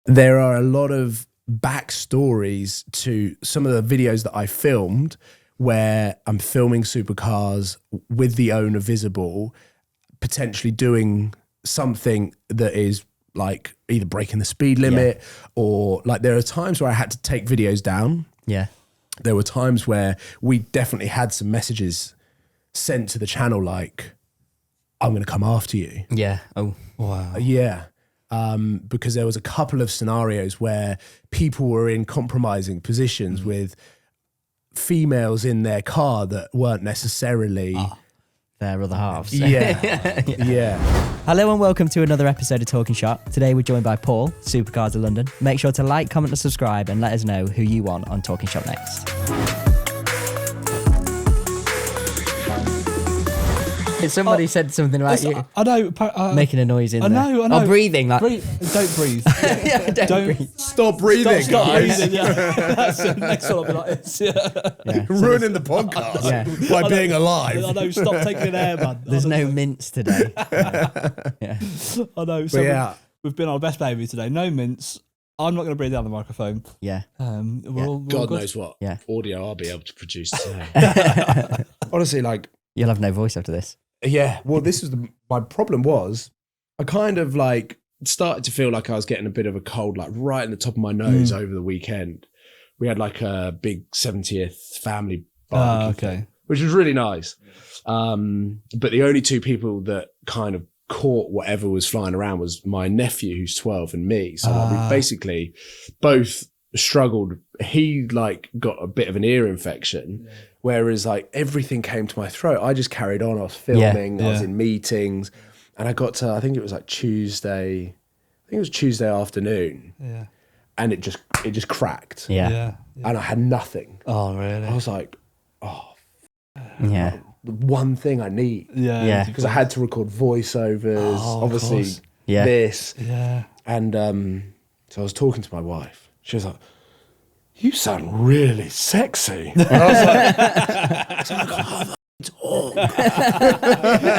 there are a lot of backstories to some of the videos that I filmed where I'm filming supercars with the owner visible, potentially doing something that is like either breaking the speed limit or like there are times where I had to take videos down. Yeah. There were times where we definitely had some messages sent to the channel like, I'm going to come after you. Yeah. Oh, wow. Yeah. Because there was a couple of scenarios where people were in compromising positions with females in their car that weren't necessarily their other halves. Yeah. Hello and welcome to another episode of Talkin Shop. Today we're joined by Paul, Supercars of London. Make sure to like, comment and subscribe and let us know who you want on Talkin Shop next. Somebody said something about you. I know. Making a noise in there. I know. Oh, breathing. Like. Don't breathe. Yeah, don't breathe. Stop breathing, Stop guys. breathing, yeah. That's the next one. I'll be like this. Yeah. Ruining the podcast by being alive. I know. Stop taking an air, man. There's no mints today. Yeah. I know. So yeah. we've been on our best behaviour today. No mints. I'm not going to breathe down the microphone. Yeah. We're all God good. knows what audio I'll be able to produce today. Honestly, like, You'll have no voice after this. yeah. Well, this was my problem was I kind of like started to feel like I was getting a bit of a cold, like right in the top of my nose over the weekend. We had like a big 70th family barbecue, thing, which was really nice. But the only two people that kind of caught whatever was flying around was my nephew, who's 12, and me. So like, we basically both struggled. He like got a bit of an ear infection. Whereas like everything came to my throat. I just carried on. I was filming, I was in meetings, and I got to, I think it was like Tuesday afternoon. Yeah. And it just cracked. Yeah. And I had nothing. Oh, really? I was like, Yeah. the one thing I need. Yeah. Because I had to record voiceovers, obviously this. Yeah. And so I was talking to my wife. She was like, you sound really sexy. And I was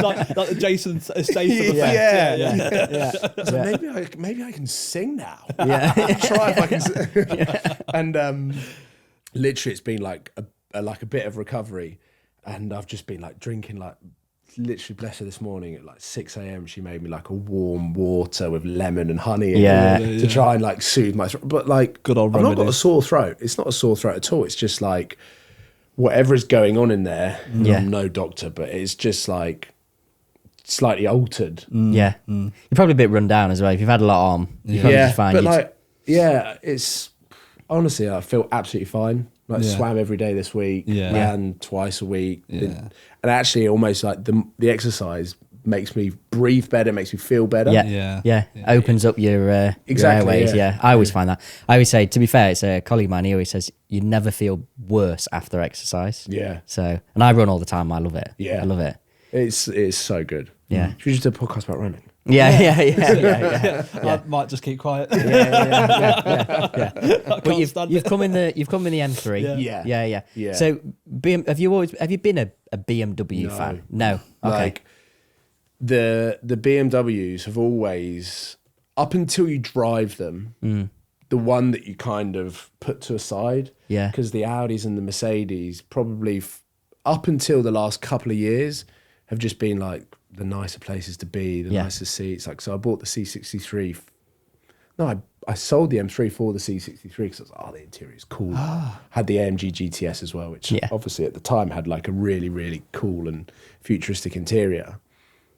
like, like the Jason effect. Yeah. So maybe I can sing now. Yeah. Try if I can sing. And literally it's been like a bit of recovery, and I've just been like drinking like, literally bless her, this morning at like 6 a.m. she made me like a warm water with lemon and honey in it to try and like soothe my throat. But like, good old I've remedies. not got a sore throat. It's not a sore throat at all. It's just like whatever is going on in there. I'm no doctor, but it's just like slightly altered. Yeah. You're probably a bit run down as well. If you've had a lot on, you probably just find but like, it's honestly, I feel absolutely fine. Like swam every day this week, ran twice a week. And actually almost like the exercise makes me breathe better, makes me feel better. Yeah. Opens up your airways. Yeah. I always find that. I always say, to be fair, it's a colleague of mine, he always says, you never feel worse after exercise. Yeah. So, and I run all the time. I love it. Yeah. I love it. It's so good. Yeah. Should we just do a podcast about running? Yeah. I might just keep quiet. But you've come in the M3. Yeah. So have you been a BMW fan? No. Okay. Like the BMWs have always, up until you drive them, the one that you kind of put to a side. Yeah. Because the Audis and the Mercedes probably up until the last couple of years have just been like the nicer places to be, the nicer seats. Like, so I bought the C63. No, I sold the M3 for the C63 because I was like, the interior is cool. Had the AMG GTS as well, which obviously at the time had like a really, really cool and futuristic interior.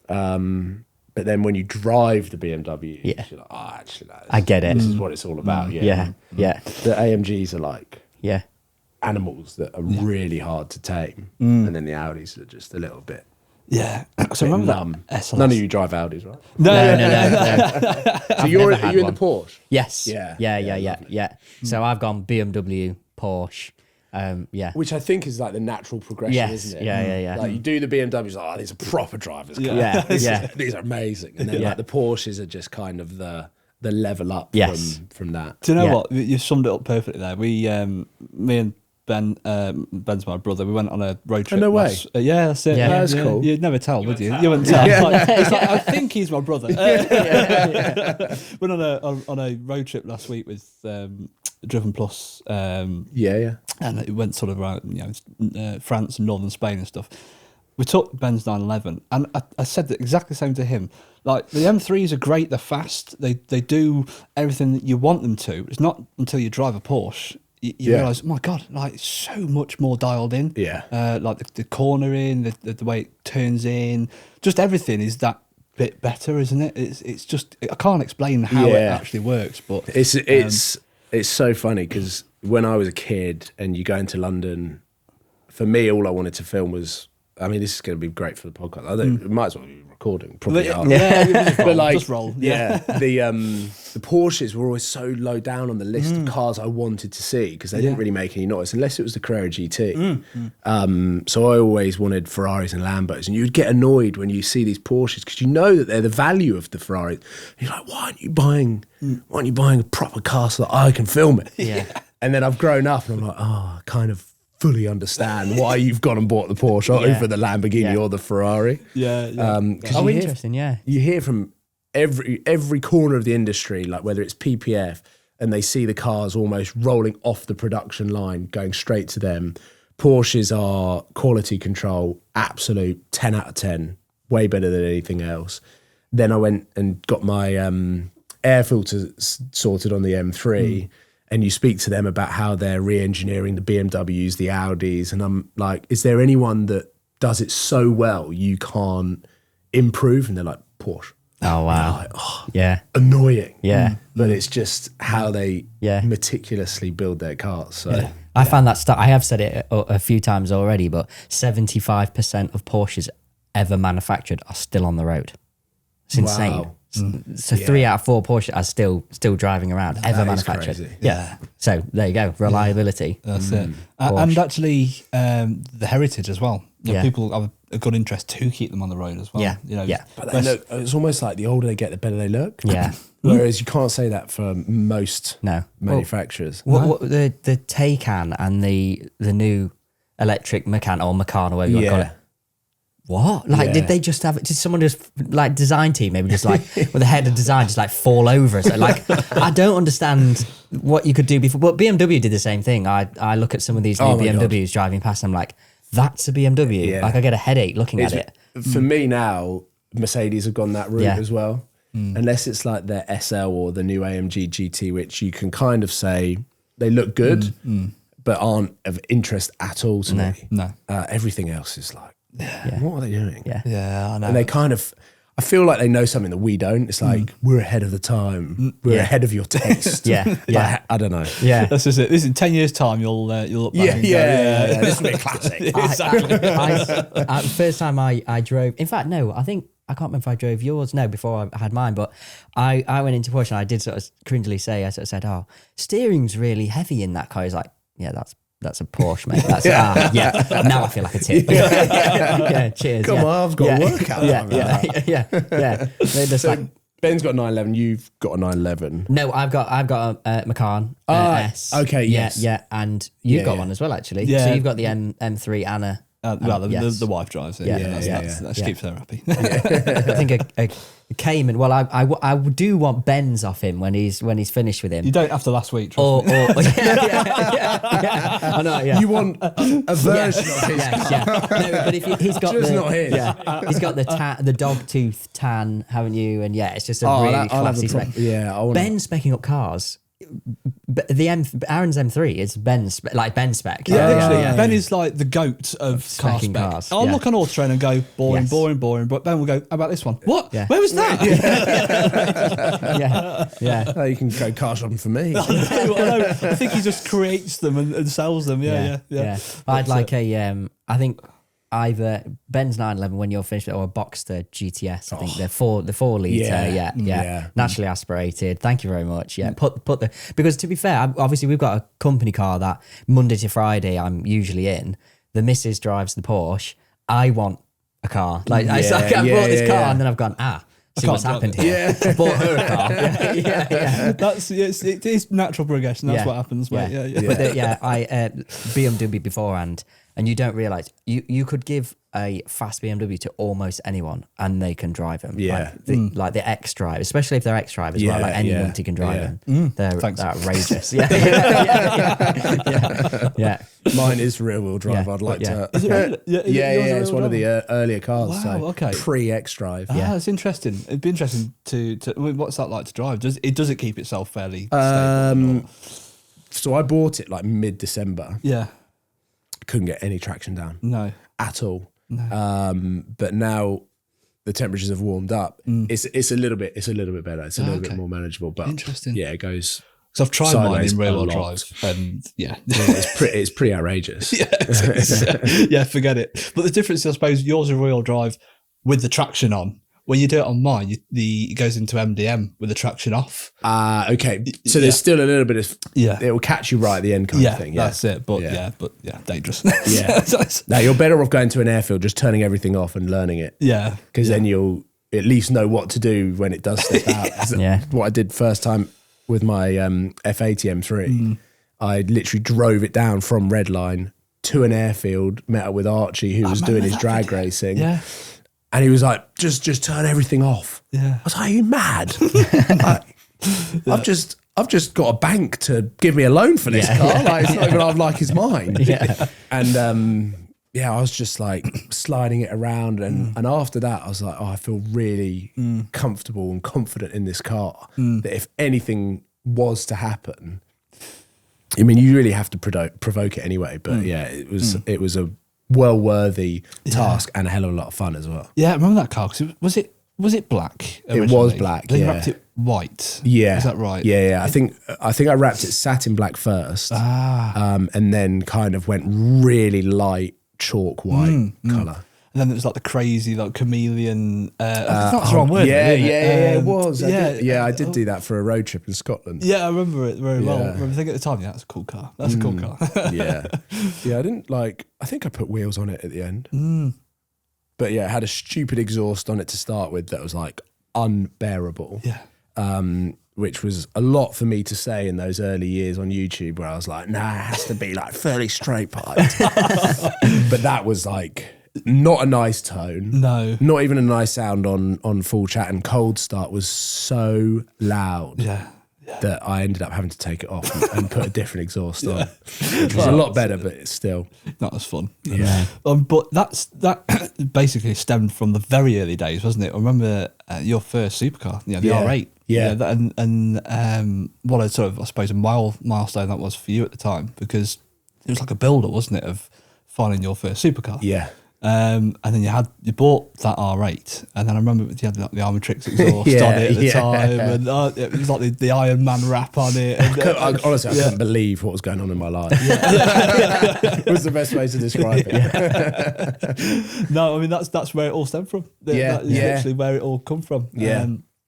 But then when you drive the BMW, you're like, actually, I get it. This is what it's all about. Yeah. The AMGs are like animals that are really hard to tame. And then the Audis are just a little bit. Yeah. So remember that SLS? None of you drive Audis, right? No. So you're in the Porsche? Yes. Yeah. So I've gone BMW, Porsche. Which I think is like the natural progression, isn't it? Yeah. Like you do the BMWs, these are proper drivers. These are amazing. And then like the Porsches are just kind of the level up from that. Do you know what? You summed it up perfectly there. We, me and Ben's my brother. We went on a road trip. no way. Yeah, that's it. Yeah. That's cool. You'd never tell, would you? You wouldn't tell. It's like, I think he's my brother. Went on a road trip last week with Driven Plus. And it went sort of around France and northern Spain and stuff. We took Ben's 911, and I said that exactly the same to him. Like, the M3s are great, they're fast, they do everything that you want them to. It's not until you drive a Porsche you realise, oh my God, like, it's so much more dialed in. Yeah. Like the cornering, the way it turns in, just everything is that bit better, isn't it? It's just, I can't explain how it actually works, but it's so funny because when I was a kid and you go into London, for me, all I wanted to film was, I mean, this is going to be great for the podcast. I don't, it might as well be recording, probably are. But like, just roll. The Porsches were always so low down on the list of cars I wanted to see because they didn't really make any noise unless it was the Carrera GT. So I always wanted Ferraris and Lambos, and you'd get annoyed when you see these Porsches because you know that they're the value of the Ferrari. And you're like, why aren't you buying a proper car so that I can film it? And then I've grown up and I'm like, I kind of fully understand why you've gone and bought the Porsche over the Lamborghini or the Ferrari. Interesting. You hear from every corner of the industry, like whether it's PPF, and they see the cars almost rolling off the production line, going straight to them. Porsches are quality control, absolute 10 out of 10, way better than anything else. Then I went and got my air filters sorted on the M3. And you speak to them about how they're re-engineering the BMWs, the Audis, and I'm like, is there anyone that does it so well you can't improve? And they're like, Porsche. Oh, wow. Like, annoying. Yeah. But it's just how they meticulously build their cars. So I found that I have said it a few times already, but 75% of Porsches ever manufactured are still on the road. It's insane. Wow. So 3 out of 4 Porsche are still driving around, ever manufactured. Crazy. Yeah. So there you go, reliability. That's it. And actually, the heritage as well. You know, people have a good interest to keep them on the road as well. But they look, it's almost like the older they get, the better they look. Yeah. Whereas you can't say that for most manufacturers. What the Taycan and the new electric Macan or Macan or whatever you want to call it. What? Like, did someone just, like, design team maybe just like, with the head of design just like fall over? So like, I don't understand what you could do before. But BMW did the same thing. I look at some of these new BMWs driving past and I'm like, that's a BMW. Yeah. Like, I get a headache looking at it. For me now, Mercedes have gone that route as well. Unless it's like their SL or the new AMG GT, which you can kind of say they look good, but aren't of interest at all to me. No. Everything else is like, what are they doing? Yeah, I know. And they kind of, I feel like they know something that we don't. It's like, we're ahead of the time. We're ahead of your taste. Like, I don't know. Yeah. That's just it. This in 10 years' time, you'll look back and go, This will be a classic. Exactly. First time I drove, in fact, no, I can't remember if I drove yours, before I had mine, but I went into Porsche and I did sort of cringily say, I sort of said, oh, steering's really heavy in that car. He's like, yeah, that's a Porsche, mate. That's now I feel like a tip. Cheers. Come on, I've got to work out. Yeah. They're just like, Ben's got a 911. You've got a 911. no, I've got a Macan S. Okay, yes. Yeah, and you've got one as well, actually. Yeah. So you've got the M3 and a. The wife drives it. That keeps her happy. I think a Cayman. Well, I do want Benz off him when he's finished with him. You don't after last week. Or I know. Yeah. You want a version of his car. No, but if he's got just the, not his. He's got the dog tooth tan, haven't you? And it's just a really classy spec. Ben's specking up cars. Aaron's M3 is Ben's spec. Ben is like the goat of car spec. Cars. I'll look on Auto Trader and go boring. But Ben will go, how about this one? What? Yeah. Where was that? Oh, you can go car shopping for me. I know. I think he just creates them and sells them. Yeah. I'd like I think either Ben's 911 when you're finished or a Boxster GTS. I think they're 4 litre. Naturally aspirated. Thank you very much. Yeah. Put the, because to be fair, obviously we've got a company car that Monday to Friday I'm usually in. The missus drives the Porsche. I want a car. Like I bought this car and then I've gone, see what's happened here. I bought her a car. Yeah. It is natural progression. That's what happens, mate. Yeah. But I BMW beforehand, and you don't realise you could give a fast BMW to almost anyone and they can drive them. Yeah. Like the X Drive, especially if they're X Drive as well. Like any numpty can drive them. They're outrageous. Yeah. Mine is rear wheel drive. I'd like to. Is it really? It's one of the earlier cars. Wow, okay. Pre-X Drive. That's interesting. It'd be interesting to I mean, what's that like to drive? Does it keep itself fairly stable? So I bought it like mid-December. Yeah. Couldn't get any traction down. No. At all. No. But now the temperatures have warmed up. It's a little bit better. It's a little bit more manageable. But interesting. Yeah, it goes. Because I've tried mine in rear-wheel a lot. drive, and it's pretty outrageous. Forget it. But the difference is, I suppose, yours is rear-wheel drive with the traction on. When you do it on mine, it goes into MDM with the traction off. Okay. So there's still a little bit of it will catch you right at the end kind of thing. Yeah, that's it. But dangerous. Now you're better off going to an airfield, just turning everything off and learning it. Yeah, because then you'll at least know what to do when it does step out. What I did first time with my F80 M3, I literally drove it down from Redline to an airfield, met up with Archie, who was doing his drag racing. Yeah. And he was like, just turn everything off. Yeah. I was like, are you mad? I've just got a bank to give me a loan for this car. Like, it's not even like it's mine. Yeah. And I was just like sliding it around. And after that, I was like, I feel really comfortable and confident in this car that if anything was to happen, I mean, you really have to provoke it anyway. But it was a well-worthy task and a hell of a lot of fun as well. Yeah, I remember that car because was it black originally? It was black. Then you wrapped it white. Yeah, is that right? Yeah. I think I wrapped it satin black first, and then kind of went really light chalk white colour. And then there was like the crazy like chameleon. That's the wrong word. It was. I did do that for a road trip in Scotland. Yeah, I remember it very well. I remember thinking at the time, that's a cool car. That's a cool car. Yeah. I didn't like. I think I put wheels on it at the end. But it had a stupid exhaust on it to start with that was like unbearable. Yeah. Which was a lot for me to say in those early years on YouTube, where I was like, nah, it has to be like fairly straight piped. But that was like. Not a nice tone. No. Not even a nice sound on full chat, and cold start was so loud that I ended up having to take it off and put a different exhaust on, which was a lot better, but it's still not as fun. Yeah. But that basically stemmed from the very early days, wasn't it? I remember your first supercar, the R8. Yeah. And what a sort of, I suppose, a milestone that was for you at the time, because it was like a builder, wasn't it, of finding your first supercar. Yeah. And then you bought that R8, and then I remember you had like the Armatrix exhaust on it at the time, and it was like the Iron Man wrap on it. And, honestly, I couldn't believe what was going on in my life. It was the best way to describe it. No, I mean that's where it all stemmed from. That is literally where it all come from. Yeah,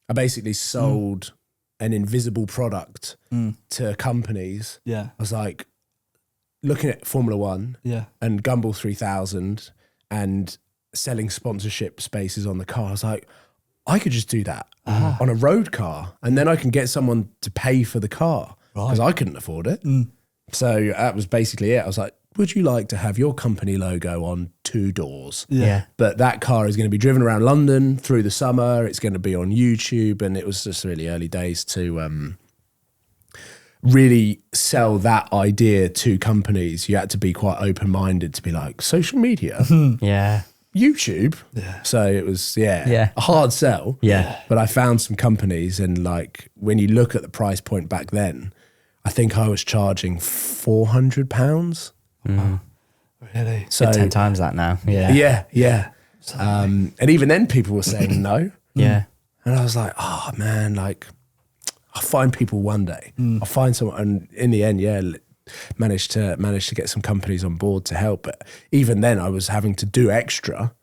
I basically sold an invisible product to companies. Yeah, I was like looking at Formula One, and Gumball 3000. And selling sponsorship spaces on the car. I was like, I could just do that on a road car, and then I can get someone to pay for the car because I couldn't afford it. So that was basically it. I was like, would you like to have your company logo on 2 doors? Yeah. But that car is going to be driven around London through the summer. It's going to be on YouTube. And it was just really early days to really sell that idea to companies. You had to be quite open-minded to be like, social media, YouTube. Yeah. So it was a hard sell. Yeah. But I found some companies, and like when you look at the price point back then, I think I was charging £400. Really? So 10 times that now. Yeah. And even then people were saying no. Yeah. And I was like, oh man, like I'll find people one day. I'll find someone. And in the end, managed to get some companies on board to help. But even then I was having to do extra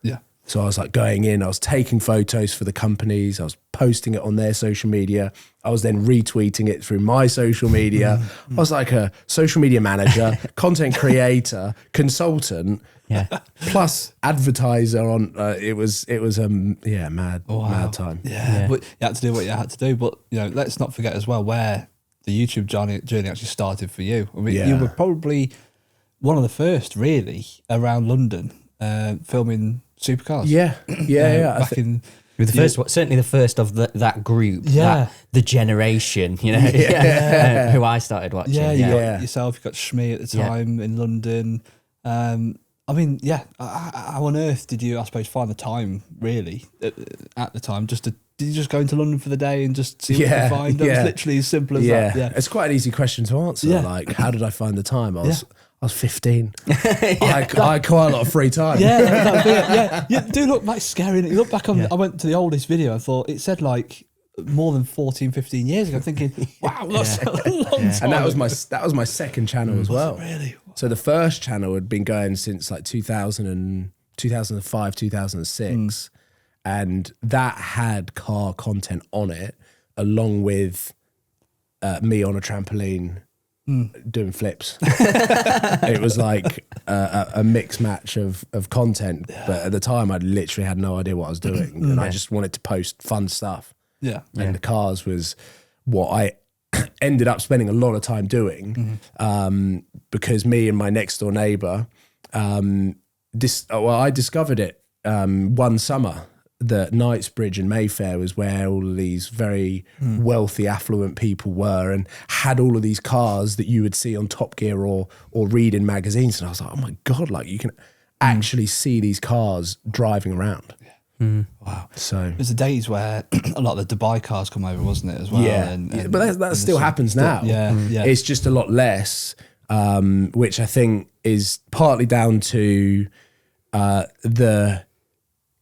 So I was like going in, I was taking photos for the companies, I was posting it on their social media. I was then retweeting it through my social media. I was like a social media manager, content creator, consultant, plus advertiser on, it was mad time. Yeah. But you had to do what you had to do. But, you know, let's not forget as well where the YouTube journey actually started for you. I mean, you were probably one of the first really around London filming supercars. Back in the first, certainly the first of that group, the generation, you know, who I started watching. You got yourself, you got Shmee at the time in London. I mean, how on earth did you, I suppose, find the time really at the time? Did you just go into London for the day and just see what you find? That was literally as simple as that. Yeah, it's quite an easy question to answer. Like, how did I find the time? I was 15. I had quite a lot of free time. You do look like scary. You look back on, I went to the oldest video, I thought it said like more than 14, 15 years ago. I'm thinking, wow, that's a long time. And that was my second channel as well. Really? So the first channel had been going since like 2005, 2006. And that had car content on it, along with me on a trampoline doing flips. It was like a mixed match of content. But at the time, I literally had no idea what I was doing. And I just wanted to post fun stuff. And the cars was what I ended up spending a lot of time doing because me and my next door neighbour, I discovered it one summer that Knightsbridge and Mayfair was where all of these very wealthy, affluent people were and had all of these cars that you would see on Top Gear or read in magazines. And I was like, oh my God, like you can actually see these cars driving around. Wow. So there's the days where a lot of the Dubai cars come over, wasn't it, as well? But that still happens now. It's just a lot less, which I think is partly down to the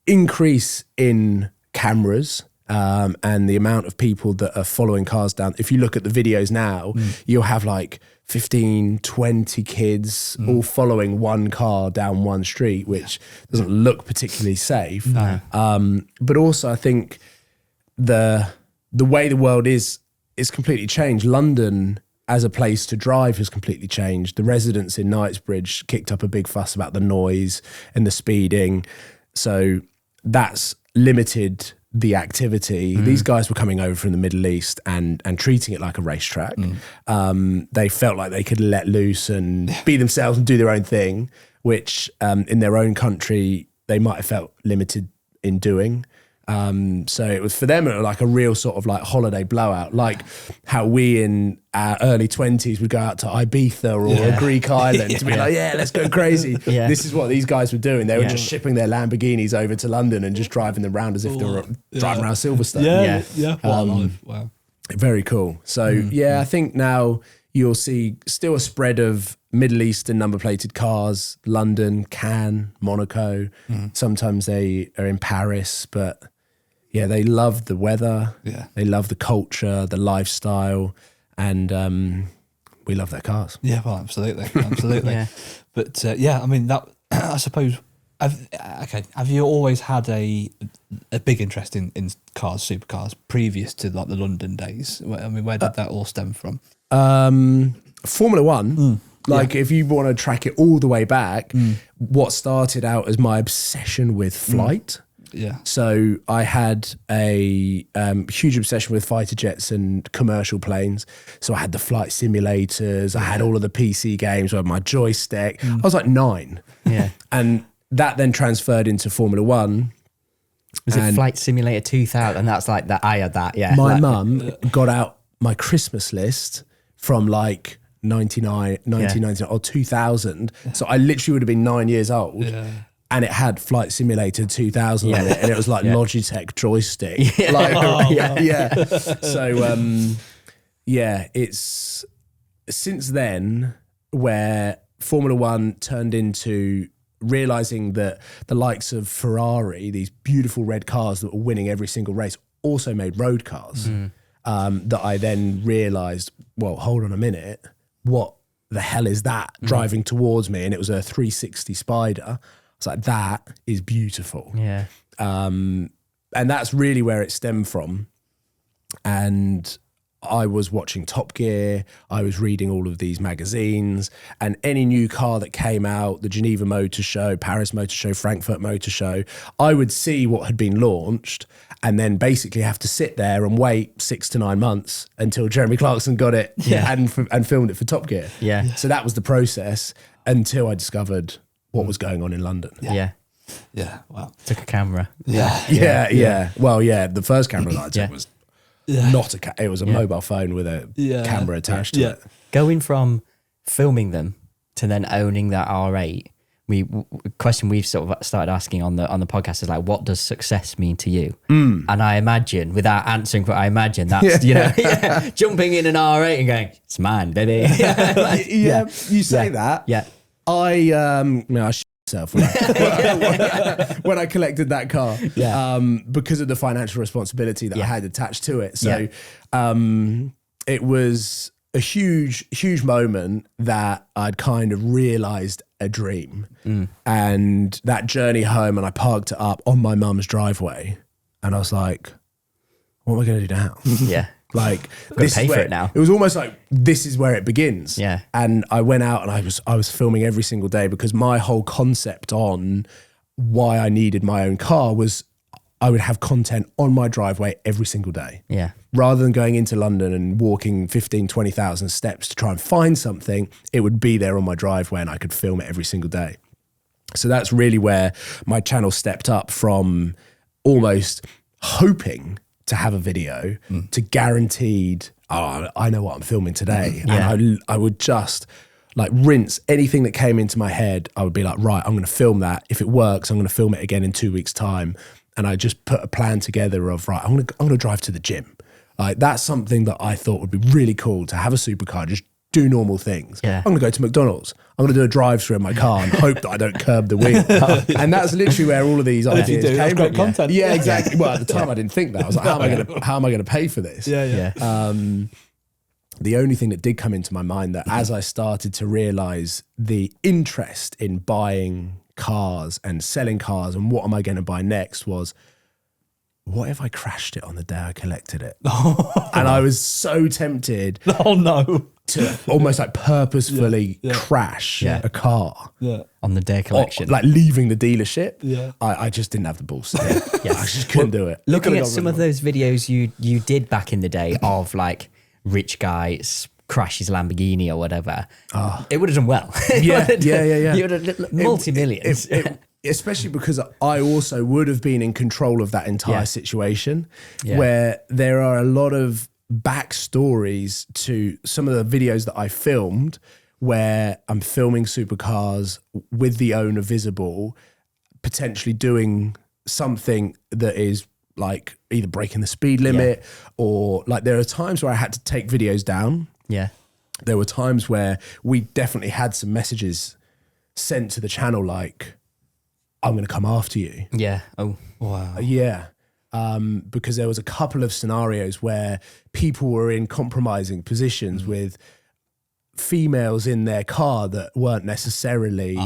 increase in cameras and the amount of people that are following cars down. If you look at the videos now, you'll have like 15, 20 kids all following one car down one street, which doesn't look particularly safe. But also I think the way the world is completely changed. London as a place to drive has completely changed. The residents in Knightsbridge kicked up a big fuss about the noise and the speeding. So that's limited the activity. These guys were coming over from the Middle East and treating it like a racetrack. They felt like they could let loose and be themselves and do their own thing, which in their own country, they might have felt limited in doing. So it was for them like a real sort of like holiday blowout, like how we in our early 20s would go out to Ibiza or a Greek island to be like, let's go crazy. This is what these guys were doing. They were just shipping their Lamborghinis over to London and just driving them around as if they were driving around Silverstone. Wow. Very cool. So I think now you'll see still a spread of Middle Eastern number plated cars, London, Cannes, Monaco. Sometimes they are in Paris, but they love the weather. They love the culture, the lifestyle, and we love their cars. Yeah, well, absolutely. But I mean, that I suppose. Have you always had a big interest in cars, supercars, previous to like the London days? I mean, where did that all stem from? Formula One. If you want to track it all the way back, what started out as my obsession with flight. So I had a huge obsession with fighter jets and commercial planes. So I had the flight simulators. I had all of the PC games. I had my joystick. I was like 9. And that then transferred into Formula One. Was it Flight Simulator 2000? That's like that. I had that. My mum got out my Christmas list from like 1999 or 2000. So I literally would have been 9 years old. And it had Flight Simulator 2000 on it, and it was like Logitech joystick. So, it's since then where Formula One turned into realizing that the likes of Ferrari, these beautiful red cars that were winning every single race, also made road cars. That I then realized, well, hold on a minute, what the hell is that driving towards me? And it was a 360 Spider. I It's like, that is beautiful. Yeah. And that's really where it stemmed from. And I was watching Top Gear, I was reading all of these magazines, and any new car that came out, the Geneva Motor Show, Paris Motor Show, Frankfurt Motor Show, I would see what had been launched and then basically have to sit there and wait 6 to 9 months until Jeremy Clarkson got it and filmed it for Top Gear. Yeah. So that was the process until I discovered what was going on in London. Yeah. Wow. Took a camera. Yeah. Well, the first camera that I took was not it was a mobile phone with a camera attached to it. Going from filming them to then owning that R8, question we've sort of started asking on the podcast is like, what does success mean to you? And I imagine, without answering, but I imagine that's jumping in an R8 and going, it's mine, baby. You say that. Yeah. I shit myself when I collected that car because of the financial responsibility that I had attached to it. So it was a huge moment that I'd kind of realized a dream. And that journey home, and I parked it up on my mum's driveway, and I was like, what am I going to do now? Yeah. Like, this pay for it now. It was almost like, this is where it begins. Yeah. And I went out and I was filming every single day, because my whole concept on why I needed my own car was I would have content on my driveway every single day. Yeah. Rather than going into London and walking 15, 20,000 steps to try and find something, it would be there on my driveway and I could film it every single day. So that's really where my channel stepped up from almost hoping to have a video to guaranteed, I know what I'm filming today. And I would just like rinse anything that came into my head. I would be like, right, I'm going to film that. If it works, I'm going to film it again in 2 weeks' time. And I just put a plan together of, right, I'm going to drive to the gym. Like, that's something that I thought would be really cool, to have a supercar, just do normal things. Yeah. I'm going to go to McDonald's. I'm going to do a drive-through in my car and hope that I don't curb the wheel. And that's literally where all of these ideas came from. Great content. Yeah, exactly. Well, at the time I didn't think that. I was like, how am I going to pay for this? Yeah. The only thing that did come into my mind, that as I started to realize the interest in buying cars and selling cars and what am I going to buy next, was, what if I crashed it on the day I collected it? And I was so tempted to almost like purposefully crash a car on the day of collection. like leaving the dealership. I just didn't have the balls. I just couldn't do it. Looking at some of those videos you did back in the day of like rich guys crashes Lamborghini or whatever, it would have done well. Yeah. You would have multi-millions. Especially because I also would have been in control of that entire situation, where there are a lot of backstories to some of the videos that I filmed, where I'm filming supercars with the owner visible, potentially doing something that is like either breaking the speed limit or like, there are times where I had to take videos down. Yeah. There were times where we definitely had some messages sent to the channel like, I'm going to come after you. Yeah. Oh, wow. Yeah. Because there was a couple of scenarios where people were in compromising positions with females in their car that weren't necessarily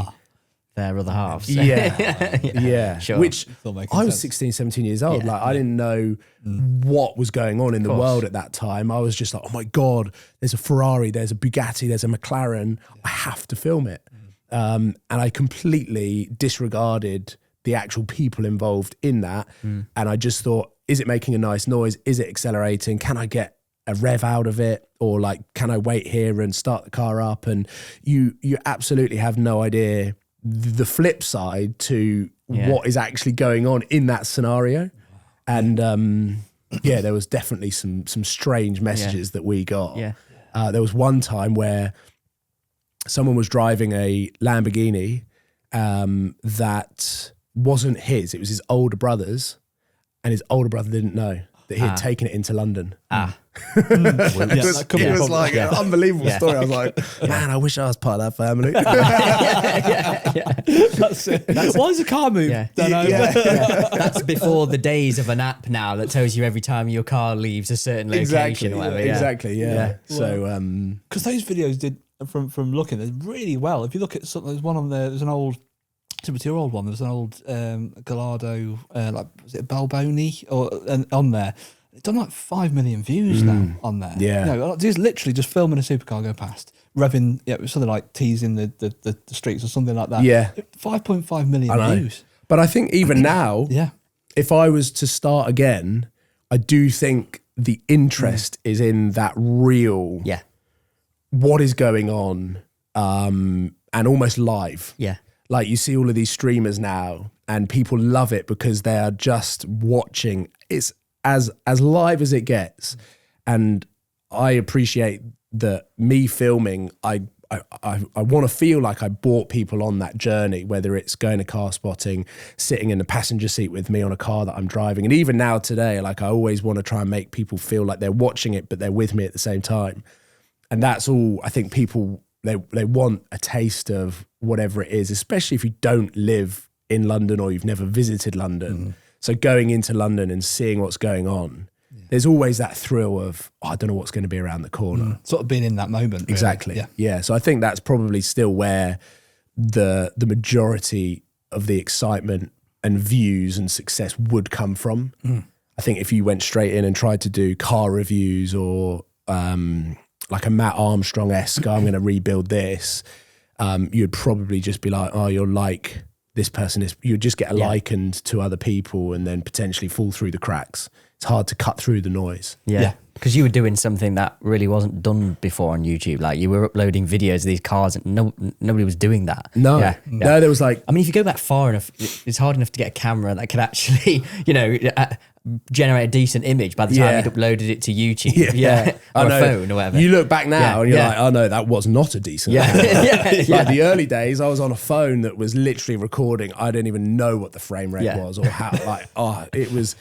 their other halves. Yeah. Sure. Which I was 16, 17 years old. Yeah. Like, I didn't know what was going on in the world at that time. I was just like, oh my God, there's a Ferrari, there's a Bugatti, there's a McLaren. I have to film it. And I completely disregarded the actual people involved in that. And I just thought, is it making a nice noise? Is it accelerating? Can I get a rev out of it? Or like, can I wait here and start the car up? And you absolutely have no idea the flip side to what is actually going on in that scenario. And there was definitely some strange messages that we got. There was one time where someone was driving a Lamborghini that wasn't his. It was his older brother's, and his older brother didn't know that he had taken it into London. It was like an unbelievable story. I was like, man, I wish I was part of that family. That's it. Why does the car move? That's before the days of an app now that tells you every time your car leaves a certain location or whatever. Exactly. So, because those videos did from looking, they're really well. If you look at something, there's one on there. There's an old to your old one, there was an old Gallardo, was it Balboni on there? It's done like 5 million views now on there. Yeah. He's literally just filming a supercar go past, revving, it was something like teasing the streets or something like that. Yeah. 5.5 million views. But I think even now, if I was to start again, I do think the interest is in that real, what is going on, and almost live. Yeah. Like you see all of these streamers now and people love it because they are just watching. It's as live as it gets. And I appreciate that me filming, I want to feel like I brought people on that journey, whether it's going to car spotting, sitting in the passenger seat with me on a car that I'm driving. And even now today, like I always want to try and make people feel like they're watching it, but they're with me at the same time. And that's all I think people, they want a taste of whatever it is, especially if you don't live in London or you've never visited London. So going into London and seeing what's going on, there's always that thrill of, I don't know what's going to be around the corner. Sort of being in that moment. Really. Exactly. Yeah. So I think that's probably still where the majority of the excitement and views and success would come from. I think if you went straight in and tried to do car reviews or like a Matt Armstrong-esque, I'm going to rebuild this, you'd probably just be like, oh, you're like this person is, you'd just get likened to other people and then potentially fall through the cracks. It's hard to cut through the noise. Yeah. Because you were doing something that really wasn't done before on YouTube. Like you were uploading videos of these cars and nobody was doing that. No, there was like... I mean, if you go back far enough, it's hard enough to get a camera that could actually, generate a decent image by the time you'd uploaded it to YouTube. Or a phone or whatever. You look back now and you're like, oh no, that was not a decent camera. Like the early days, I was on a phone that was literally recording. I didn't even know what the frame rate was or how, it was...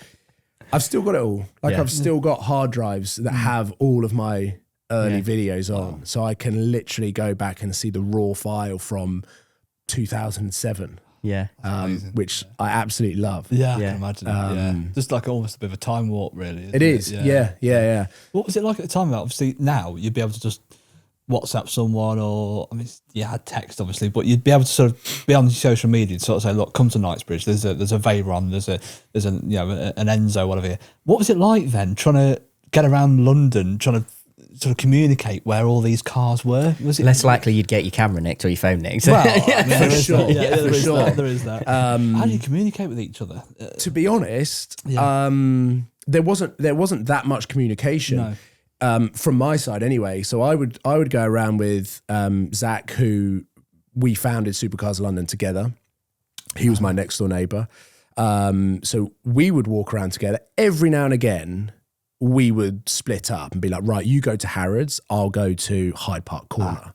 I've still got it all. I've still got hard drives that have all of my early videos on. So I can literally go back and see the raw file from 2007. Yeah. Which I absolutely love. Yeah, I can imagine. Just like almost a bit of a time warp, really. It is. Yeah. What was it like at the time? Obviously, now you'd be able to just WhatsApp someone, or I mean, you had text obviously, but you'd be able to sort of be on social media and sort of say, look, come to Knightsbridge. There's a Veyron, there's an Enzo, whatever. What was it like then, trying to get around London, trying to sort of communicate where all these cars were? Was it less likely you'd get your camber nicked or your phone nicked? Well, for sure. There is that. How do you communicate with each other? To be honest, there wasn't that much communication. No. From my side anyway. So I would go around with Zach, who we founded Supercars of London together. He was my next door neighbour. So we would walk around together. Every now and again, we would split up and be like, right, you go to Harrods, I'll go to Hyde Park Corner.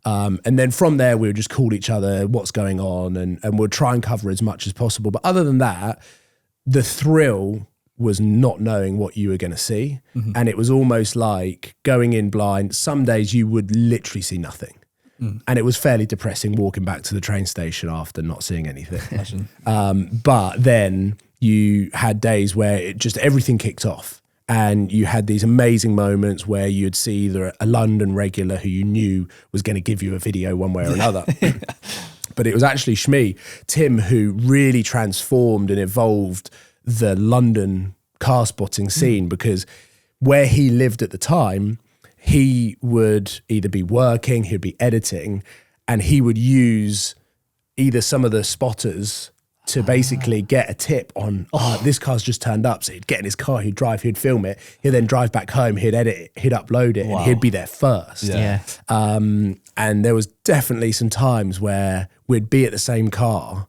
And then from there, we would just call each other what's going on and we'd try and cover as much as possible. But other than that, the thrill was not knowing what you were going to see. And it was almost like going in blind. Some days you would literally see nothing. And it was fairly depressing walking back to the train station after not seeing anything. But then you had days where everything kicked off and you had these amazing moments where you'd see either a London regular who you knew was going to give you a video one way or another. But it was actually Shmee, Tim, who really transformed and evolved the London car spotting scene, because where he lived at the time, he would either be working, he'd be editing, and he would use either some of the spotters to basically get a tip on, this car's just turned up. So he'd get in his car, he'd drive, he'd film it, he'd then drive back home, he'd edit it, he'd upload it, and he'd be there first. And there was definitely some times where we'd be at the same car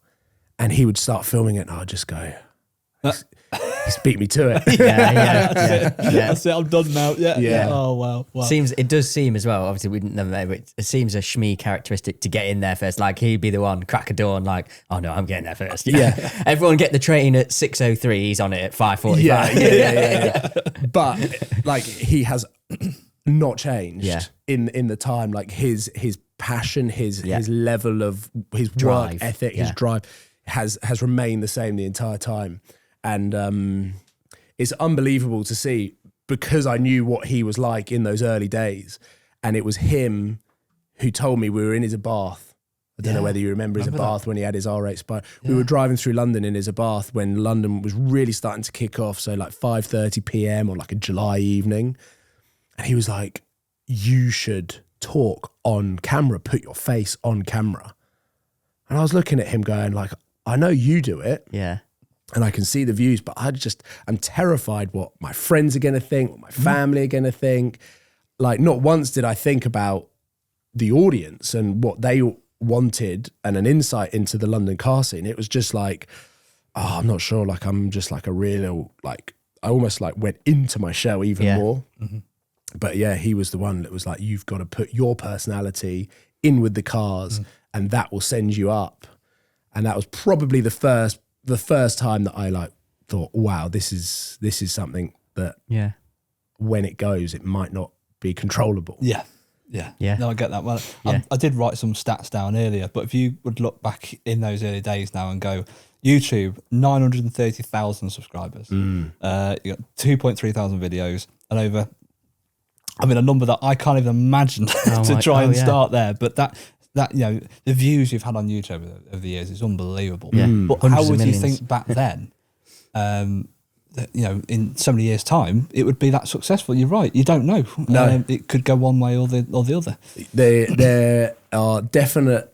and he would start filming it and I'd just go, he's beat me to it. That's it, I'm done now. Yeah. Oh, wow. It does seem as well, obviously we didn't never know, but it seems a Shmee characteristic to get in there first. Like he'd be the one, crack a dawn, like, oh no, I'm getting there first. Everyone get the train at 6:03, he's on it at 5:45. But like he has not changed in the time. Like his passion, his level of his drive, work ethic, his drive has remained the same the entire time. And it's unbelievable to see, because I knew what he was like in those early days. And it was him who told me, we were in his bath I don't know whether you remember his Abarth when he had his R8 Spy. We were driving through London in his Abarth when London was really starting to kick off. So like 5:30 p.m. on like a July evening. And he was like, you should talk on camera, put your face on camera. And I was looking at him going like, I know you do it. Yeah. And I can see the views, but I'm terrified what my friends are going to think, what my family are going to think. Like not once did I think about the audience and what they wanted and an insight into the London car scene. It was just like, oh, I'm not sure. Like I'm just like a real, like I almost like went into my shell even more. Mm-hmm. But yeah, he was the one that was like, you've got to put your personality in with the cars and that will send you up. And that was probably the first time that I like thought, wow, this is something that when it goes, it might not be controllable. Yeah. No, I get that. Well, I did write some stats down earlier, but if you would look back in those early days now and go, YouTube, 930,000 subscribers, you got 2.3 thousand videos and over, I mean, a number that I can't even imagine to try and start there, but that, you know, the views you've had on YouTube over the years is unbelievable. Yeah. But how would you think back then, that, you know, in so many years' time, it would be that successful? You're right. You don't know. No. It could go one way or the other. There are definitely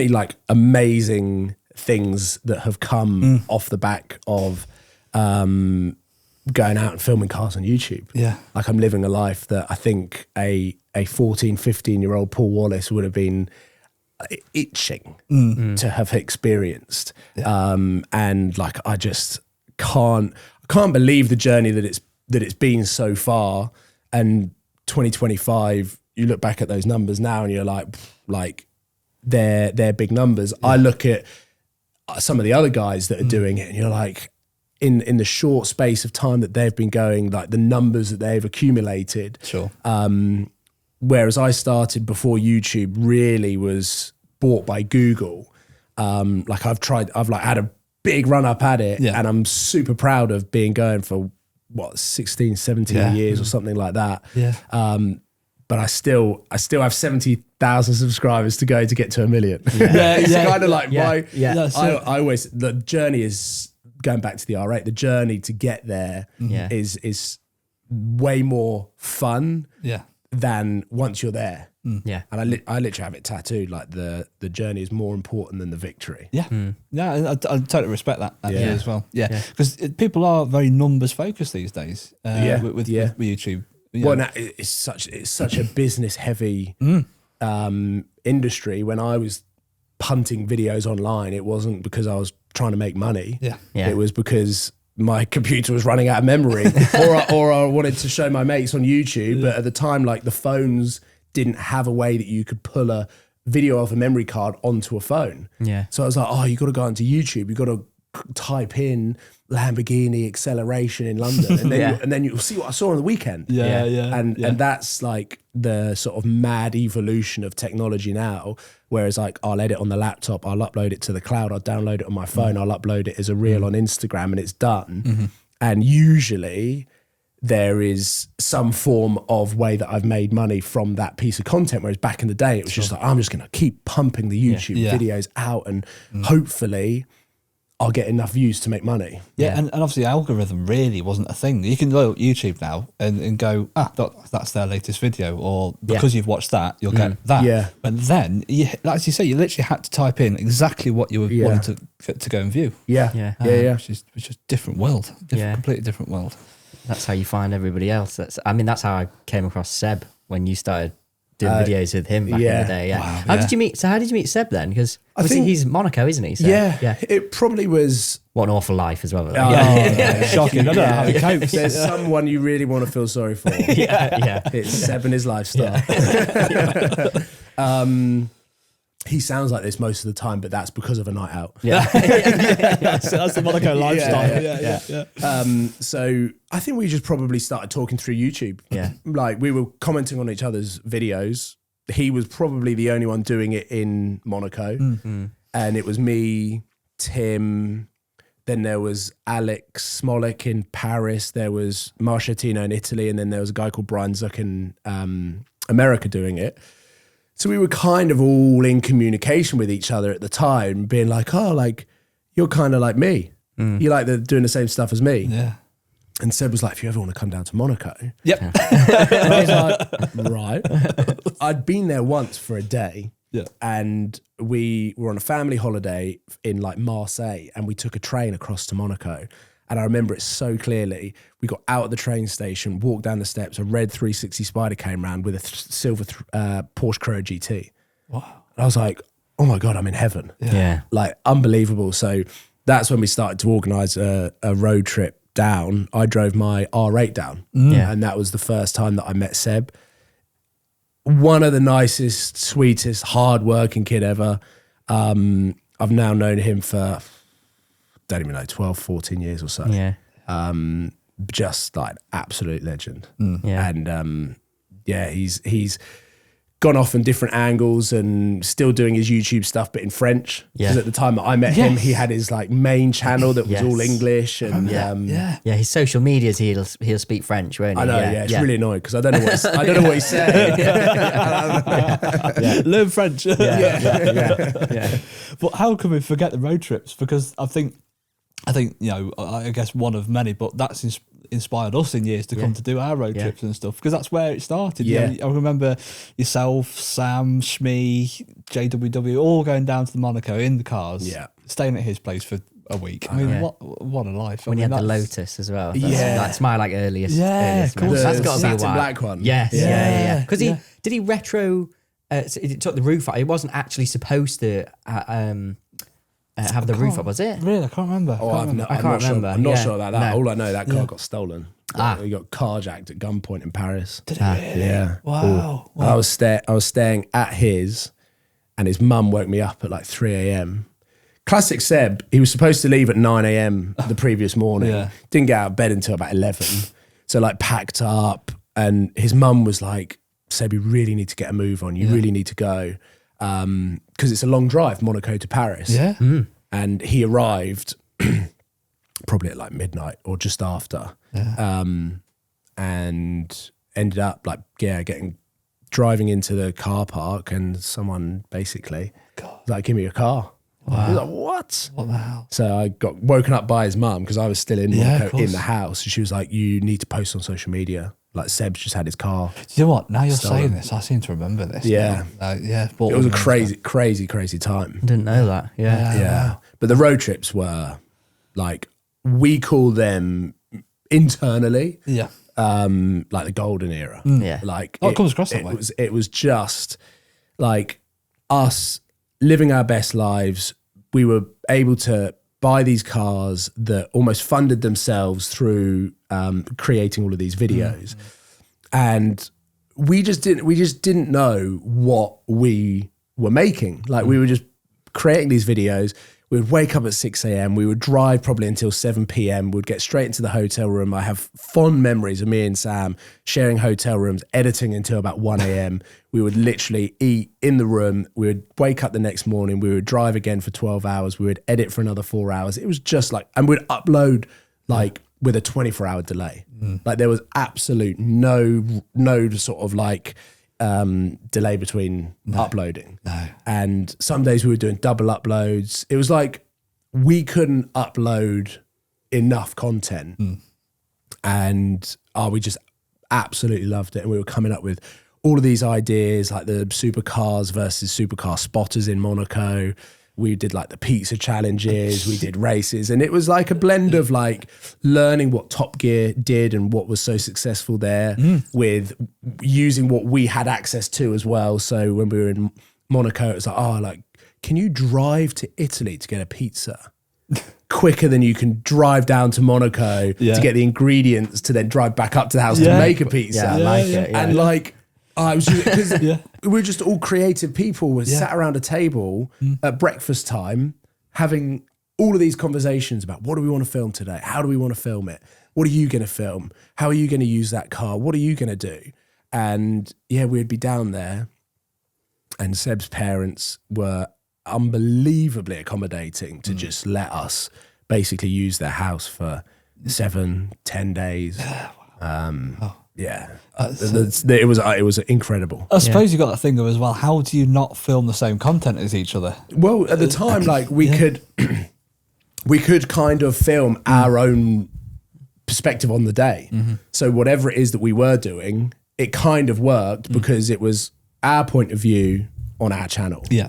like amazing things that have come off the back of going out and filming cars on YouTube. Yeah. Like I'm living a life that I think a 14, 15-year-old Paul Wallace would have been itching to have experienced. Yeah. And like, I just can't believe the journey that it's been so far. And 2025, you look back at those numbers now and you're like they're big numbers. Yeah. I look at some of the other guys that are doing it and you're like, in the short space of time that they've been going, like the numbers that they've accumulated. Sure. Whereas I started before YouTube really was bought by Google. Like I've like had a big run up at it and I'm super proud of being going for 16, 17 years or something like that. Yeah. But I still have 70,000 subscribers to go to get to 1 million. Yeah. It's kind of like I always, the journey is going back to the R8, the journey to get there is way more fun than once you're there. Yeah. And I literally have it tattooed, like the journey is more important than the victory. Yeah. Yeah, I totally respect that as well. Yeah. Because people are very numbers focused these days with YouTube. Yeah. Well, now it's such a business heavy industry. When I was punting videos online, it wasn't because I was trying to make money. Yeah. It was because my computer was running out of memory or I wanted to show my mates on YouTube. But at the time, like the phones didn't have a way that you could pull a video off a memory card onto a phone. Yeah. So I was like, oh, you got to go onto YouTube. You got to type in Lamborghini acceleration in London, and then you'll see what I saw on the weekend. And that's like the sort of mad evolution of technology now. Whereas like I'll edit on the laptop, I'll upload it to the cloud, I'll download it on my phone, I'll upload it as a reel on Instagram, and it's done. And usually there is some form of way that I've made money from that piece of content. Whereas back in the day, it was just like, I'm just going to keep pumping the YouTube videos out and hopefully I'll get enough views to make money. Yeah. And obviously the algorithm really wasn't a thing. You can go to YouTube now and go, that's their latest video, or because you've watched that, you'll get that. Yeah. But then, as you say, you literally had to type in exactly what you were wanting to go and view. Which is different world. Completely different world. That's how you find everybody else. That's how I came across Seb when you started doing videos with him back in the day. Yeah. Wow, how did you meet Seb then? Because I think he's Monaco, isn't he? So, it probably was. What an awful life as well. Shocking. I don't know how he copes. There's someone you really want to feel sorry for. It's Seb and his lifestyle. He sounds like this most of the time, but that's because of a night out. That's the Monaco lifestyle. So I think we just probably started talking through YouTube. Yeah. Like we were commenting on each other's videos. He was probably the only one doing it in Monaco. And it was me, Tim, then there was Alex Smolik in Paris, there was Marchettino in Italy, and then there was a guy called Brian Zuck in America doing it. So we were kind of all in communication with each other at the time, being like, oh, like, you're kind of like me. You like doing the same stuff as me. Yeah. And Seb was like, if you ever want to come down to Monaco. Yep. And I was like, right. I'd been there once for a day. Yeah. And we were on a family holiday in like Marseille, and we took a train across to Monaco. And I remember it so clearly. We got out of the train station, walked down the steps, a red 360 Spider came round with a silver Porsche Carrera GT. Wow. And I was like, oh my God, I'm in heaven. Yeah. Like, unbelievable. So that's when we started to organise a road trip down. I drove my R8 down. Yeah. And that was the first time that I met Seb. One of the nicest, sweetest, hard-working kid ever. I've now known him for, don't even know, 12, 14 years or so. Yeah. Just like absolute legend. Yeah. And he's gone off in different angles and still doing his YouTube stuff, but in French. Because at the time that I met him, he had his like main channel that was all English. And Yeah, his social medias, he'll speak French, won't he? I know, it's really annoying because I don't know what he's saying. Learn French. Yeah. But how can we forget the road trips? Because I think I guess one of many, but that's inspired us in years to come to do our road trips and stuff, because that's where it started. Yeah. I remember yourself, Sam, Shmee, JWW, all going down to the Monaco in the cars, staying at his place for a week. I mean, what a life. When you had the Lotus as well. That's my like earliest. Of course. That's got to be a satin while. black one. Yes. Yeah. Because did he retro? It took the roof out. It wasn't actually supposed to have the roof up, was it? Really, I can't remember. I'm not remember. I'm not Yeah. sure about that. No. All I know, that car got stolen. He got carjacked at gunpoint in Paris. Did it really? Yeah. Wow. I was staying at his, and his mum woke me up at like 3 a.m. Classic Seb. He was supposed to leave at 9 a.m. the previous morning. Yeah. Didn't get out of bed until about 11. So like packed up, and his mum was like, Seb, you really need to get a move on. You really need to go. Because it's a long drive, Monaco to Paris. Yeah. And he arrived probably at like midnight or just after. And ended up like, driving into the car park, and someone basically was like, give me your car. Wow. He was like, what? What the hell? So I got woken up by his mum because I was still in Monaco of in the house. And she was like, you need to post on social media. Like Seb's just had his car. Do you know what? Now you're stolen. saying this, I seem to remember this. Yeah. It was a crazy time. Didn't know that. Yeah. But the road trips were like, we call them internally, like the golden era. Yeah. Like it comes across that way. It was just like us living our best lives. We were able to buy these cars that almost funded themselves through creating all of these videos. And we just didn't know what we were making. Like we were just creating these videos. We would wake up at 6 a.m. We would drive probably until 7 p.m. We'd get straight into the hotel room. I have fond memories of me and Sam sharing hotel rooms, editing until about 1 a.m. We would literally eat in the room. We would wake up the next morning. We would drive again for 12 hours. We would edit for another 4 hours. It was just like, and we'd upload like with a 24-hour delay. Like there was absolute no sort of like delay between uploading. No. And some days we were doing double uploads. It was like we couldn't upload enough content. And we just absolutely loved it. And we were coming up with all of these ideas, like the supercars versus supercar spotters in Monaco. We did like the pizza challenges, we did races, and it was like a blend of like learning what Top Gear did and what was so successful there with using what we had access to as well. So when we were in Monaco, it was like, can you drive to Italy to get a pizza quicker than you can drive down to Monaco to get the ingredients to then drive back up to the house to make a pizza? Yeah, I like it. And like, I was just, because we were just all creative people. We sat around a table at breakfast time, having all of these conversations about what do we want to film today? How do we want to film it? What are you going to film? How are you going to use that car? What are you going to do? And we'd be down there, and Seb's parents were unbelievably accommodating to just let us basically use their house for 7-10 days. It was incredible. I suppose you got that thing of as well. How do you not film the same content as each other? Well, at the time, like we could kind of film our own perspective on the day. So whatever it is that we were doing, it kind of worked because it was our point of view on our channel. Yeah.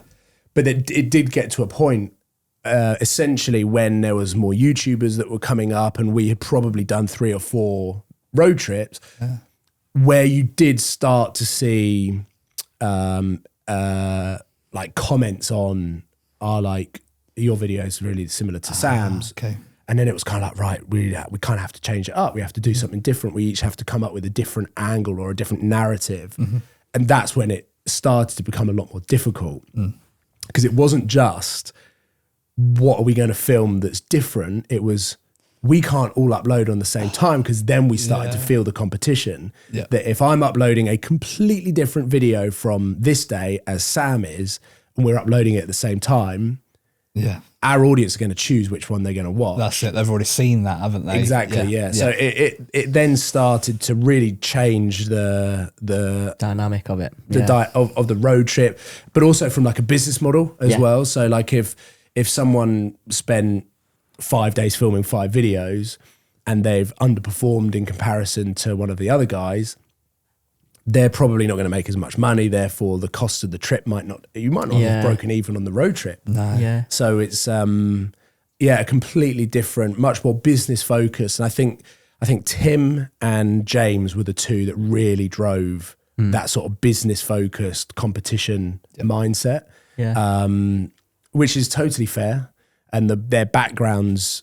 But it did get to a point, essentially, when there was more YouTubers that were coming up, and we had probably done 3 or 4 road trips, where you did start to see like comments on your video is really similar to Sam's. Okay. And then it was kind of like, right, we kind of have to change it up. We have to do something different. We each have to come up with a different angle or a different narrative. And that's when it started to become a lot more difficult, because it wasn't just what are we going to film that's different. It was, we can't all upload on the same time, because then we started to feel the competition that if I'm uploading a completely different video from this day as Sam is, and we're uploading it at the same time, our audience are going to choose which one they're going to watch. That's it. They've already seen that, haven't they? Exactly. Yeah. So it then started to really change the dynamic of it, of the road trip, but also from like a business model as well. So like if someone spent 5 days filming 5 videos and they've underperformed in comparison to one of the other guys, they're probably not going to make as much money. Therefore, the cost of the trip you might not have broken even on the road trip. No. Yeah. So it's a completely different, much more business focused. And I think Tim and James were the two that really drove that sort of business focused competition mindset. Yeah. Which is totally fair. And their backgrounds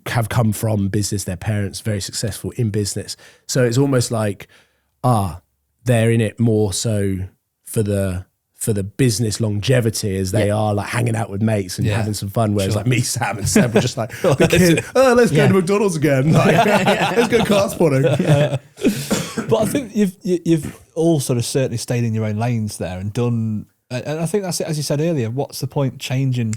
have come from business. Their parents very successful in business. So it's almost like, they're in it more so for the business longevity as they are like hanging out with mates and having some fun. Whereas like me, Sam and Seb were just like, let's go to McDonald's again. Like, let's go car spotting. But I think you've all sort of certainly stayed in your own lanes there and done, and I think that's it, as you said earlier, what's the point changing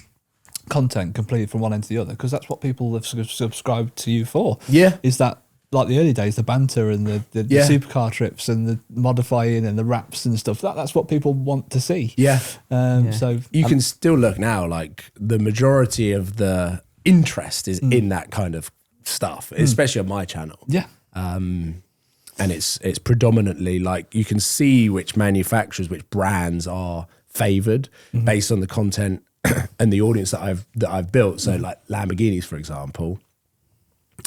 content completely from one end to the other? Because that's what people have sort of subscribed to you for. Yeah. Is that, like the early days, the banter and the supercar trips and the modifying and the wraps and stuff. That's what people want to see. Yeah. So you can still look now, like the majority of the interest is in that kind of stuff, especially on my channel. Yeah. And it's predominantly like you can see which manufacturers, which brands are favoured based on the content and the audience that I've built. So like Lamborghinis, for example,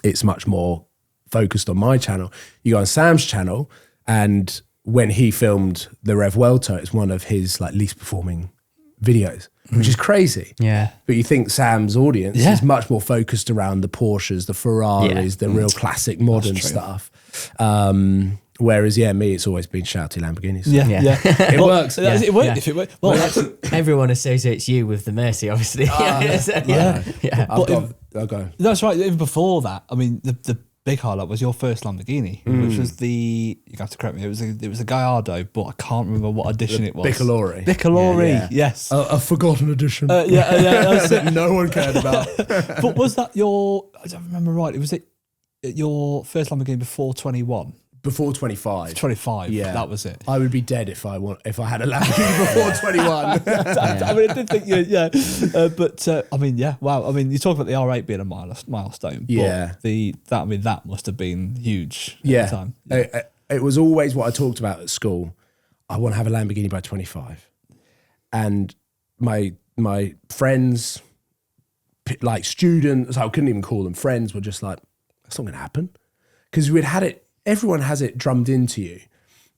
it's much more focused on my channel. You go on Sam's channel, and when he filmed the Rev Welter, it's one of his like least performing videos, which is crazy. Yeah. But you think Sam's audience is much more focused around the Porsches, the Ferraris, the real classic modern stuff. Whereas me, it's always been shouty Lamborghinis. It works. It worked. If it worked, well, everyone associates you with the Mercy, obviously. I'll go. That's right. Even before that, I mean, the big highlight was your first Lamborghini, which was you have to correct me. It was a Gallardo, but I can't remember what edition it was. Bicolore. Yes. A forgotten edition. That's it. No one cared about. But was that your? I don't remember right. Was it your first Lamborghini before 21? Before 25. 25, that was it. I would be dead if I had a Lamborghini before 21. I mean, I did think but I mean, wow. I mean, you talk about the R8 being a milestone. But that must have been huge at the time. It was always what I talked about at school. I want to have a Lamborghini by 25. And my friends, like students, I couldn't even call them friends, were just like, that's not going to happen. Because we'd had it, everyone has it drummed into you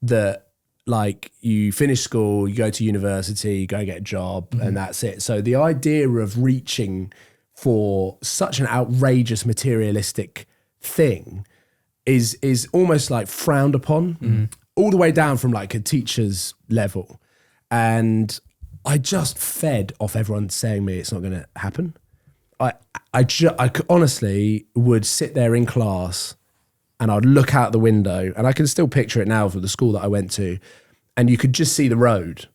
that like you finish school, you go to university, you go get a job, and that's it. So the idea of reaching for such an outrageous materialistic thing is almost like frowned upon, all the way down from like a teacher's level. And I just fed off everyone saying me it's not going to happen. I honestly would sit there in class and I'd look out the window, and I can still picture it now for the school that I went to, and you could just see the road.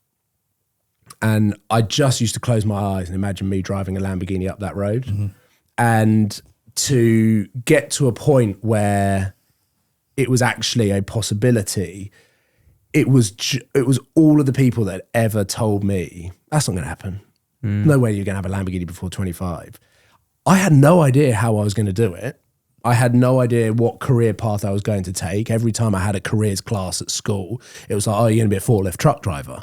And I just used to close my eyes and imagine me driving a Lamborghini up that road. And to get to a point where it was actually a possibility, it was all of the people that ever told me, that's not going to happen. No way you're going to have a Lamborghini before 25. I had no idea how I was going to do it. I had no idea what career path I was going to take. Every time I had a careers class at school, it was like, oh, you're going to be a forklift truck driver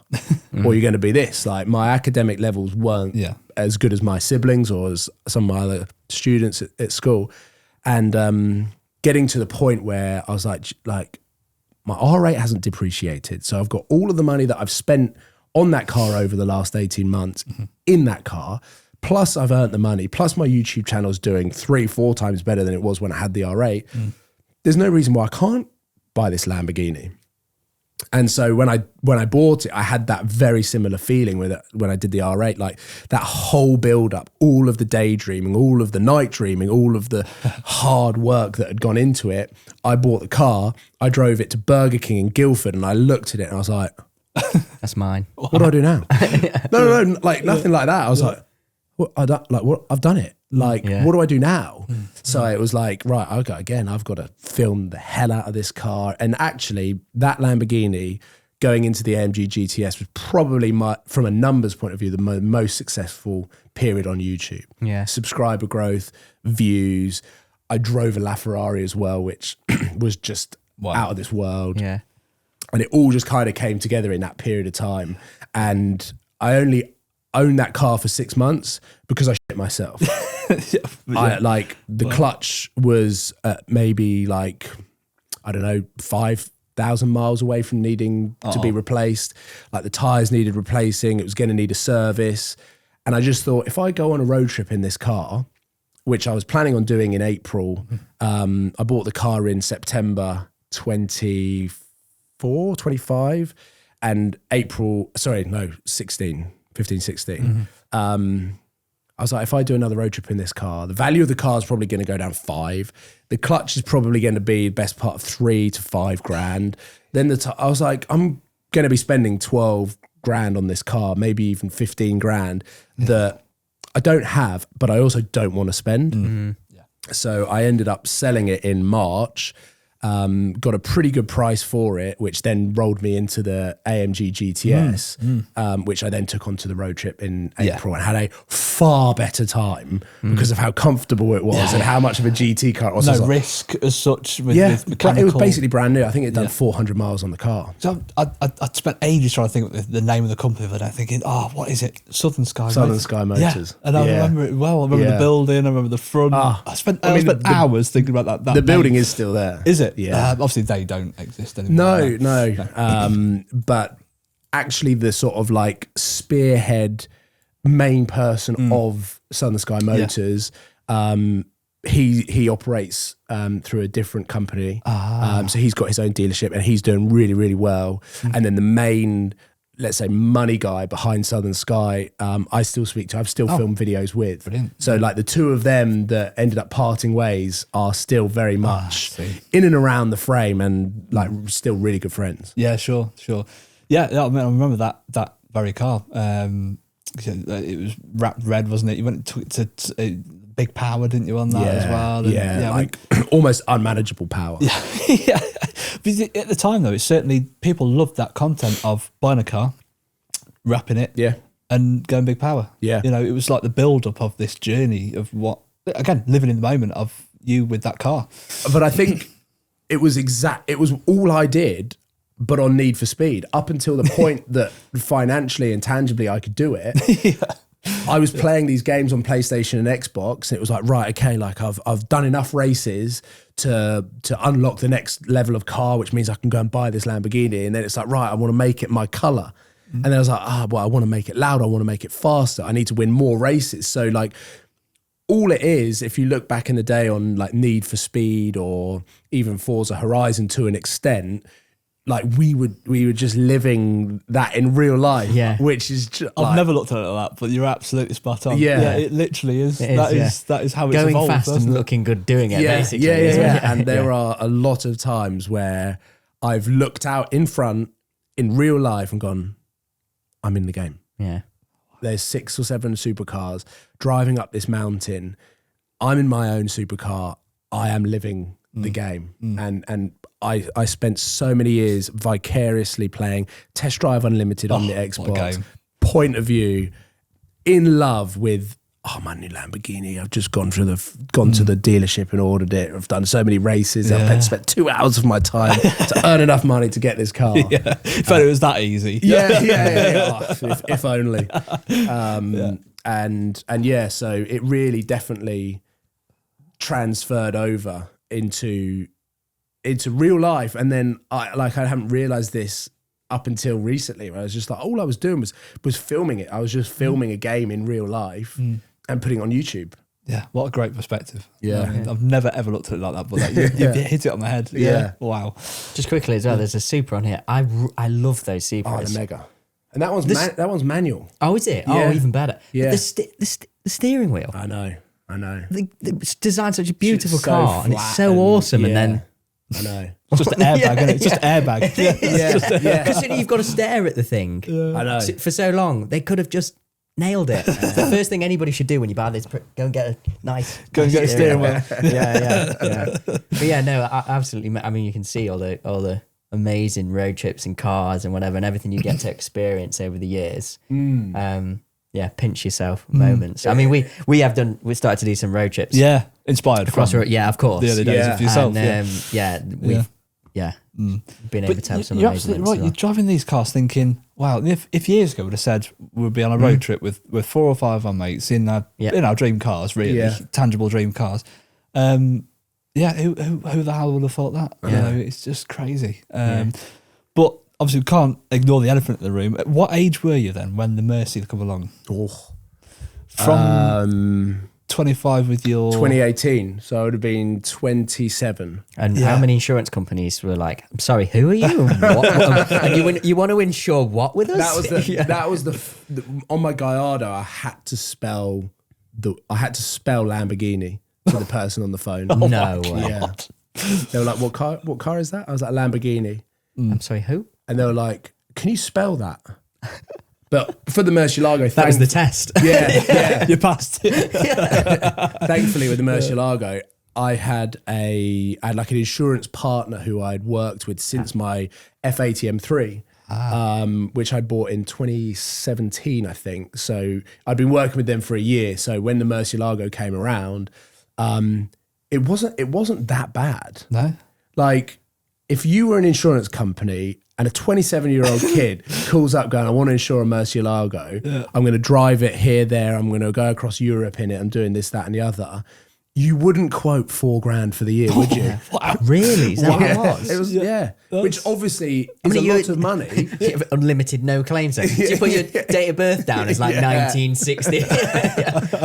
or you're going to be this. Like my academic levels weren't as good as my siblings or as some of my other students at school. And getting to the point where I was like my R8 hasn't depreciated. So I've got all of the money that I've spent on that car over the last 18 months in that car. Plus I've earned the money, plus my YouTube channel is doing 3-4 times better than it was when I had the R8. There's no reason why I can't buy this Lamborghini. And so when I bought it, I had that very similar feeling with it when I did the R8, like that whole build up, all of the daydreaming, all of the night dreaming, all of the hard work that had gone into it. I bought the car, I drove it to Burger King in Guildford and I looked at it and I was like, that's mine. What do I do now? No, like nothing like that. I was like, I've done it. Like, what do I do now? So it was like, right, I've got to film the hell out of this car. And actually that Lamborghini going into the AMG GTS was probably from a numbers point of view, the most successful period on YouTube. Yeah. Subscriber growth, views. I drove a LaFerrari as well, which was just out of this world. Yeah. And it all just kind of came together in that period of time. And I only owned that car for 6 months because I shit myself. The clutch was maybe like, I don't know, 5,000 miles away from needing to be replaced. Like the tires needed replacing. It was going to need a service. And I just thought, if I go on a road trip in this car, which I was planning on doing in April, I bought the car in September 25, and 16. I was like, if I do another road trip in this car, the value of the car is probably going to go down 5. The clutch is probably going to be the best part of 3 to 5 grand. Then I was like, I'm going to be spending 12 grand on this car, maybe even 15 grand that I don't have, but I also don't want to spend. So I ended up selling it in March. Got a pretty good price for it, which then rolled me into the AMG GTS, which I then took onto the road trip in April and had a far better time because of how comfortable it was and how much of a GT car it was. No risk as such with mechanical. It was basically brand new. I think it done 400 miles on the car. So I spent ages trying to think of the name of the company the other day, thinking, what is it? Southern Sky Motors. Yeah. And I remember it well. I remember the building, I remember the front. I spent hours thinking about that. The building is still there. Is it? Yeah. Obviously, they don't exist anymore. No. But actually, the sort of like spearhead main person of Southern Sky Motors, he operates through a different company. So he's got his own dealership and he's doing really, really well. And then the main, let's say, money guy behind Southern Sky, I still speak to. I've still filmed videos with. Brilliant. So like the two of them that ended up parting ways are still very much in and around the frame and like still really good friends. Yeah, sure. Yeah, I remember that very car. It was wrapped red, wasn't it? You went to big power, didn't you, on that as well? And, almost unmanageable power. Yeah. But at the time, though, it's certainly people loved that content of buying a car, wrapping it, and going big power. Yeah, it was like the build up of this journey of what, again, living in the moment of you with that car. But I think it was all I did, but on Need for Speed, up until the point that financially and tangibly I could do it. I was playing these games on PlayStation and Xbox, and it was like, right, okay, like I've done enough races to unlock the next level of car, which means I can go and buy this Lamborghini. And then it's like, right, I want to make it my color. And then I was like, I want to make it loud. I want to make it faster. I need to win more races. So like all it is, if you look back in the day on like Need for Speed or even Forza Horizon to an extent, like we were just living that in real life, which is just I've never looked at it like that, but you're absolutely spot on. Yeah, it literally is. That is how it's going evolved, fast and looking good doing it. Basically, and there are a lot of times where I've looked out in front in real life and gone, I'm in the game. Yeah, there's 6 or 7 supercars driving up this mountain. I'm in my own supercar. I am living the game. And I spent so many years vicariously playing Test Drive Unlimited on the Xbox, point of view, in love with, my new Lamborghini. I've just gone to the dealership and ordered it. I've done so many races. I've spent 2 hours of my time to earn enough money to get this car. If it was that easy. If only. So it really definitely transferred over into real life. And then I haven't realized this up until recently, where I was just like, all I was doing was filming it. I was just filming a game in real life and putting it on YouTube. Yeah, what a great perspective. Yeah. I've never ever looked at it like that, but you've hit it on the head. Yeah. Wow. Just quickly as well, there's a Supra on here. I love those Supras. Oh, the Mega. And that one's manual. Oh, is it? Yeah. Oh, even better. Yeah. The steering wheel. I know. It's designed such a beautiful It's so car, and it's flat so awesome. And then I know. It's just an airbag, isn't it? It's just an airbag. Because you've got to stare at the thing I know. for so long. They could have just nailed it. It's the first thing anybody should do when you buy this. Go and get a nice steering wheel. Yeah. But yeah, no, absolutely. I mean, you can see all the amazing road trips and cars and whatever, and everything you get to experience over the years. Pinch yourself moments. I mean, we started to do some road trips. Yeah, inspired Across from of course. the early days of yourself. And, we've been able to have some you're amazing absolutely right. You're driving these cars thinking, wow, if years ago would have said we'd be on a road trip with 4 or 5 of our mates in our dream cars, really tangible dream cars. Who the hell would have thought that? You know, it's just crazy. But obviously we can't ignore the elephant in the room. At what age were you then when the Mercy come along? From 25 with your 2018, so I would have been 27. And how many insurance companies were like, I'm sorry, who are you? And you want to insure what with us? That was the on my Gallardo. I had to spell Lamborghini to the person on the phone. No way. Yeah. They were like, what car is that? I was like, Lamborghini. I'm sorry, who? And they were like, can you spell that? But for the Murciélago, that was the test. Yeah. you passed it. Thankfully, with the Murciélago, I had like an insurance partner who I'd worked with since my F80 M3, which I bought in 2017, I think. So I'd been working with them for a year. So when the Murciélago came around, it wasn't that bad. No, like if you were an insurance company and a 27-year-old kid calls up going, I want to insure a Murciélago. I'm going to drive it here, there. I'm going to go across Europe in it. I'm doing this, that, and the other. You wouldn't quote $4,000 for the year, would you? Really? Is that what it was? It was, which obwisly is a lot of money. Unlimited no claims. Did you put your date of birth down as like 1960?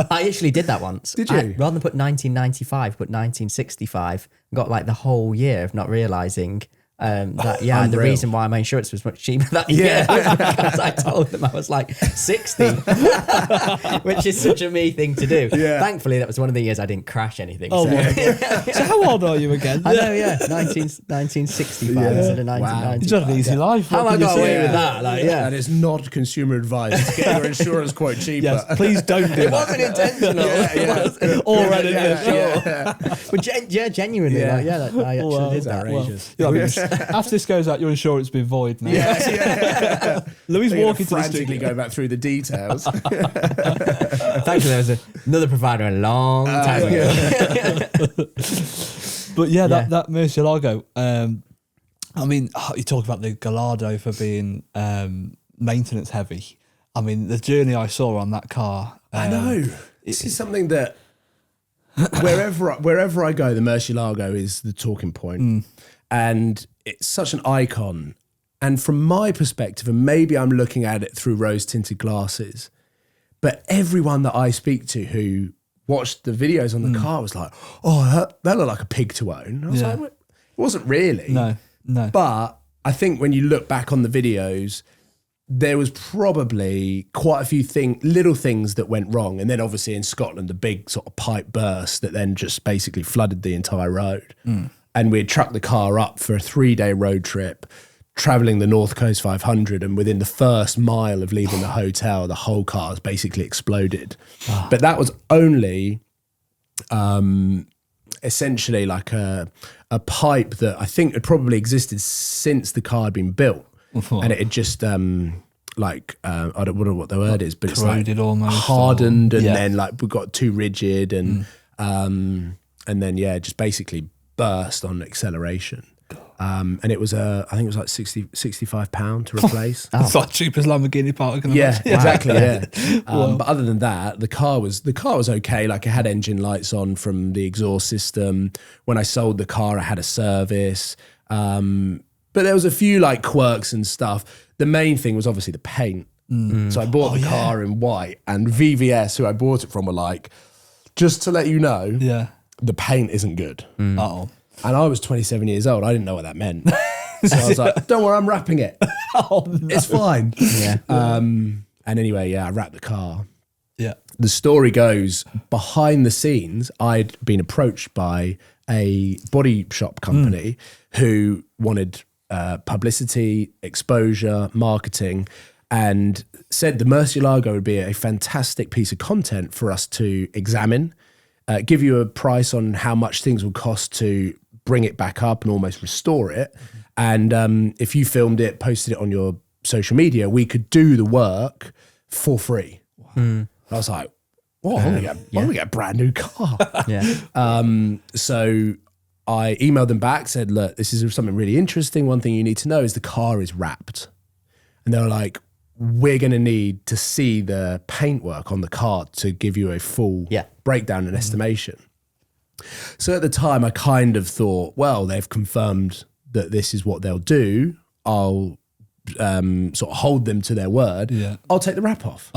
I actually did that once. Did you? Rather than put 1995, put 1965. Got like the whole year of not realising and the reason why my insurance was much cheaper that year because I told them I was like 60, which is such a me thing to do. Thankfully that was one of the years I didn't crash anything. So how old are you again? I know, 1965 instead of 1990. You had an easy life. How I got away with that? That is not consumer advice to get your insurance quote cheaper. Yes, please don't do that. It wasn't intentional. Already, But genuinely, I actually did that. After this goes out, your insurance will be void now. Louis walking to the frantically go back through the details. Thankfully, there was another provider a long time ago. But that Murciélago. I mean, you talk about the Gallardo for being maintenance heavy. I mean, the journey I saw on that car. I know. This is something that wherever I go, the Murciélago is the talking point. And it's such an icon. And from my perspective, and maybe I'm looking at it through rose-tinted glasses, but everyone that I speak to who watched the videos on the car was like, oh, that looked like a pig to own. And I was like, well, it wasn't really. No. But I think when you look back on the videos, there was probably quite a few little things that went wrong. And then obviously in Scotland, the big sort of pipe burst that then just basically flooded the entire road. And we'd trucked the car up for a 3-day road trip, traveling the North Coast 500. And within the first mile of leaving the hotel, the whole car has basically exploded. But that was only essentially like a pipe that I think had probably existed since the car had been built, and it had just like I don't know what the word is, but it's like almost, hardened, and then like we got too rigid, and then just basically burst on acceleration. And it was I think it was like £65 to replace. It's like cheap as Lamborghini part. Exactly. Yeah. But other than that, the car was okay. Like it had engine lights on from the exhaust system. When I sold the car, I had a service. But there was a few like quirks and stuff. The main thing was obviously the paint. So I bought the car in white, and VVS, who I bought it from, were like, just to let you know, the paint isn't good. And I was 27 years old. I didn't know what that meant. So I was like, don't worry, I'm wrapping it. It's fine. Yeah. And anyway, I wrapped the car. Yeah. The story goes, behind the scenes, I'd been approached by a body shop company who wanted publicity, exposure, marketing, and said the Murciélago would be a fantastic piece of content for us to examine, give you a price on how much things will cost to bring it back up and almost restore it. And if you filmed it, posted it on your social media, we could do the work for free. Wow. I was like, why don't we get a brand new car? So I emailed them back, said, look, this is something really interesting. One thing you need to know is the car is wrapped. And they were like, we're going to need to see the paintwork on the car to give you a full breakdown and estimation. So at the time, I kind of thought, well, they've confirmed that this is what they'll do. I'll sort of hold them to their word. Yeah. I'll take the wrap off.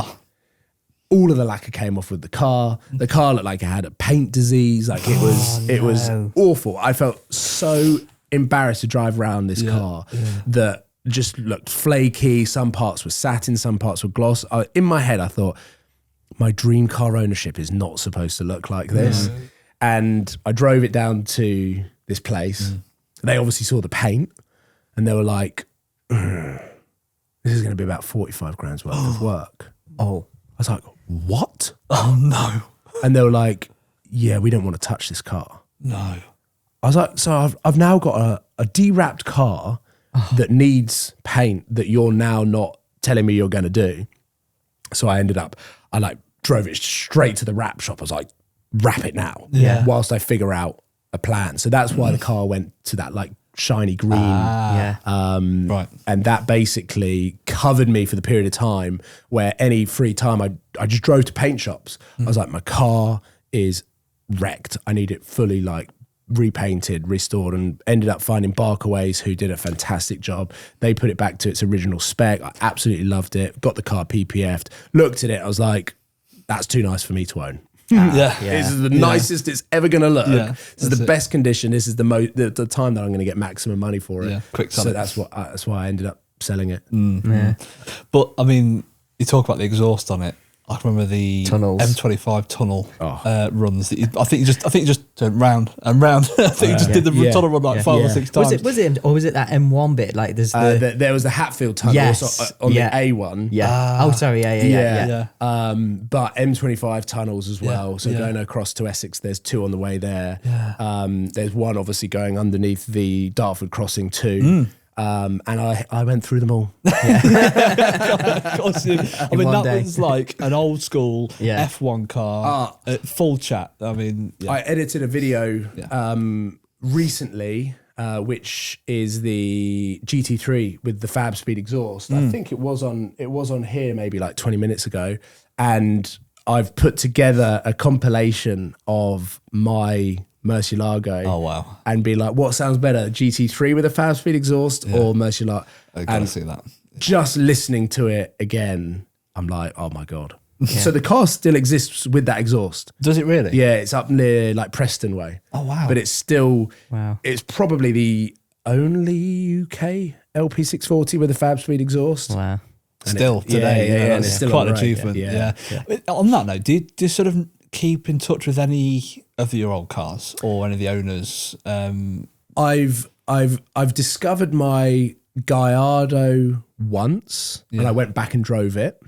All of the lacquer came off with the car. The car looked like it had a paint disease. Like it was awful. I felt so embarrassed to drive around this car that just looked flaky. Some parts were satin, some parts were gloss. In my head, I thought, my dream car ownership is not supposed to look like this. And I drove it down to this place. They obviously saw the paint, and they were like, this is going to be about 45 grand's worth of work. I was like, what? Oh, no. And they were like, yeah, we don't want to touch this car. No. I was like, so I've now got a de-wrapped car that needs paint that you're now not telling me you're going to do. So I drove it straight to the wrap shop. I was like, wrap it now whilst I figure out a plan. So that's why the car went to that like shiny green. Right. And that basically covered me for the period of time where any free time I just drove to paint shops. I was like, my car is wrecked. I need it fully like repainted, restored, and ended up finding Barkaways, who did a fantastic job. They put it back to its original spec. I absolutely loved it. Got the car PPF'd, looked at it. I was like, that's too nice for me to own. This is the nicest it's ever going to look. This is the best condition. This is the time that I'm going to get maximum money for it. Quick so that's why I ended up selling it. But I mean, you talk about the exhaust on it. I remember the Tunnels. M25 tunnel runs. I think you just turned round and round. I think you just did the tunnel run like 5 or 6 times. Was it that M1 bit? Like there's there was the Hatfield tunnel on the A1. But M25 tunnels as well. So going across to Essex, there's 2 on the way there. There's one obviously going underneath the Dartford crossing too. And I went through them all. I mean, that was like an old school F1 car, full chat. I mean, I edited a video recently, which is the GT3 with the Fab Speed exhaust. I think it was on here maybe like 20 minutes ago, and I've put together a compilation of my Murciélago. Oh wow! And be like, what sounds better, GT3 with a Fab Speed exhaust or Murciélago? I gotta see that. Just listening to it again, I'm like, oh my god. So the car still exists with that exhaust. Does it really? Yeah, it's up near like Preston way. Oh wow! But it's still it's probably the only UK LP640 with a Fab Speed exhaust. Wow. Still today, and it's still quite an achievement. Yeah. On that note, do you sort of keep in touch with any of your old cars or any of the owners? I've discovered my Gallardo once, and I went back and drove it,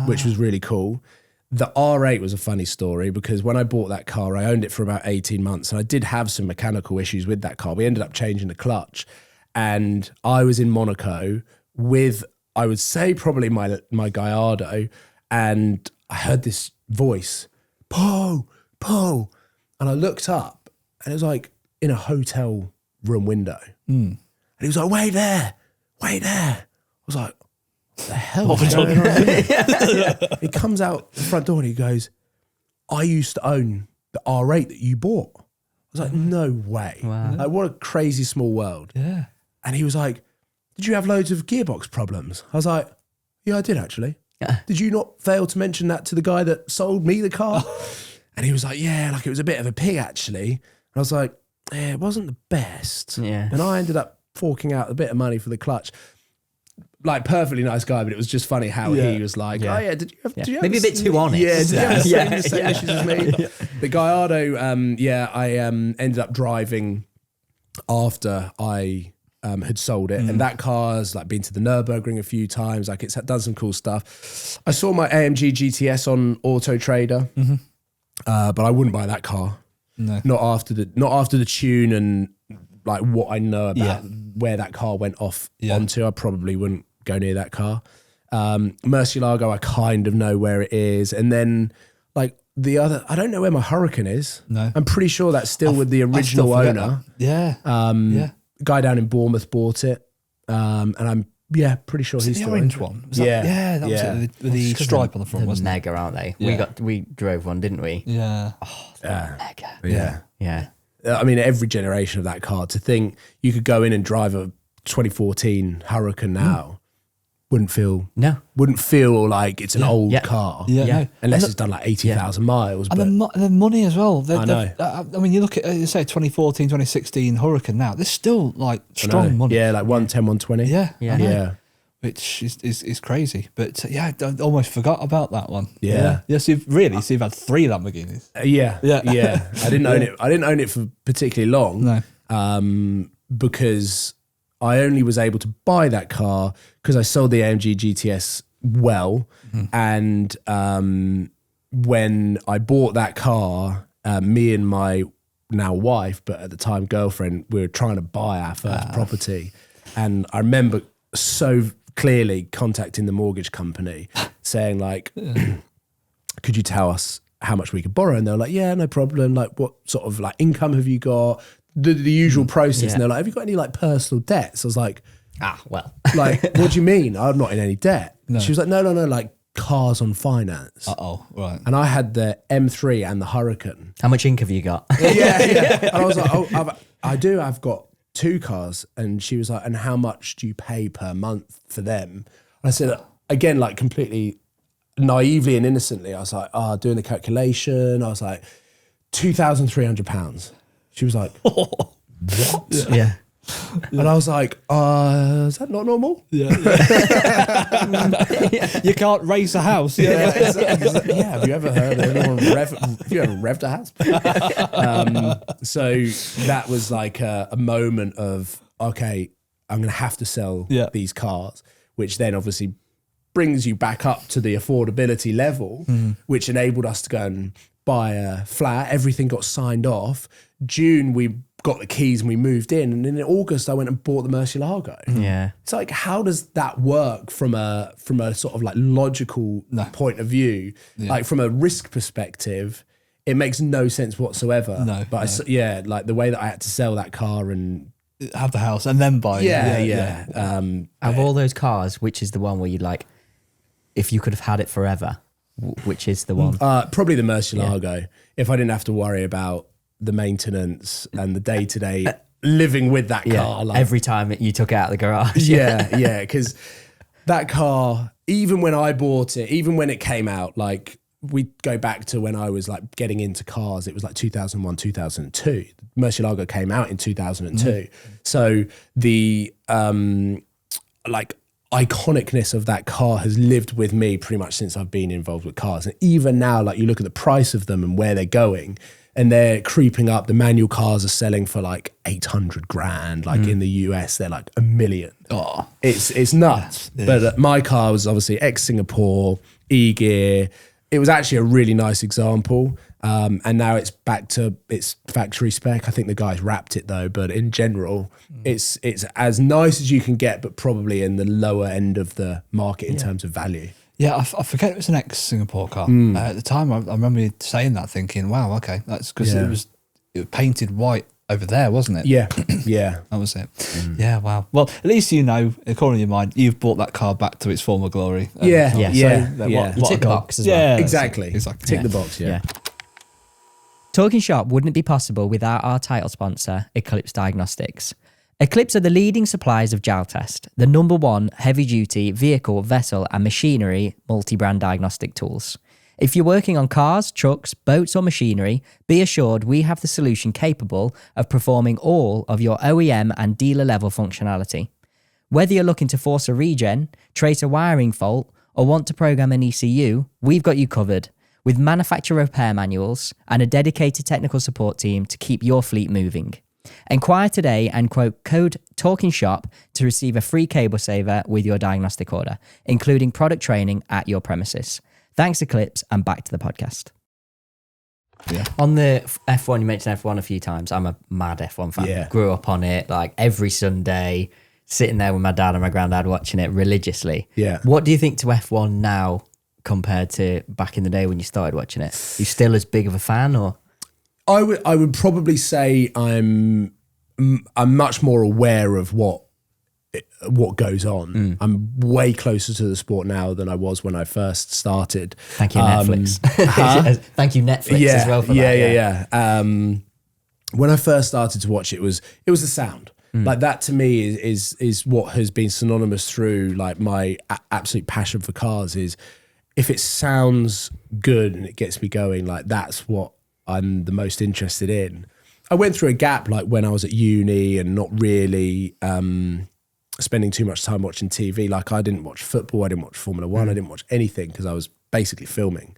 which was really cool. the R8 was a funny story because when I bought that car, I owned it for about 18 months and I did have some mechanical issues with that car. We ended up changing the clutch and I was in Monaco with, I would say probably my Gallardo, and I heard this voice, Paul. And I looked up and it was like in a hotel room window. And he was like, wait there. I was like, what the hell is going on here? He comes out the front door and he goes, I used to own the R8 that you bought. I was like, no way. Wow. Like, what a crazy small world. Yeah. And he was like, did you have loads of gearbox problems? I was like, yeah, I did actually. Did you not fail to mention that to the guy that sold me the car? And he was like, yeah, like it was a bit of a pig actually. And I was like, yeah, it wasn't the best. Yeah. And I ended up forking out a bit of money for the clutch. Like perfectly nice guy, but it was just funny how he was like, oh yeah, did you have maybe a bit too honest. Yeah, did you have the same issues as me? The Gallardo, I ended up driving after I had sold it, and that car's like been to the Nürburgring a few times. Like it's done some cool stuff. I saw my AMG GTS on Auto Trader, but I wouldn't buy that car. No, not after the tune and like what I know about where that car went off onto. I probably wouldn't go near that car. Murciélago, I kind of know where it is, and then like the other, I don't know where my Hurricane is. No, I'm pretty sure that's still with the original owner. Yeah. Guy down in Bournemouth bought it, and I'm pretty sure he's the still orange in. one. Was that was it with the stripe on the front, wasn't it? Mega, aren't they? Yeah. We drove one, didn't we? Yeah. Oh, mega. Yeah. I mean, every generation of that car. To think you could go in and drive a 2014 Hurricane now, wouldn't feel like it's an old car. Yeah. No. Unless it's done like 80,000 miles. And the money as well. I know. I mean, you look at, say, 2014, 2016 Hurricane now, there's still like strong money. Yeah, like 110, 120. Yeah. Which is crazy. But I almost forgot about that one. Yeah. So you've had 3 Lamborghinis. Yeah. I didn't own it. I didn't own it for particularly long. No. Because I only was able to buy that car because I sold the AMG GTS and when I bought that car, me and my now wife, but at the time girlfriend, we were trying to buy our first property, and I remember so clearly contacting the mortgage company saying like, could you tell us how much we could borrow? And they were like, yeah, no problem. Like, what sort of like income have you got? The usual process. And they're like, have you got any like personal debts? I was like, well. like, what do you mean? I'm not in any debt. No. She was like, no, like cars on finance. Right. And I had the M3 and the Hurricane. How much ink have you got? Yeah. And I was like, I've got 2 cars. And she was like, and how much do you pay per month for them? And I said, again, like completely naively and innocently, I was like, doing the calculation. I was like, £2,300. She was like, what? Yeah. And I was like, is that not normal? Yeah. You can't race a house. Yeah. Have you ever heard of anyone revved a house? So that was like a moment of, okay, I'm going to have to sell these cars, which then obviously brings you back up to the affordability level, which enabled us to go and buy a flat. Everything got signed off. June, we got the keys and we moved in. And in August, I went and bought the Murciélago. Yeah. It's like, how does that work from a sort of like logical point of view? Yeah. Like from a risk perspective, it makes no sense whatsoever. No. Like the way that I had to sell that car and have the house and then buy. Yeah. Of all those cars, which is the one where you like, if you could have had it forever, which is the one? Probably the Murciélago. If I didn't have to worry about the maintenance and the day-to-day living with that car. Like, every time you took it out of the garage. Yeah, because that car, even when I bought it, even when it came out, like we go back to when I was like getting into cars, it was like 2001, 2002. Murciélago came out in 2002. So the like iconicness of that car has lived with me pretty much since I've been involved with cars. And even now, like you look at the price of them and where they're going, and they're creeping up. The manual cars are selling for like 800 grand. Like in the US, they're like $1 million. It's nuts. But my car was obviously ex-Singapore, E-gear, it was actually a really nice example. And now it's back to its factory spec. I think the guys wrapped it though, but in general, it's as nice as you can get, but probably in the lower end of the market in terms of value. Yeah, I forget it was an ex-Singapore car. At the time, I remember saying that, thinking, wow, okay, that's because it was painted white over there, wasn't it? Yeah, yeah. That was it. Yeah, wow. Well, at least you know, according to your mind, you've brought that car back to its former glory. So, You tick the box as well. Yeah, exactly. Tick the box, Talkin Shop wouldn't be possible without our title sponsor, Eclipse Diagnostics. Eclipse are the leading suppliers of JAL Test, the #1 heavy-duty vehicle, vessel and machinery multi-brand diagnostic tools. If you're working on cars, trucks, boats or machinery, be assured we have the solution capable of performing all of your OEM and dealer level functionality. Whether you're looking to force a regen, trace a wiring fault, or want to program an ECU, we've got you covered, with manufacturer repair manuals and a dedicated technical support team to keep your fleet moving. Enquire today and quote code TalkinShop to receive a free cable saver with your diagnostic order, including product training at your premises. Thanks, Eclipse, and back to the podcast. Yeah. On the F1, you mentioned F1 a few times. I'm a mad F1 fan. Yeah. Grew up on it, like every Sunday, sitting there with my dad and my granddad watching it religiously. Yeah. What do you think to F1 now compared to back in the day when you started watching it? Are you still as big of a fan, or? I would probably say I'm much more aware of what goes on. I'm way closer to the sport now than I was when I first started. Thank you, Netflix. Thank you, Netflix, as well for that. Yeah. When I first started to watch it, it was the sound. Like that to me is what has been synonymous through like my absolute passion for cars. Is if it sounds good and it gets me going, like that's what I'm the most interested in. I went through a gap like when I was at uni and not really spending too much time watching TV. Like I didn't watch football, I didn't watch Formula One, I didn't watch anything because I was basically filming.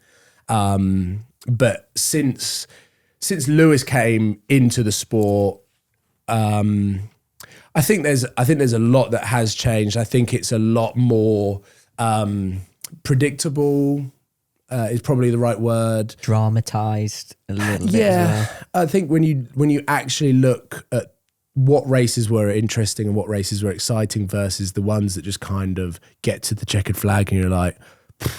But since Lewis came into the sport, I think there's a lot that has changed. I think it's a lot more predictable. Is probably the right word. Dramatized a little bit. Yeah, as well. I think when you actually look at what races were interesting and what races were exciting versus the ones that just kind of get to the checkered flag and you're like, is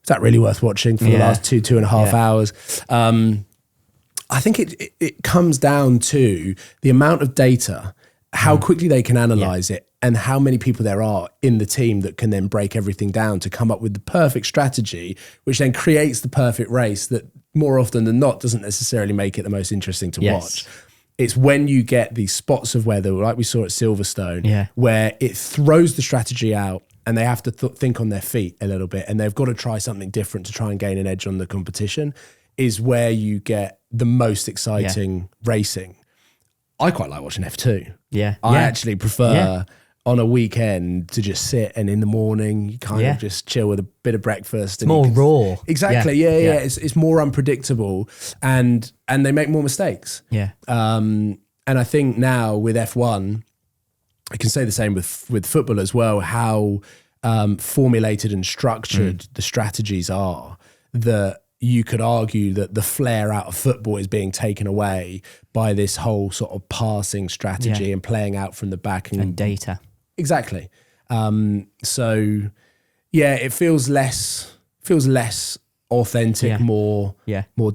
that really worth watching for the last two and a half hours? I think it comes down to the amount of data, how quickly they can analyze it, and how many people there are in the team that can then break everything down to come up with the perfect strategy, which then creates the perfect race that more often than not doesn't necessarily make it the most interesting to watch. It's when you get these spots of weather, like we saw at Silverstone, where it throws the strategy out and they have to think on their feet a little bit and they've got to try something different to try and gain an edge on the competition, is where you get the most exciting racing. I quite like watching F2. I actually prefer on a weekend to just sit and in the morning you kind of just chill with a bit of breakfast. It's more raw. Exactly. It's more unpredictable and they make more mistakes. And I think now with F1, I can say the same with football as well, how formulated and structured the strategies are, that you could argue that the flair out of football is being taken away by this whole sort of passing strategy and playing out from the back and data. Exactly. So it feels less authentic, more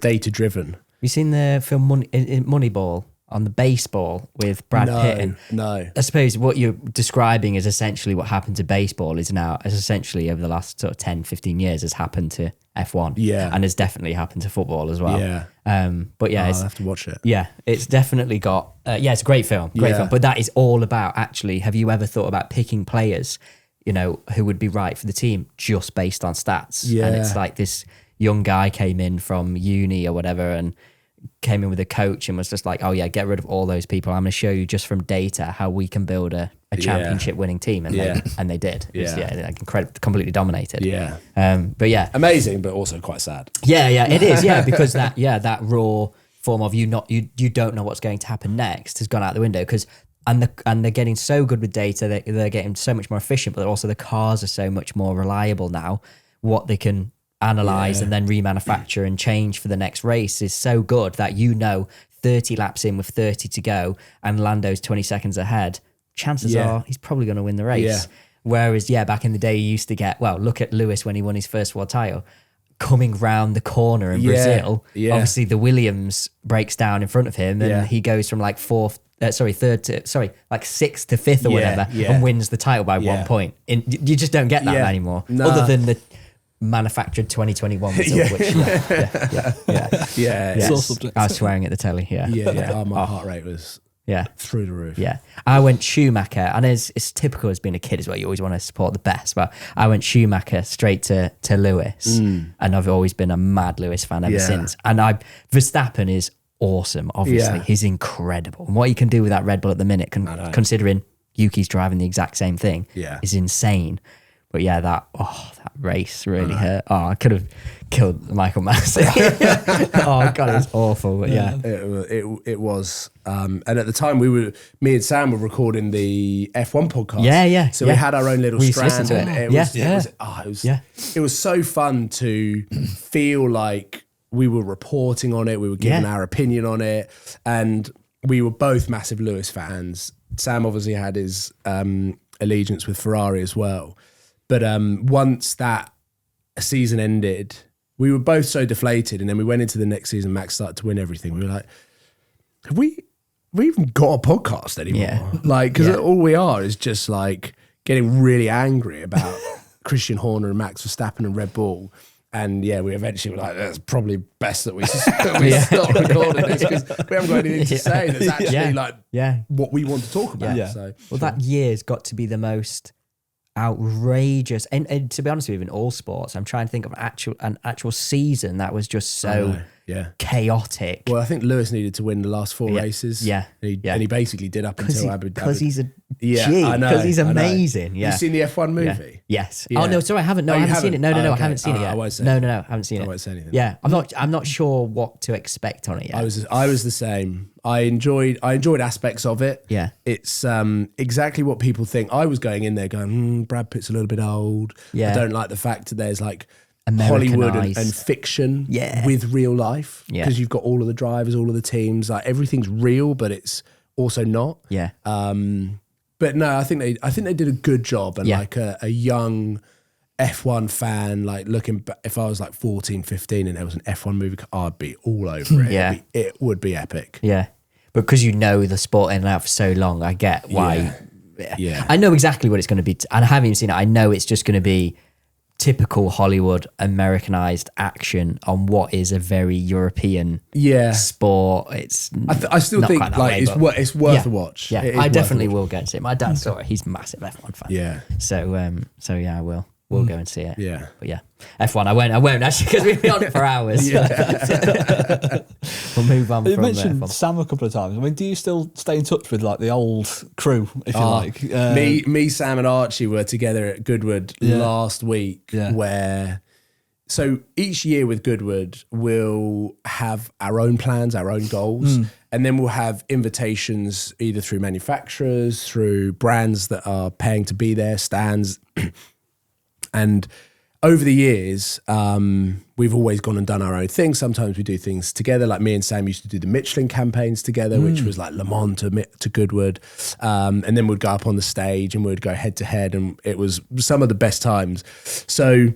data driven. Have you seen the film Moneyball on the baseball with Brad Pitt? No. I suppose what you're describing is essentially what happened to baseball is essentially over the last sort of 10, 15 years has happened to F1. And has definitely happened to football as well. But I'll have to watch it. It's definitely got, it's a great film. Film. But that is all about actually, have you ever thought about picking players, who would be right for the team just based on stats? And it's like this young guy came in from uni or whatever and came in with a coach and was just like, get rid of all those people. I'm going to show you just from data how we can build a championship winning team. And they did. Incredible, completely dominated. But amazing, but also quite sad. It is. Because that raw form of you don't know what's going to happen next has gone out the window and they're getting so good with data, they're getting so much more efficient, but also the cars are so much more reliable now. What they can analyze and then remanufacture and change for the next race is so good that 30 laps in with 30 to go and Lando's 20 seconds ahead, chances are he's probably going to win the race. Yeah. Whereas, back in the day, you used to get, look at Lewis when he won his first world title, coming round the corner in Brazil. Yeah. Obviously, the Williams breaks down in front of him and he goes from like sixth to fifth or whatever and wins the title by 1 point. You just don't get that anymore. No. Other than the manufactured 2021 result, which It's all subject. I was swearing at the telly. Oh, my heart rate was through the roof. I went Schumacher, and it's typical as being a kid as well. You always want to support the best, but I went Schumacher straight to Lewis, and I've always been a mad Lewis fan ever since. And Verstappen is awesome. Obviously, he's incredible, and what he can do with that Red Bull at the minute, considering Yuki's driving the exact same thing, is insane. But that race really hurt. I could have killed Michael Massey. Oh God, it was awful. But it was. And at the time, me and Sam were recording the F1 podcast. So we had our own little strand. It was so fun to feel like we were reporting on it. We were giving our opinion on it, and we were both massive Lewis fans. Sam obviously had his allegiance with Ferrari as well. But once that season ended, we were both so deflated. And then we went into the next season, Max started to win everything. We were like, have we even got a podcast anymore? Because all we are is just like getting really angry about Christian Horner and Max Verstappen and Red Bull. And we eventually were like, that's probably best that we stop recording this because we haven't got anything to say that's actually what we want to talk about. So, that year's got to be the most outrageous, and to be honest with you, in all sports, I'm trying to think of an actual season that was just so chaotic. Well, I think Lewis needed to win the last 4 races. And he basically did up until Abu Dhabi. Because he's a G. Because he's amazing. You've seen the F1 movie? Yes. Oh no, sorry, I haven't. No, I haven't seen it. No, I haven't seen it yet. I won't say no, I haven't seen it. I won't say anything. Yeah, I'm not sure what to expect on it yet. I was the same. I enjoyed aspects of it. Yeah. It's exactly what people think. I was going in there going, Brad Pitt's a little bit old. I don't like the fact that there's like Hollywood and fiction with real life, because you've got all of the drivers, all of the teams, like everything's real, but it's also not. But no, I think they did a good job, and like a young F1 fan, like looking back, if I was like 14, 15 and there was an F1 movie, I'd be all over it. It would be epic. But because you know the sport in and out for so long, I get why. I know exactly what it's going to be, and I haven't even seen it. I know it's just going to be typical Hollywood Americanized action on what is a very European sport. It's I still think like it's worth a watch. I definitely will go and see it. My dad saw it. He's a massive F1 fan. So I will. We'll go and see it. But F1, I won't actually, because we've been on it for hours. We'll move on. You mentioned Sam a couple of times. I mean, do you still stay in touch with like the old crew, if you like? Me, Sam and Archie were together at Goodwood last week, where so each year with Goodwood, we'll have our own plans, our own goals, and then we'll have invitations either through manufacturers, through brands that are paying to be there, stands. And over the years, we've always gone and done our own thing. Sometimes we do things together. Like me and Sam used to do the Michelin campaigns together, which was like Le Mans to Goodwood. And then we'd go up on the stage and we'd go head to head. And it was some of the best times. So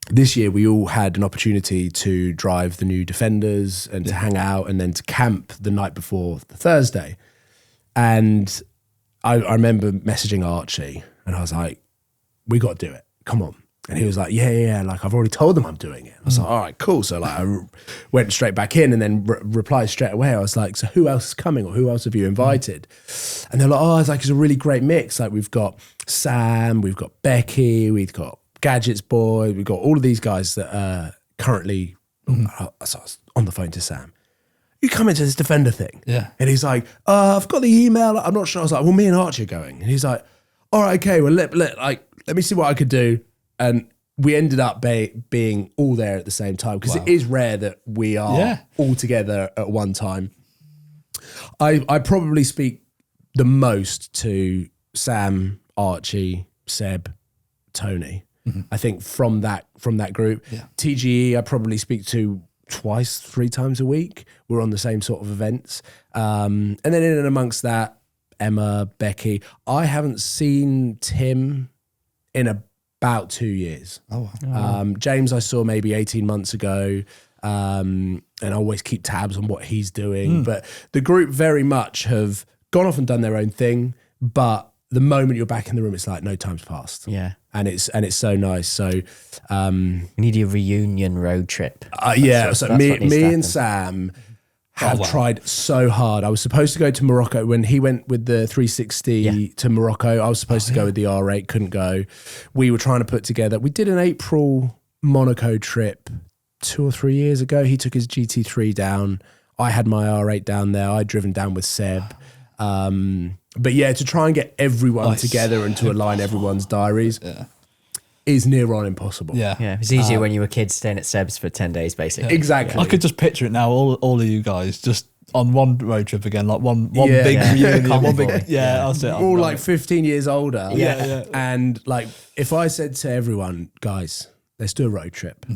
this year we all had an opportunity to drive the new Defenders and to hang out and then to camp the night before the Thursday. And I remember messaging Archie and I was like, we got to do it. Come on. And he was like, yeah. Like, I've already told them I'm doing it. I was like, all right, cool. So like, I went straight back in and then replied straight away. I was like, so who else is coming, or who else have you invited? And they're like, it's a really great mix. Like, we've got Sam, we've got Becky, we've got Gadgets Boy, we've got all of these guys that are currently, so I was on the phone to Sam. You come into this Defender thing. And he's like, I've got the email. I'm not sure. I was like, well, me and Archie are going. And he's like, all right, okay, well, let me see what I could do. And we ended up being all there at the same time, because it is rare that we are all together at one time. I probably speak the most to Sam, Archie, Seb, Tony. I think from that group. TGE I probably speak to twice, 3 times a week. We're on the same sort of events. And then in and amongst that, Emma, Becky. I haven't seen Tim in about 2 years. Oh, wow. James I saw maybe 18 months ago. And I always keep tabs on what he's doing. But the group very much have gone off and done their own thing. But the moment you're back in the room, it's like no time's passed. Yeah. And it's so nice. So We need a reunion road trip. So me and Sam have tried so hard. I was supposed to go to Morocco when he went with the 360 to Morocco. I was supposed to go with the R8, couldn't go. We were trying to put together. We did an April Monaco trip 2 or 3 years ago. He took his GT3 down. I had my R8 down there. I'd driven down with Seb. But yeah, to try and get everyone together and to align everyone's diaries is near on impossible. Yeah, it was easier when you were kids staying at Seb's for 10 days, basically. Exactly. I could just picture it now, all of you guys just on one road trip again, like one big reunion. One big, that's it. All like 15 years older. Yeah. And like, if I said to everyone, guys, let's do a road trip.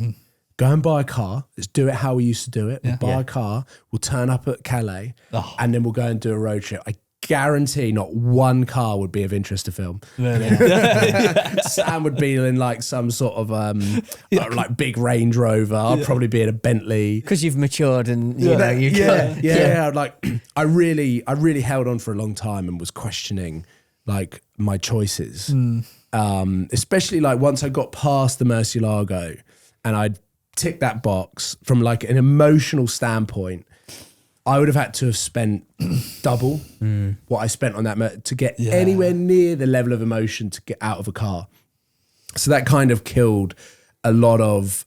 Go and buy a car. Let's do it how we used to do it. We'll buy a car. We'll turn up at Calais and then we'll go and do a road trip. I guarantee not one car would be of interest to film. Really? Sam would be in like some sort of like big Range Rover. I'd probably be in a Bentley. Because you've matured and you know you Like I really held on for a long time and was questioning like my choices. Especially like once I got past the Murciélago and I'd ticked that box from like an emotional standpoint, I would have had to have spent double what I spent on that to get anywhere near the level of emotion to get out of a car. So that kind of killed a lot of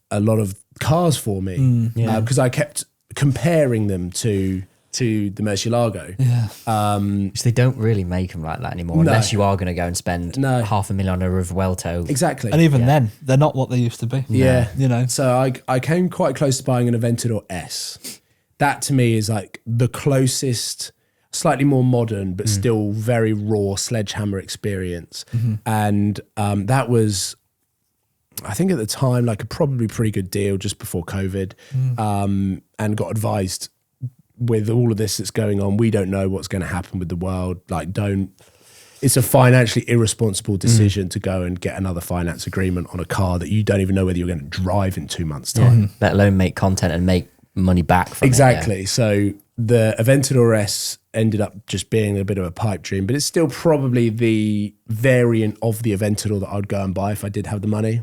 cars for me because I kept comparing them to the Murciélago. Because they don't really make them like that anymore, unless you are going to go and spend $500,000 on a Revuelto. Exactly. And even then, they're not what they used to be. Yeah. You know. So I came quite close to buying an Aventador S. That to me is like the closest, slightly more modern, but still very raw sledgehammer experience. And that was, I think at the time, like a probably pretty good deal just before COVID, and got advised with all of this that's going on, we don't know what's going to happen with the world. Like it's a financially irresponsible decision to go and get another finance agreement on a car that you don't even know whether you're going to drive in 2 months' time. Let alone make content and make money back from exactly. So the Aventador S ended up just being a bit of a pipe dream, but it's still probably the variant of the Aventador that I'd go and buy if I did have the money.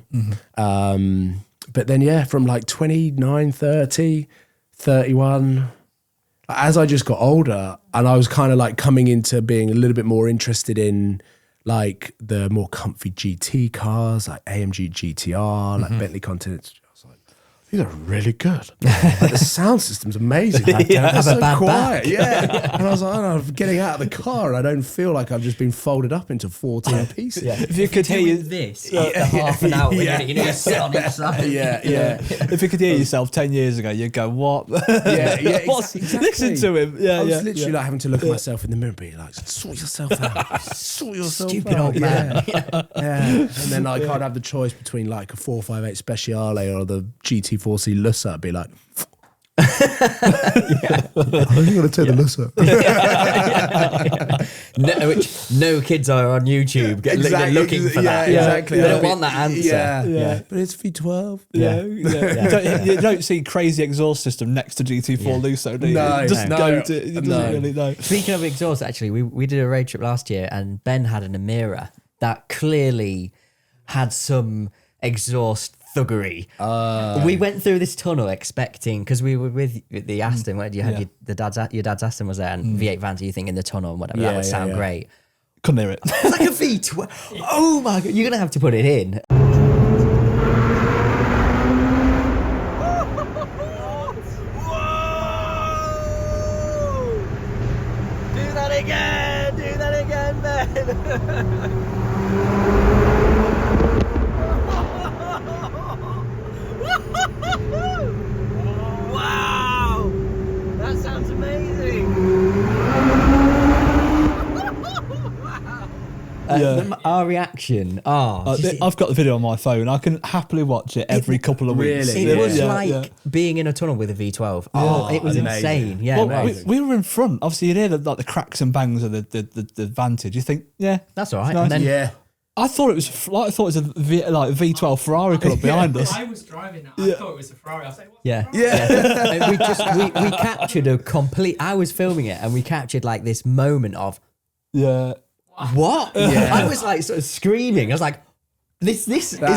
But then from like 29, 30, 31, as I just got older and I was kind of like coming into being a little bit more interested in like the more comfy GT cars, like AMG GTR, like Bentley Continental. These are really good. Like the sound system's amazing. It's so quiet. And I was like, I'm getting out of the car and I don't feel like I've just been folded up into 14 pieces. If you could hear this after half an hour, you know, sit on each side. If you could hear yourself 10 years ago, you'd go, what? Exactly. Listen to him. I was literally like having to look at myself in the mirror and be like, sort yourself out. Sort yourself Stupid out. old man. And then like I'd have the choice between like a 458 Speciale or the GT4C Lussa. I'd be like, I think I'm going to take the Lussa. Which no kids are on YouTube looking for that. Exactly. They don't want that answer. But it's V12. You don't see crazy exhaust system next to GT4 Lusso, do you? No. Really know. Speaking of exhaust, actually, we did a road trip last year and Ben had an Amira that clearly had some exhaust thuggery. We went through this tunnel expecting, because we were with the Aston, where you had your dad's Aston was there, and V8 vans, you think in the tunnel and whatever, that would sound great. Couldn't hear it. It's like a V12. Oh my God, you're going to have to put it in. Do that again, man. Wow, that sounds amazing. Our reaction. I've got the video on my phone. I can happily watch it every couple of weeks. It was being in a tunnel with a V12. Oh, it was insane. Yeah, well, we were in front. Obviously, you'd hear the cracks and bangs of the Vantage. You think, that's all right. Nice. And then, I thought it was a V12 Ferrari coming up behind us. I was driving that. I thought it was a Ferrari. I was like, what's yeah. We captured a complete. I was filming it, and we captured like this moment of what? Yeah. I was like sort of screaming. I was like, this is the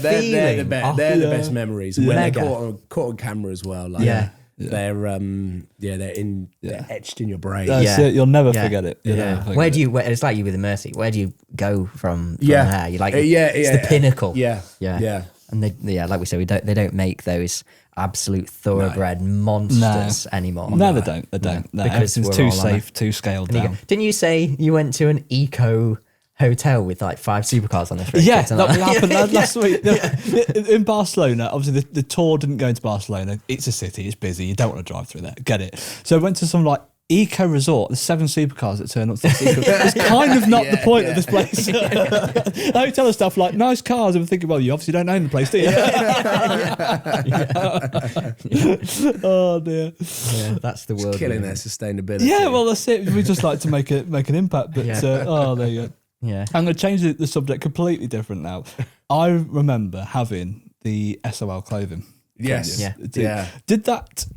feeling. They're the best memories. When they're caught on camera as well. Like, they're etched in your brain. That's it. You'll never forget it. Where do you? It's like you with the Mercy. Where do you go from there? You like it's the pinnacle. Yeah. And they, like we said, they don't make those absolute thoroughbred monsters anymore. No, they don't. They don't. No, because it's too safe, too scaled down. Didn't you say you went to an eco hotel with like 5 supercars on the street? Yeah, that happened last week. In Barcelona, obviously the tour didn't go into Barcelona. It's a city, it's busy, you don't want to drive through there, get it. So I went to some like eco resort, there's 7 supercars that turn up to the It's kind of not the point of this place. The hotel and stuff like nice cars, and we're thinking, well, you obviously don't own the place, do you? Oh dear. Yeah, that's the world. Killing their sustainability. Yeah, well that's it. We just like to make an impact, but there you go. Yeah. I'm going to change the subject completely different now. I remember having the SOL clothing. Yes.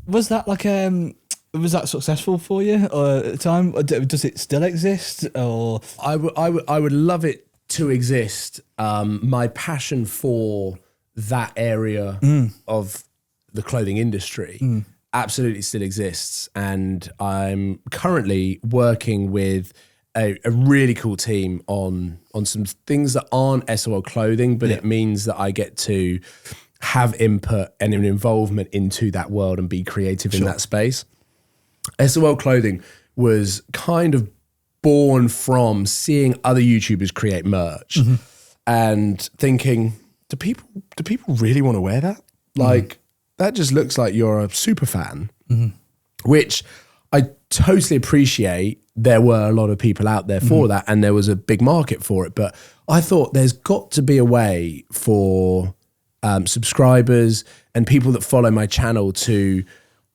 Was that successful for you at the time? Or does it still exist? Or I would love it to exist. My passion for that area of the clothing industry absolutely still exists, and I'm currently working with a really cool team on some things that aren't SOL clothing, but it means that I get to have input and an involvement into that world and be creative in that space. SOL clothing was kind of born from seeing other YouTubers create merch and thinking, do people really want to wear that? Like, that just looks like you're a super fan, which I totally appreciate. There were a lot of people out there for that, and there was a big market for it. But I thought there's got to be a way for subscribers and people that follow my channel to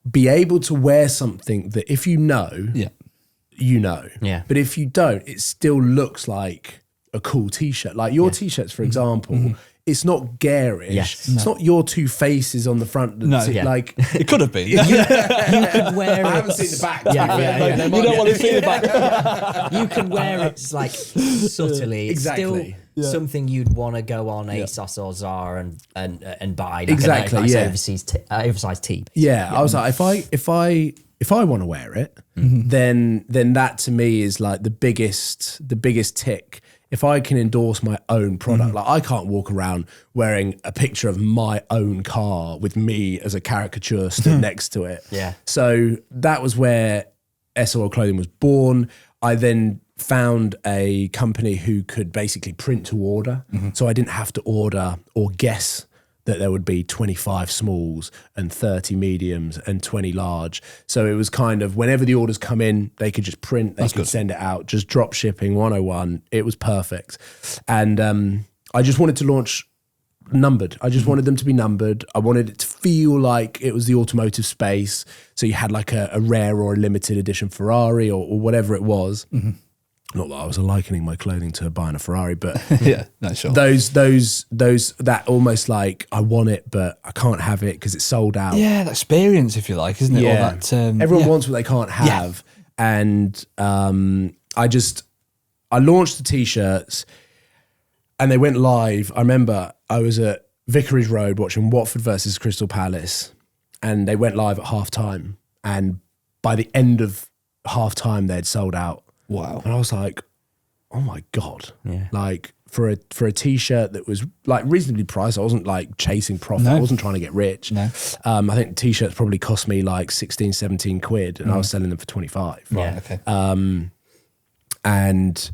be able to wear something that if you know, you know. Yeah. But if you don't, it still looks like a cool t-shirt. Like your t-shirts, for example, it's not garish. Yes. It's not your 2 faces on the front. Like it could have been. You could wear it. I haven't seen the back. You don't want to see the back. You can wear it like subtly. It's still something you'd want to go on ASOS or Zara and buy. Like a nice oversized tee. Yeah, I was like, if I want to wear it, then that to me is like the biggest tick. If I can endorse my own product, like I can't walk around wearing a picture of my own car with me as a caricature stood next to it. Yeah. So that was where SOL Clothing was born. I then found a company who could basically print to order. So I didn't have to order or guess that there would be 25 smalls and 30 mediums and 20 large. So it was kind of whenever the orders come in, they could just print, they could send it out, just drop shipping 101. It was perfect. And I just wanted to launch numbered. I just wanted them to be numbered. I wanted it to feel like it was the automotive space. So you had like a rare or a limited edition Ferrari or whatever it was. Not that I was likening my clothing to buying a Ferrari, but sure. Those that almost like I want it, but I can't have it because it's sold out. Yeah, that experience, if you like, isn't it? Yeah. All that, everyone wants what they can't have, and I launched the t-shirts, and they went live. I remember I was at Vicarage Road watching Watford versus Crystal Palace, and they went live at half time, and by the end of half time, they'd sold out. Wow. And I was like, oh my God. Yeah. Like for a t-shirt that was like reasonably priced. I wasn't like chasing profit. I wasn't trying to get rich. No. I think the t-shirts probably cost me like 16, 17 quid and I was selling them for 25. Yeah. Okay. And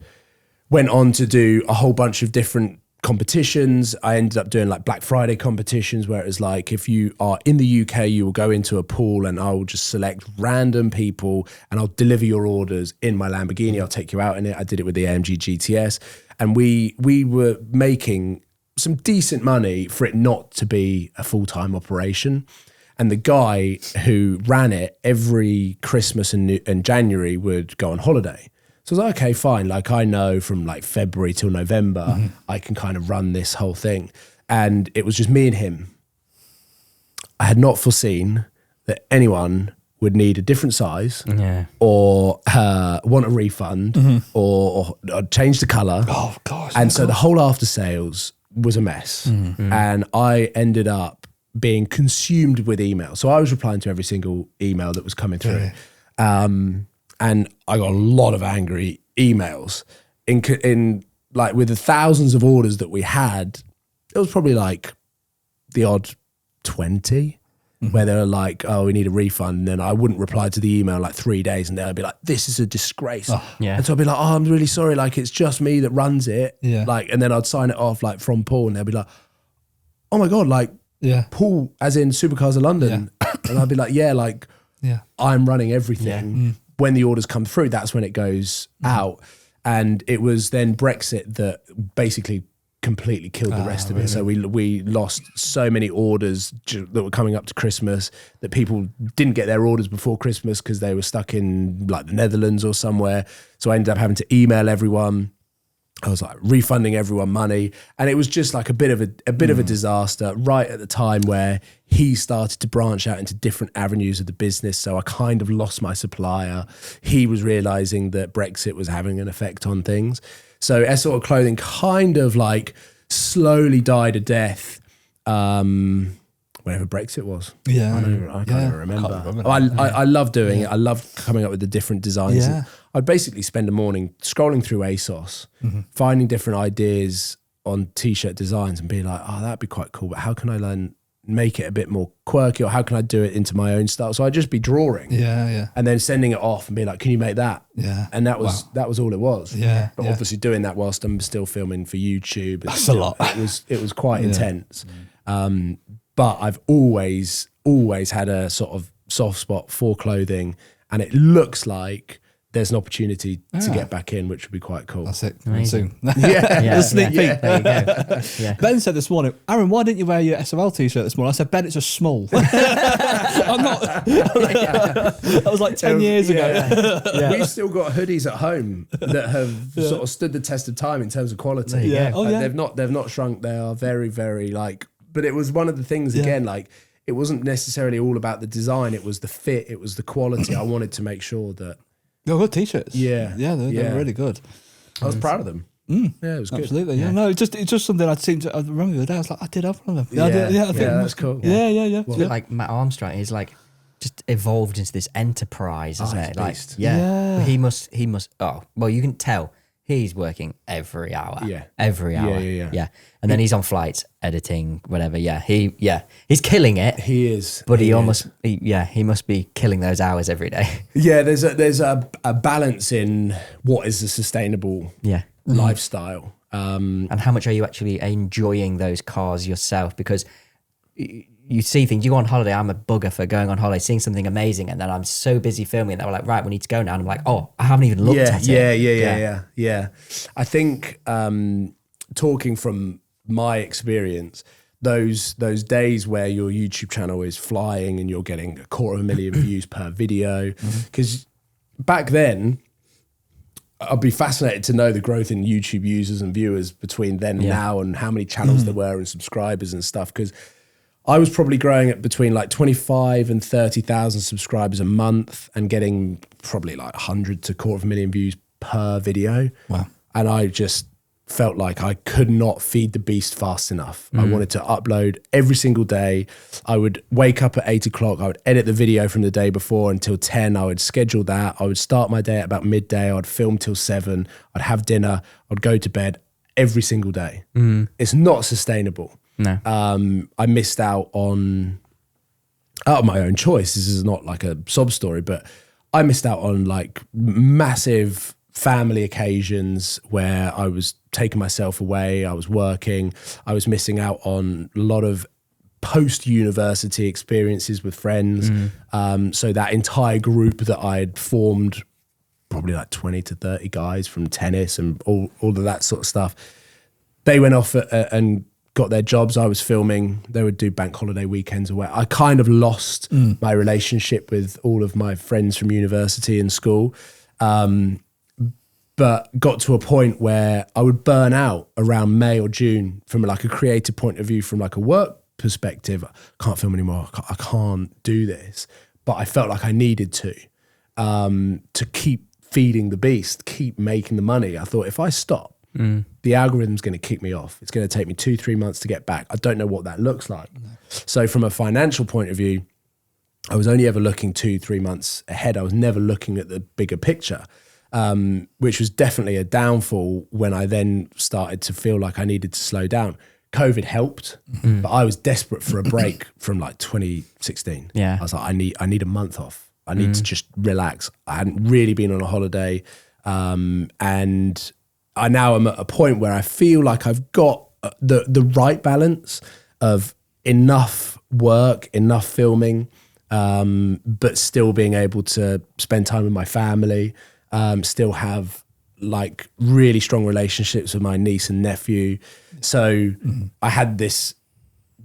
went on to do a whole bunch of different competitions. I ended up doing like Black Friday competitions where it was like, if you are in the UK, you will go into a pool and I will just select random people and I'll deliver your orders in my Lamborghini. I'll take you out in it. I did it with the AMG GTS, and we were making some decent money for it not to be a full-time operation. And the guy who ran it every Christmas and January would go on holiday. So I was like, okay, fine. Like, I know from like February till November, I can kind of run this whole thing. And it was just me and him. I had not foreseen that anyone would need a different size or want a refund or change the color. Oh, gosh. And so the whole after sales was a mess. And I ended up being consumed with emails. So I was replying to every single email that was coming through. And I got a lot of angry emails in like, with the thousands of orders that we had, it was probably like the odd 20 where they were like, oh, we need a refund. And then I wouldn't reply to the email like 3 days, and they'd be like, this is a disgrace. And so I'd be like, oh, I'm really sorry. Like, it's just me that runs it. Like, and then I'd sign it off like from Paul, and they'd be like, oh my God, like Paul, as in Supercars of London. And I'd be like, I'm running everything. When the orders come through, that's when it goes out. And it was then Brexit that basically completely killed the rest of it. So we lost so many orders that were coming up to Christmas, that people didn't get their orders before Christmas because they were stuck in like the Netherlands or somewhere. So I ended up having to email everyone. I was like refunding everyone money, and it was just like a bit of a disaster right at the time where he started to branch out into different avenues of the business. So I kind of lost my supplier. He was realizing that Brexit was having an effect on things. So S Auto Clothing kind of like slowly died a death whenever Brexit was. I can't even remember. I love doing it. I love coming up with the different designs. I'd basically spend a morning scrolling through ASOS, finding different ideas on t-shirt designs and be like, oh, that'd be quite cool, but how can I make it a bit more quirky, or how can I do it into my own style? So I'd just be drawing and then sending it off and be like, can you make that? And that was all it was. But obviously doing that whilst I'm still filming for YouTube. That's a lot. It was quite intense. But I've always had a sort of soft spot for clothing, and it looks like there's an opportunity to get back in, which would be quite cool. That's it. Soon. A sneak peek. There you go. Ben said this morning, Aaron, why didn't you wear your SOL t-shirt this morning? I said, Ben, it's a small. I'm not. That was like 10 years ago. We've still got hoodies at home that have sort of stood the test of time in terms of quality. They've not shrunk. They are very, very like. But it was one of the things again, like, it wasn't necessarily all about the design. It was the fit. It was the quality. I wanted to make sure that. They're good t-shirts. They're really good. I was proud of them. Yeah, it was good. Absolutely. No, it's just something I remember the other day. I was like, I did have one of them. I think that's cool. Yeah. It's a bit like Matt Armstrong. He's like just evolved into this enterprise, isn't it? Like, he must. Oh, well, you can tell he's working every hour. Every hour. Yeah. And then he's on flights, editing, whatever. He's killing it. He is. But he must be killing those hours every day. Yeah, there's a balance in what is a sustainable lifestyle. And how much are you actually enjoying those cars yourself? Because you see things, you go on holiday, I'm a bugger for going on holiday, seeing something amazing, and then I'm so busy filming that we're like, right, we need to go now. And I'm like, oh, I haven't even looked at it. Yeah. I think talking from my experience, those days where your YouTube channel is flying and you're getting 250,000 views per video, because back then, I'd be fascinated to know the growth in YouTube users and viewers between then and now, and how many channels there were and subscribers and stuff, because I was probably growing at between like 25 and 30,000 subscribers a month and getting probably like 100 to 250,000 views per video. Wow. And I just felt like I could not feed the beast fast enough. I wanted to upload every single day. I would wake up at 8 o'clock. I would edit the video from the day before until 10. I would schedule that. I would start my day at about midday. I'd film till 7. I'd have dinner. I'd go to bed every single day. It's not sustainable. No. I missed out on, out of my own choice, this is not like a sob story, but I missed out on like massive family occasions where I was taking myself away, I was working, I was missing out on a lot of post-university experiences with friends. So that entire group that I had formed, probably like 20 to 30 guys from tennis and all of that sort of stuff, they went off and got their jobs. I was filming. They would do bank holiday weekends away. I kind of lost my relationship with all of my friends from university and school, but got to a point where I would burn out around May or June from like a creative point of view, from like a work perspective. I can't film anymore. I can't do this. But I felt like I needed to keep feeding the beast, keep making the money. I thought, if I stop, the algorithm's going to kick me off. It's going to take me 2-3 months to get back. I don't know what that looks like. So from a financial point of view, I was only ever looking 2-3 months ahead. I was never looking at the bigger picture, which was definitely a downfall when I then started to feel like I needed to slow down. COVID helped, but I was desperate for a break from like 2016. Yeah. I was like, I need a month off. I need to just relax. I hadn't really been on a holiday. And I now am at a point where I feel like I've got the right balance of enough work, enough filming, but still being able to spend time with my family, still have like really strong relationships with my niece and nephew. So I had this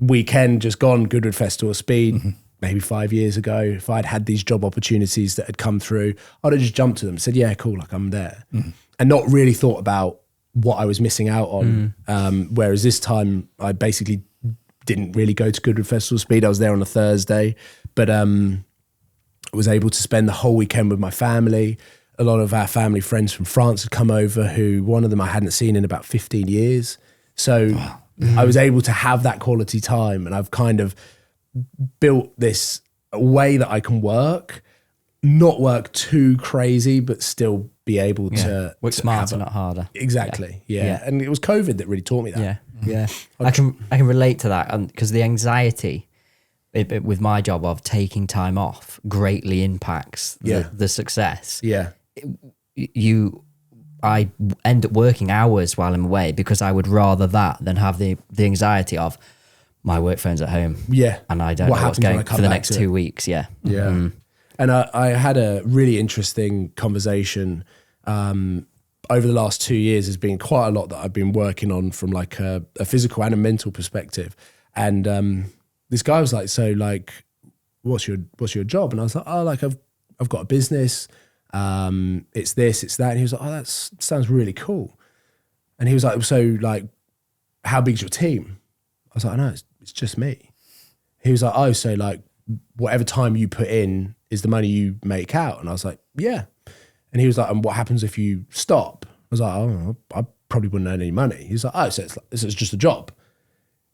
weekend just gone, Goodwood Festival of Speed, maybe 5 years ago. If I'd had these job opportunities that had come through, I'd have just jumped to them and said, yeah, cool, like I'm there. And not really thought about what I was missing out on. Whereas this time I basically didn't really go to Goodwood Festival of Speed. I was there on a Thursday, but was able to spend the whole weekend with my family. A lot of our family friends from France had come over, who one of them I hadn't seen in about 15 years. So I was able to have that quality time, and I've kind of built this way that I can work, not work too crazy, but still be able to work smarter, not harder. Exactly. Yeah. And it was COVID that really taught me that. Yeah. I can relate to that, because the anxiety with my job of taking time off greatly impacts the success. Yeah. I end up working hours while I'm away, because I would rather that than have the anxiety of my work phone's at home. Yeah. And I don't know what's going for the next 2 weeks. Yeah. Yeah. And I had a really interesting conversation over the last 2 years. There's been quite a lot that I've been working on from like a physical and a mental perspective. And this guy was like, so like, what's your job? And I was like, oh, like I've got a business. It's this, it's that. And he was like, oh, that sounds really cool. And he was like, so like, how big's your team? I was like, no, it's just me. He was like, oh, so like whatever time you put in is the money you make out. And I was like, yeah. And he was like, and what happens if you stop? I was like, oh, I probably wouldn't earn any money. He's like, oh, so it's just a job.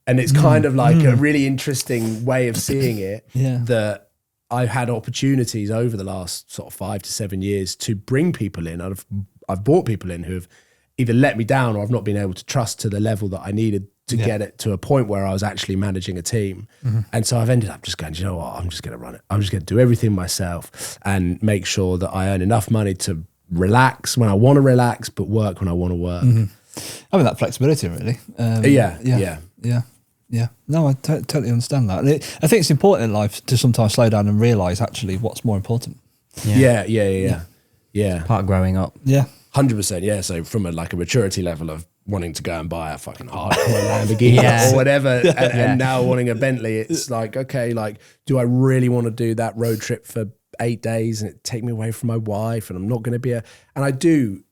And it's kind of like a really interesting way of seeing it, that I've had opportunities over the last sort of 5 to 7 years to bring people in. I've brought people in who have either let me down, or I've not been able to trust to the level that I needed to get it to a point where I was actually managing a team. And so I've ended up just going, you know what, I'm just going to run it. I'm just going to do everything myself and make sure that I earn enough money to relax when I want to relax, but work when I want to work. I mean, that flexibility, really. Yeah. No, I totally understand that. And I think it's important in life to sometimes slow down and realise actually what's more important. Yeah. Part of growing up. Yeah. 100%. Yeah. So from a maturity level of wanting to go and buy a fucking hardcore Lamborghini or whatever, and now wanting a Bentley, it's like, okay, like, do I really want to do that road trip for 8 days and it take me away from my wife, and I'm not going to be and I do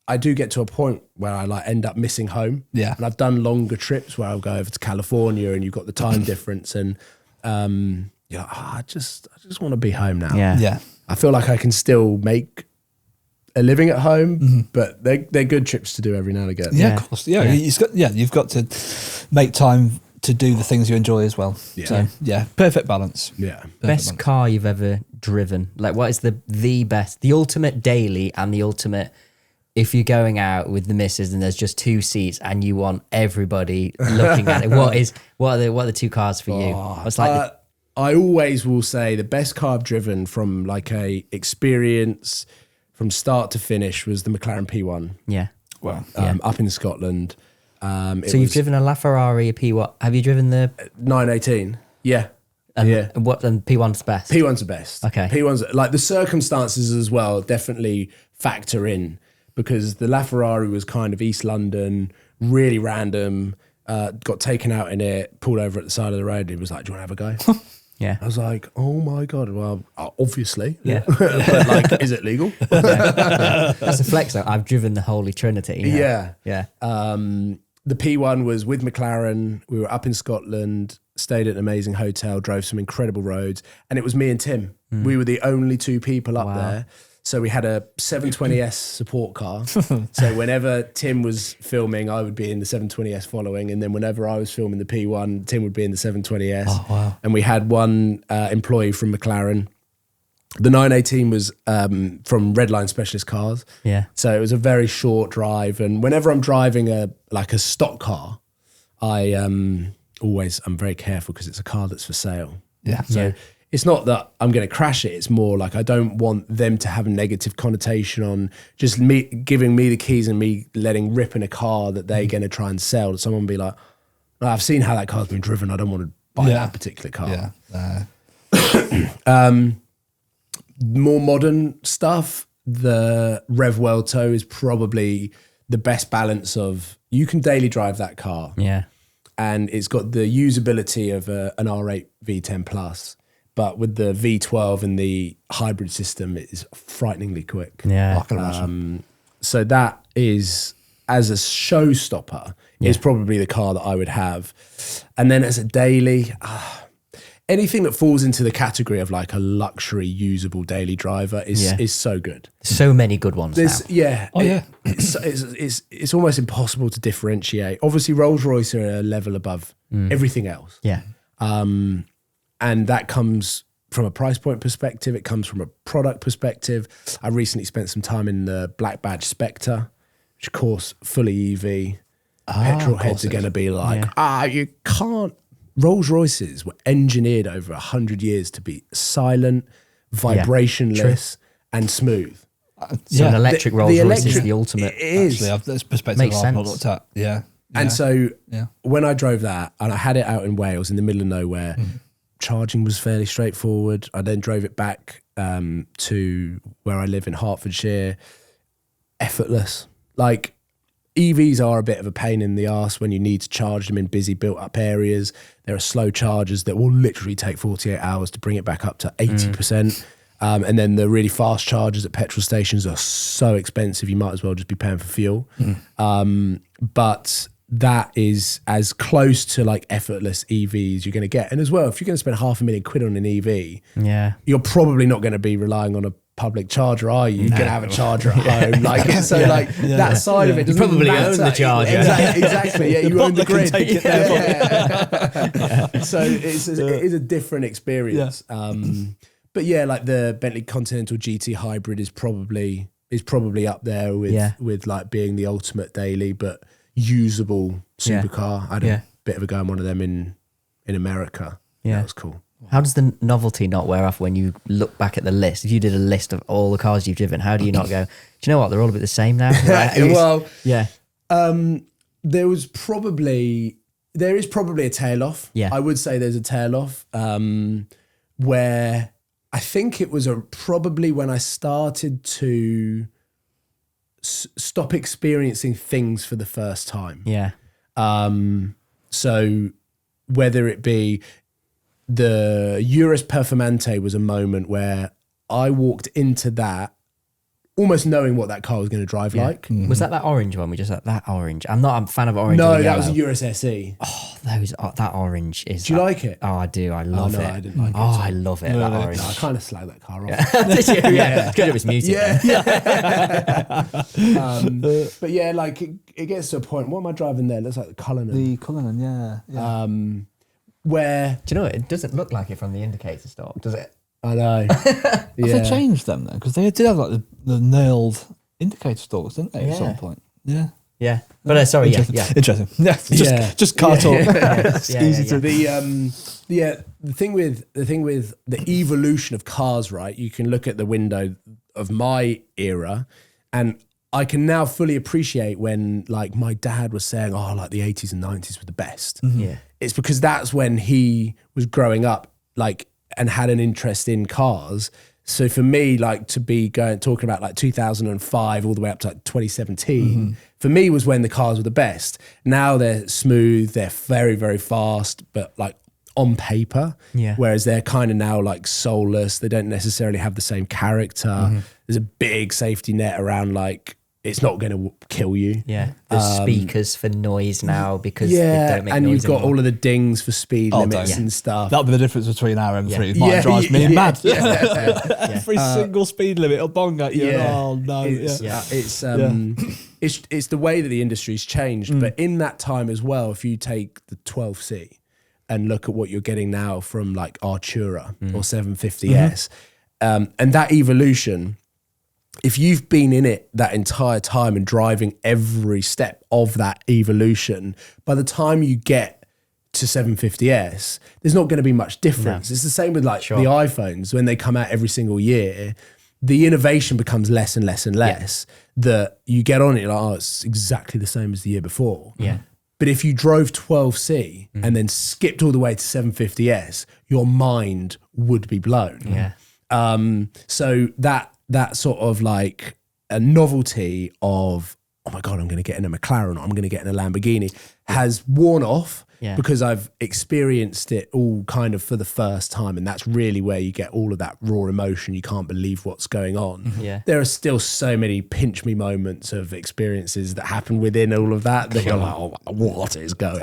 get to a point where I like end up missing home. Yeah. And I've done longer trips where I'll go over to California and you've got the time difference, and you're like, I just want to be home now. Yeah. I feel like I can still make a living at home, but they're good trips to do every now and again. Yeah, of course. Yeah. You've got to make time to do the things you enjoy as well. Yeah. So, perfect balance. Yeah. Best car you've ever driven? Like, what is the best, the ultimate daily and the ultimate, if you're going out with the missus and there's just 2 seats and you want everybody looking at it, what are the 2 cars for you? What's like I always will say the best car I've driven from like a experience, from start to finish was the McLaren P1. Yeah. Wow. Up in Scotland. So you've driven a LaFerrari, a P1. Have you driven the 918? Yeah. And P1's best? P1's the best. Okay. P1's like the circumstances as well definitely factor in, because the LaFerrari was kind of East London, really random. Got taken out in it, pulled over at the side of the road. He was like, "Do you want to have a go?" Yeah. I was like, "Oh my god!" Well, obviously. Yeah. But like, is it legal? That's a flex though. I've driven the Holy Trinity. You know? Yeah. Yeah. The P1 was with McLaren. We were up in Scotland, stayed at an amazing hotel, drove some incredible roads, and it was me and Tim. We were the only two people up there. So we had a 720S support car. So whenever Tim was filming, I would be in the 720S following. And then whenever I was filming the P1, Tim would be in the 720S. Oh, wow. And we had one employee from McLaren. The 918 was from Redline Specialist Cars. Yeah. So it was a very short drive. And whenever I'm driving a stock car, I'm very careful because it's a car that's for sale. Yeah. So it's not that I'm going to crash it. It's more like I don't want them to have a negative connotation on just me giving me the keys and me letting rip in a car that they're going to try and sell. Someone be like, "Oh, I've seen how that car's been driven. I don't want to buy that particular car." Yeah. More modern stuff, the Rev Welto is probably the best balance of, you can daily drive that car. Yeah. And it's got the usability of an R8 V10 Plus. But with the V12 and the hybrid system, it is frighteningly quick. Yeah. I can imagine. So that is, as a showstopper, is probably the car that I would have. And then as a daily, anything that falls into the category of like a luxury usable daily driver is so good. So many good ones now. Yeah. Oh, yeah. It's almost impossible to differentiate. Obviously, Rolls-Royce are a level above everything else. Yeah. And that comes from a price point perspective. It comes from a product perspective. I recently spent some time in the Black Badge Spectre, which of course, fully EV. Petrol heads are going to be like, you can't. Rolls-Royces were engineered over 100 years to be silent, vibrationless, and smooth. So an electric Rolls-Royce is the ultimate. It is. Actually, that's perspective Makes I've not sense. looked at. Yeah. And so Yeah. when I drove that, and I had it out in Wales in the middle of nowhere, charging was fairly straightforward. I then drove it back to where I live in Hertfordshire. Effortless. Like, EVs are a bit of a pain in the arse when you need to charge them in busy built-up areas. There are slow chargers that will literally take 48 hours to bring it back up to 80%. And then the really fast chargers at petrol stations are so expensive, you might as well just be paying for fuel. But that is as close to like effortless EVs you're going to get. And as well, if you're going to spend £500,000 on an EV, you're probably not going to be relying on a public charger, are you? You're going to have a charger at home. Like, so like that side of it doesn't probably matter. own the charger. Exactly. Yeah, you own the grid. Take it there. So it is a different experience. But yeah, like the Bentley Continental GT Hybrid is probably up there with like being the ultimate daily but usable supercar. I had a bit of a go on one of them in America. That was cool. How does the novelty not wear off when you look back at the list? If you did a list of all the cars you've driven, how do you not go, do you know what, they're all a bit the same now? Well, yeah. there is probably a tail off. Yeah. I would say there's a tail off where I think it was probably when I started to stop experiencing things for the first time. Yeah. So whether it be the Urus Performante was a moment where I walked into that almost knowing what that car was going to drive like. Was that orange one? We just had that orange. I'm not a fan of orange. No, or that was a yellow. Urus SE. Oh, that orange is. Do you like it? Oh, I do. I love it. I didn't like it. Oh, I love it. That orange. No, I kind of slagged that car off. Did you? Yeah. Because it was muted. But yeah, like it gets to a point. What am I driving there? It looks like the Cullinan. The Cullinan, yeah. Where Do you know what? It doesn't look like it from the indicator stop, does it? I know. Have they changed them then? Because they did have like the nailed indicator stalks, didn't they, at some point? Yeah. Yeah. But sorry, Interesting. yeah. Interesting. Yeah. Just car talk. It's easy to. The thing with the evolution of cars, right? You can look at the window of my era, and I can now fully appreciate when like my dad was saying, oh, like the 80s and 90s were the best. Yeah. It's because that's when he was growing up, like, and had an interest in cars. So for me, like to be talking about like 2005 all the way up to like 2017, for me was when the cars were the best. Now they're smooth, they're very, very fast, but like on paper, whereas they're kind of now like soulless. They don't necessarily have the same character. There's a big safety net around like, it's not going to kill you. Yeah, there's speakers for noise now because they don't make and noise you've got anymore. all of the dings for speed limits and stuff. That'll be the difference between our M3. Mine drives me mad. Every single speed limit, it'll bong at you. Oh no! It's the way that the industry's changed. But in that time as well, if you take the 12C and look at what you're getting now from like Artura or 750S, and that evolution. If you've been in it that entire time and driving every step of that evolution, by the time you get to 750S, there's not going to be much difference. It's the same with like the iPhones when they come out every single year. The innovation becomes less and less and less. That you get on it, you're like, oh, it's exactly the same as the year before. Yeah. But if you drove 12C and then skipped all the way to 750S, your mind would be blown. Yeah. So that sort of like a novelty of, oh my God, I'm going to get in a McLaren or I'm going to get in a Lamborghini has worn off because I've experienced it all kind of for the first time. And that's really where you get all of that raw emotion. You can't believe what's going on. Yeah. There are still so many pinch me moments of experiences that happen within all of that you're like, oh, what is going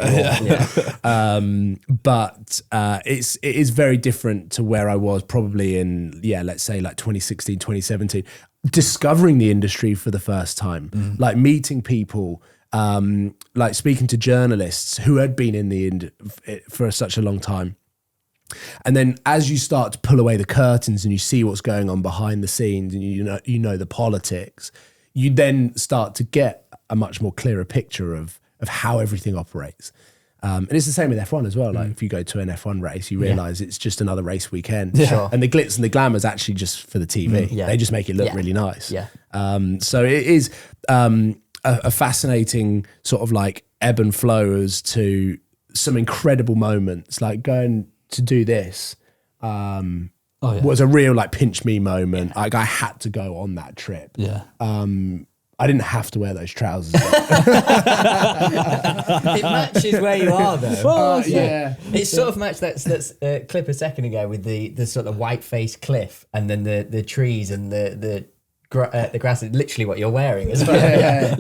on? But it is very different to where I was probably in, let's say like 2016, 2017, discovering the industry for the first time, like meeting people, like speaking to journalists who had been in the for such a long time. And then as you start to pull away the curtains and you see what's going on behind the scenes and you know the politics, you then start to get a much more clearer picture of how everything operates. And it's the same with F1 as well. Like if you go to an F1 race, you realize it's just another race weekend. Sure. And the glitz and the glamour is actually just for the TV. They just make it look really nice. So it is a fascinating sort of like ebb and flow as to some incredible moments. Like going to do this was a real like pinch me moment. Like I had to go on that trip. I didn't have to wear those trousers. It matches where you are though. It's sort of matched that clip a second ago with the sort of white face cliff and then the trees and the grass is literally what you're wearing as well.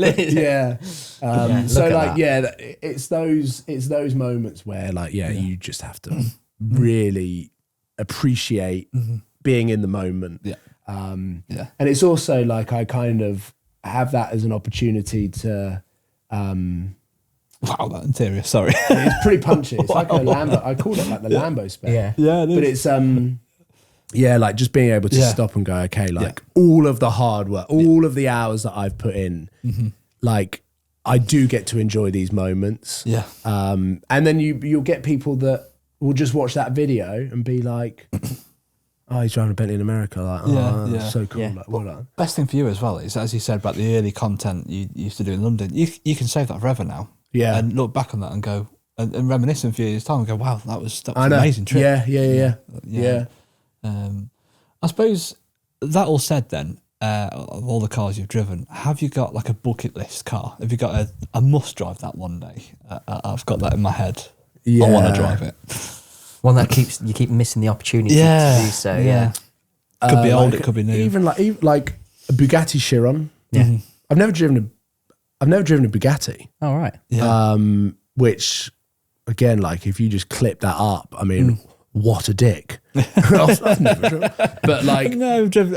So like it's those moments where like you just have to really appreciate being in the moment. And it's also like I kind of have that as an opportunity to wow, that interior, sorry. It's pretty punchy. It's like a Lambo. I call it like the Lambo spec. But it's like just being able to stop and go, okay, like all of the hard work, all of the hours that I've put in, like I do get to enjoy these moments. And then you'll get people that will just watch that video and be like, oh, he's driving a Bentley in America. Like, that's so cool. Like, well done. Best thing for you as well is, as you said about the early content you used to do in London, you can save that forever now. And look back on that and go and reminisce in a few years' time and go, wow, that was an amazing trip. I suppose that all said then, of all the cars you've driven, have you got like a bucket list car? Have you got a must drive that one day? I've got that in my head. I want to drive it. One that you keep missing the opportunity to do so. Could be old, like, it could be new. Even like a Bugatti Chiron. I've never driven a Bugatti. Oh right. Which again, like if you just clip that up, I mean, what a dick. I've never driven, but like no, we're going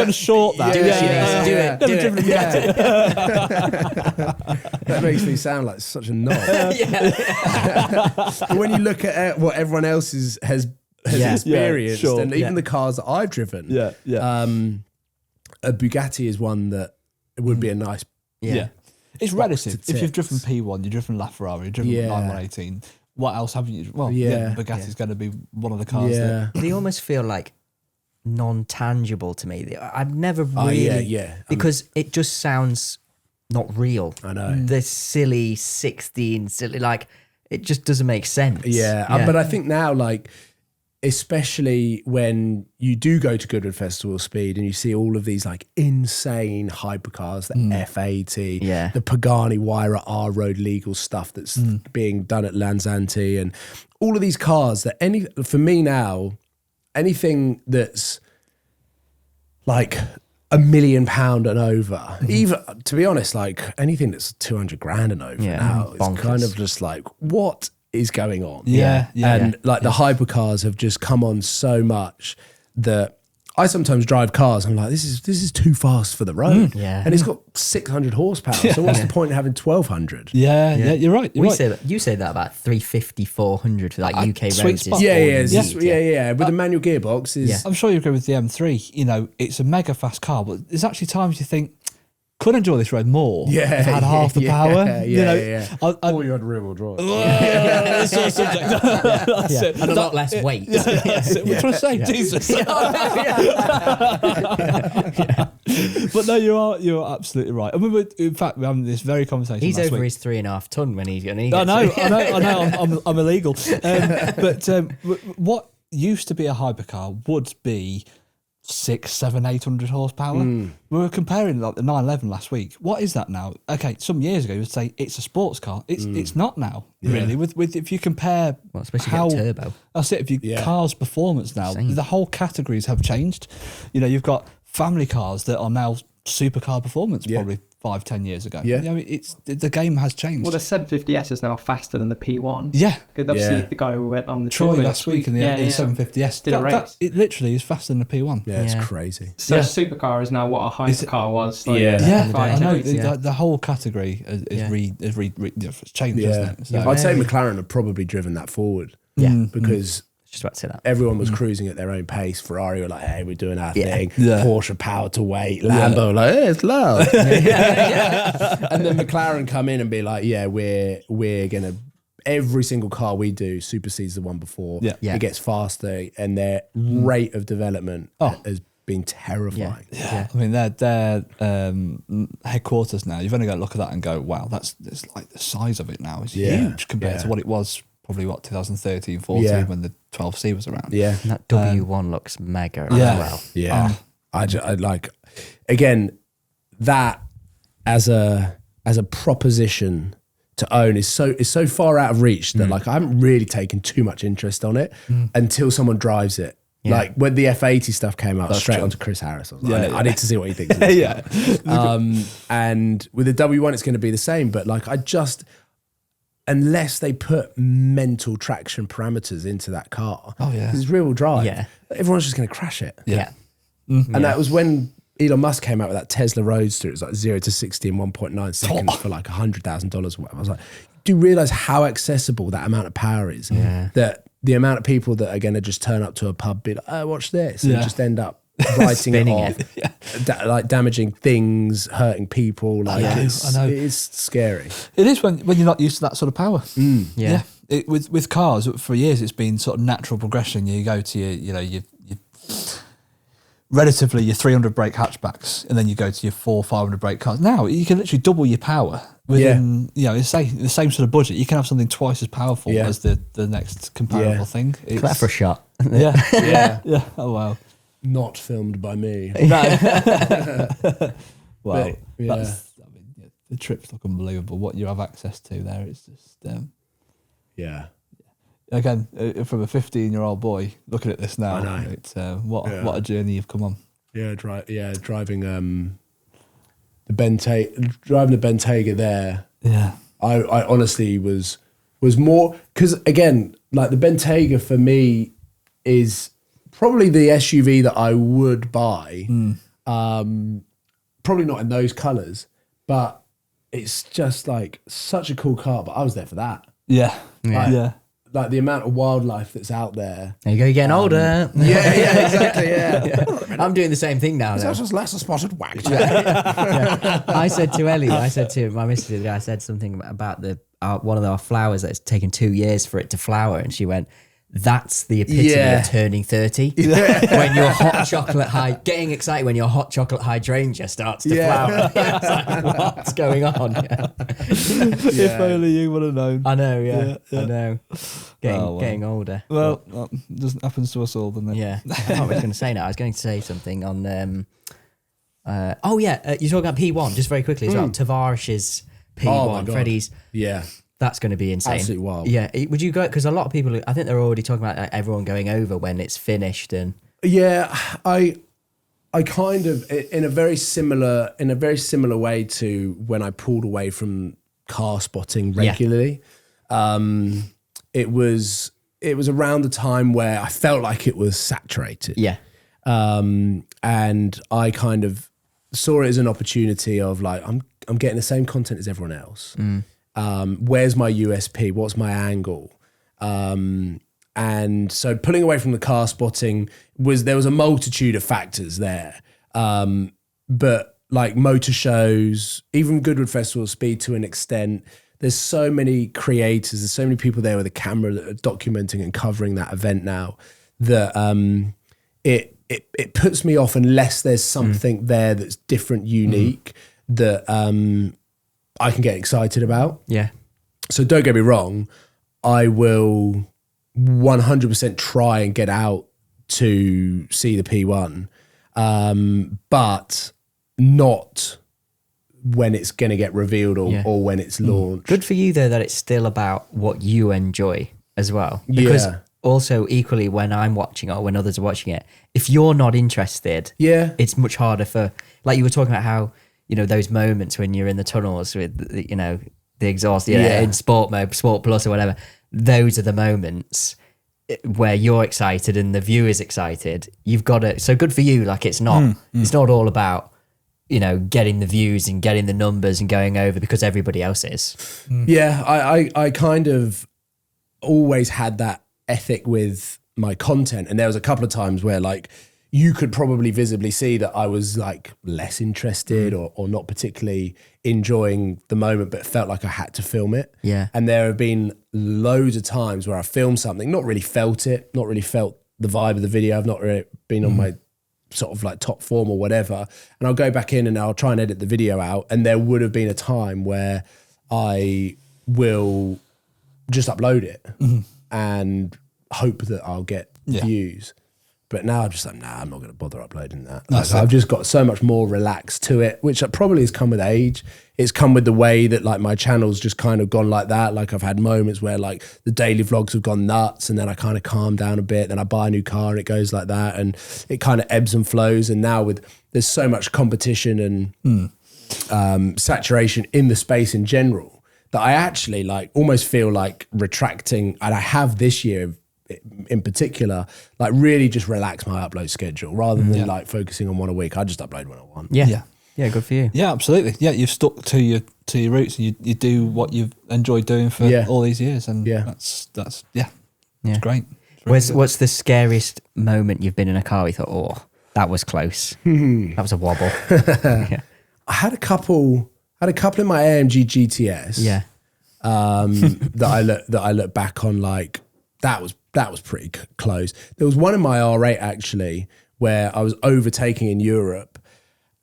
to short that. Do it. Never driven a Bugatti. That makes me sound like such a knob. But when you look at what everyone else has experienced, and even the cars that I've driven, a Bugatti is one that it would be a nice. It's relative. If you've driven P1, you've driven LaFerrari, you've driven 9118. What else haven't you? Well, Bugatti's going to be one of the cars. They almost feel like non-tangible to me. I've never really, because it just sounds not real. I know. This silly 16, like it just doesn't make sense. But I think now, like, especially when you do go to Goodwood Festival Speed and you see all of these like insane hypercars, the F80, the Pagani Huayra R Road legal stuff that's being done at Lanzanti, and all of these cars that for me now, anything that's like £1 million and over, even to be honest, like anything that's 200 grand and over now is kind of just like, what is going on? And like the hypercars have just come on so much that I sometimes drive cars and I'm like, this is too fast for the road. And it's got 600 horsepower. So what's the point in having 1200? You're right. You say that about 350, 400 for like UK roads. Sweet spot. With a manual gearbox is. I'm sure you agree with the M3. You know, it's a mega fast car, but there's actually times you think, could enjoy this road more. If I had half the power. Or you had rear wheel drive. That's sort of subject. That's it. And a lot less weight. That's it. We're trying to say Jesus. But no, you're absolutely right. I mean, in fact, we're having this very conversation. He's last over week. his 3.5 ton when he's going to. I know. I'm illegal. But what used to be a hypercar would be 600, 700, 800 horsepower. We were comparing like the 911 last week. What is that now? Okay, some years ago you would say it's a sports car. It's not now, really. With if you compare, especially how turbo. That's it. If you car's performance now, the whole categories have changed. You know, you've got family cars that are now supercar performance, probably 5-10 years ago. You know, the game has changed. Well, the 750S is now faster than the P1. Because obviously the guy who went on the Troy last week in the 750S did a race. It literally is faster than the P1. It's crazy. So supercar is now what a hypercar was. Like, I know. The whole category is changed, hasn't it? So, I'd say McLaren have probably driven that forward. Because just about to say that. Everyone was cruising at their own pace. Ferrari were like, hey, we're doing our thing. Porsche power to weight. Lambo like, hey, it's loud. And then McLaren come in and be like, we're going to, every single car we do supersedes the one before. It gets faster, and their rate of development has been terrifying. I mean, their headquarters now, you've only got to look at that and go, wow, it's like the size of it now is huge compared to what it was probably 2013, 14 when the 12C was around. And that W1 looks mega as well. I like, again, that as a proposition to own is so far out of reach that like I haven't really taken too much interest on it until someone drives it. Like when the F80 stuff came out, straight onto Chris Harris. I was like, I need to see what he thinks of this. And with the W1, it's going to be the same. But like, unless they put mental traction parameters into that car, it's rear-wheel drive. Everyone's just going to crash it. And that was when Elon Musk came out with that Tesla Roadster. It was like 0 to 60 in 1.9 seconds for like $100,000 or whatever. I was like, do you realize how accessible that amount of power is? That the amount of people that are going to just turn up to a pub, be like, oh, watch this, and just end up writing it off, like damaging things, hurting people. Like I know. It's scary. It is when you're not used to that sort of power. With cars, for years it's been sort of natural progression. You go to your relatively your 300 brake hatchbacks, and then you go to your 400-500 brake cars. Now you can literally double your power within the same sort of budget. You can have something twice as powerful as the next comparable thing. It's that for a shot. Oh wow. Not filmed by me. Well, the trips look unbelievable. What you have access to there is just Again, from a 15-year-old boy looking at this now, I know. It's what a journey you've come on. Driving the Bentayga there. I honestly was more, because again, like the Bentayga for me is probably the SUV that I would buy. Probably not in those colours, but it's just like such a cool car. But I was there for that. Like the amount of wildlife that's out there. There you go, you're getting older. Exactly. I'm doing the same thing now. That's just less a spotted wag. I said to Ellie, my missus, I said something about one of our flowers that's taken 2 years for it to flower, and she went, That's the epitome of turning 30. When your hot chocolate getting excited when your hot chocolate hydrangea starts to flower. It's like, what's going on? If only you would have known. I know, I know. Getting older. Well, it doesn't happen to us all, doesn't it? Yeah. I don't know what I was going to say now. I was going to say something on... you're talking about P1, just very quickly as well. Tavarish's P1, Freddie's... Yeah. That's going to be insane. Absolutely wild. Yeah. Would you go? Because a lot of people, I think they're already talking about like, everyone going over when it's finished. And yeah, I kind of in a very similar way to when I pulled away from car spotting regularly. It was around the time where I felt like it was saturated. Yeah. And I kind of saw it as an opportunity of like I'm getting the same content as everyone else. Where's my USP? What's my angle? And so pulling away from the car spotting there was a multitude of factors there. But like motor shows, even Goodwood Festival Speed to an extent, there's so many creators, there's so many people there with a camera that are documenting and covering that event now that it puts me off unless there's something there that's different, unique, that I can get excited about. Yeah. So don't get me wrong, I will 100% try and get out to see the P1, but not when it's going to get revealed or when it's launched. Good for you though that it's still about what you enjoy as well. Because also equally when I'm watching or when others are watching it, if you're not interested, it's much harder for, like you were talking about how, you know, those moments when you're in the tunnels with, you know, the exhaust, in sport mode, sport plus or whatever, those are the moments where you're excited and the viewer's excited. You've got to, so good for you. Like it's not all about, you know, getting the views and getting the numbers and going over because everybody else is. Yeah. I kind of always had that ethic with my content. And there was a couple of times where like, you could probably visibly see that I was like less interested or not particularly enjoying the moment, but felt like I had to film it. Yeah. And there have been loads of times where I filmed something, not really felt it, not really felt the vibe of the video. I've not really been on my sort of like top form or whatever. And I'll go back in and I'll try and edit the video out. And there would have been a time where I will just upload it and hope that I'll get views. But now I'm just like, nah, I'm not going to bother uploading that. Like, I've just got so much more relaxed to it, which probably has come with age. It's come with the way that like my channel's just kind of gone like that. Like I've had moments where like the daily vlogs have gone nuts and then I kind of calm down a bit. Then I buy a new car and it goes like that. And it kind of ebbs and flows. And now there's so much competition and saturation in the space in general that I actually like almost feel like retracting. And I have this year in particular, like really just relax my upload schedule rather than like focusing on one a week. I just upload when I want. Yeah, good for you. Yeah, absolutely. Yeah, you've stuck to your roots and you do what you've enjoyed doing for all these years, and that's it's great. What's the scariest moment you've been in a car where you thought, oh, that was close, that was a wobble? I had a couple in my AMG GTS. Yeah, that I look back on like that was pretty close. There was one in my R8 actually where I was overtaking in Europe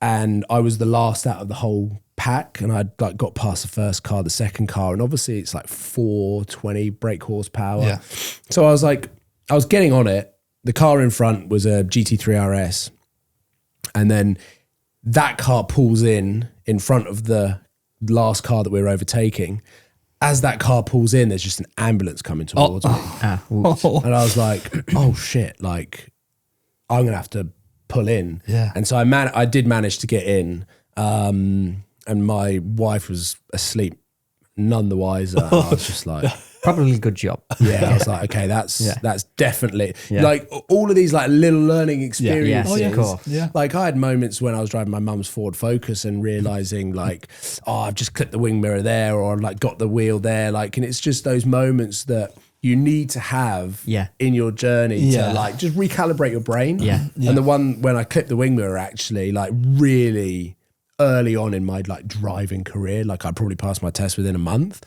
and I was the last out of the whole pack and I'd like got past the first car, the second car, and obviously it's like 420 brake horsepower. Yeah. So I was getting on it. The car in front was a GT3 RS and then that car pulls in front of the last car that we were overtaking. As that car pulls in, there's just an ambulance coming towards me. And I was like, oh shit, like I'm going to have to pull in. Yeah. And so I did manage to get in and my wife was asleep, none the wiser. And I was just like... Probably a good job. Yeah, I was like, okay, that's definitely like all of these like little learning experiences. Of course. Yeah. Like I had moments when I was driving my mum's Ford Focus and realizing like, oh, I've just clipped the wing mirror there, or I've like got the wheel there. Like, and it's just those moments that you need to have in your journey to like just recalibrate your brain. Yeah. And the one when I clipped the wing mirror actually like really early on in my like driving career, like I probably passed my test within a month.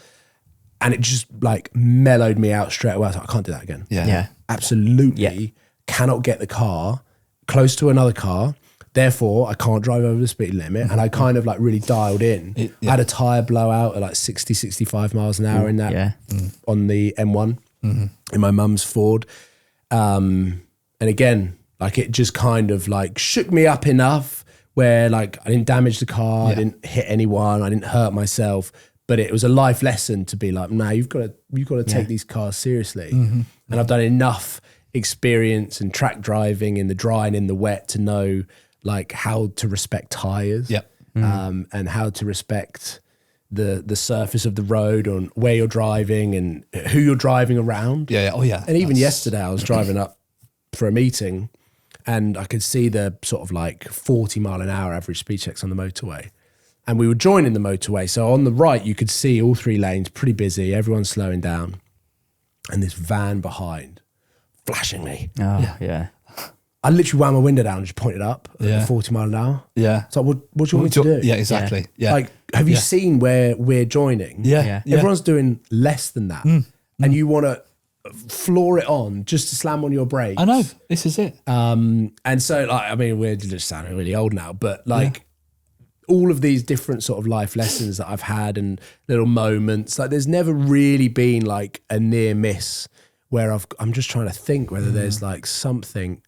And it just like mellowed me out straight away. I was like, I can't do that again. Yeah. Absolutely cannot get the car close to another car. Therefore, I can't drive over the speed limit. And I kind of like really dialed in. I had a tyre blowout at like 60, 65 miles an hour in that on the M1 in my mum's Ford. And again, like it just kind of like shook me up enough where like I didn't damage the car, I didn't hit anyone, I didn't hurt myself. But it was a life lesson to be like, nah, you've got to take these cars seriously. And I've done enough experience and track driving in the dry and in the wet to know like how to respect tires, and how to respect the surface of the road on where you're driving and who you're driving around. And even yesterday, I was driving up for a meeting, and I could see the sort of like 40 mile an hour average speed checks on the motorway. And we were joining the motorway. So on the right, you could see all 3 lanes, pretty busy, everyone's slowing down. And this van behind, flashing me. I literally wound my window down and just pointed up at 40 mile an hour. It's like, what do you want me to do? Yeah, exactly. Like, have you seen where we're joining? Everyone's doing less than that. And you want to floor it on just to slam on your brakes. I know, this is it. And so, like, I mean, we're just sounding really old now, but like, all of these different sort of life lessons that I've had and little moments, like there's never really been like a near miss where I'm just trying to think whether there's like something.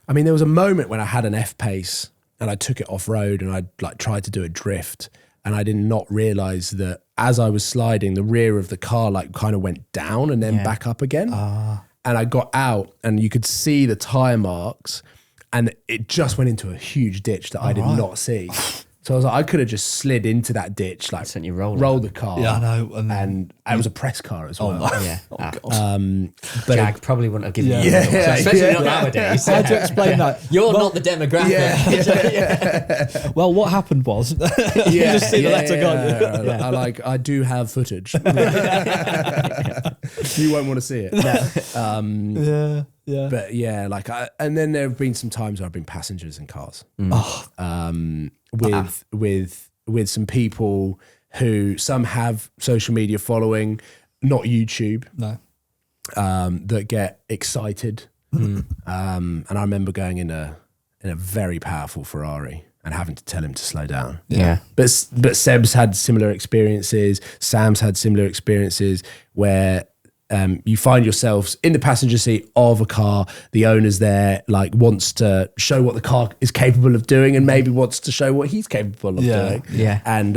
I mean, there was a moment when I had an F-Pace and I took it off road and I like tried to do a drift, and I did not realize that as I was sliding, the rear of the car like kind of went down and then back up again. And I got out and you could see the tire marks, and it just went into a huge ditch that I did not see. So I was like, I could have just slid into that ditch, like roll the car. Yeah, I know. And it was a press car as well. But Jag probably wouldn't have given you especially not nowadays. How to explain that? You're not the demographic. Well, what happened was, you just see the letter gone. I do have footage. You won't want to see it. But yeah, like, and then there have been some times where I've been passengers in cars. With some people who some have social media following, not YouTube. That get excited. And I remember going in a very powerful Ferrari and having to tell him to slow down. But Seb's had similar experiences. Sam's had similar experiences where you find yourselves in the passenger seat of a car. The owner's there, like wants to show what the car is capable of doing, and maybe wants to show what he's capable of doing. And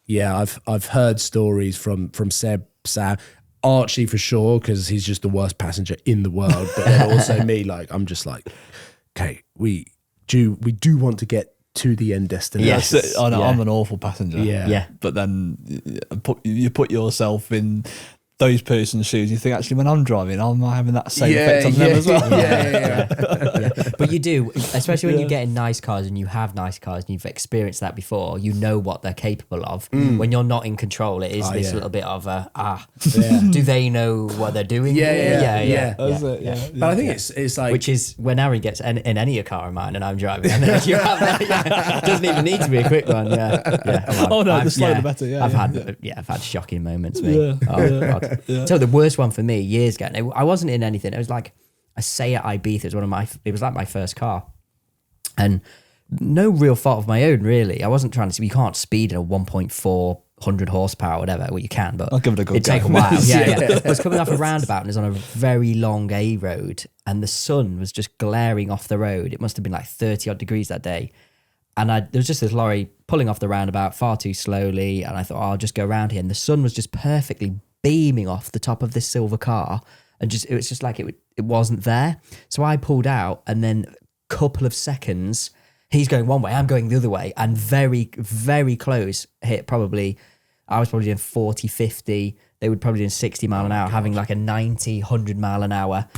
I've heard stories from Seb, Sam, Archie for sure, because he's just the worst passenger in the world. But then also me, like I'm just like, okay, we do want to get to the end destination. Yes, I know, I'm an awful passenger. But then you put yourself in those person's shoes, you think actually when I'm driving, I'm having that same effect on them as well. But you do, especially when you get in nice cars and you have nice cars and you've experienced that before, you know what they're capable of. When you're not in control, it is this little bit of do they know what they're doing? But I think it's like, which is when Aaron gets in any car of mine and I'm driving, and then you have that, it doesn't even need to be a quick one. The slower the better. I've had shocking moments. God. So the worst one for me years ago, I wasn't in anything. It was like a Seat Ibiza. It was like my first car, and no real fault of my own really. I wasn't trying to. You can't speed in a 1.4 100 horsepower, whatever. Well, you can, but I'll give it a go. It'd take a while. I was coming off a roundabout and it was on a very long A road, and the sun was just glaring off the road. It must have been like 30 odd degrees that day. And there was just this lorry pulling off the roundabout far too slowly, and I thought, I'll just go around here. And the sun was just perfectly beaming off the top of this silver car, and it was just like it wasn't there. So I pulled out, and then a couple of seconds, he's going one way, I'm going the other way, and very, very close hit. I was probably doing 40, 50. They would probably doing 60 mile an hour, having like a 90, 100 mile an hour,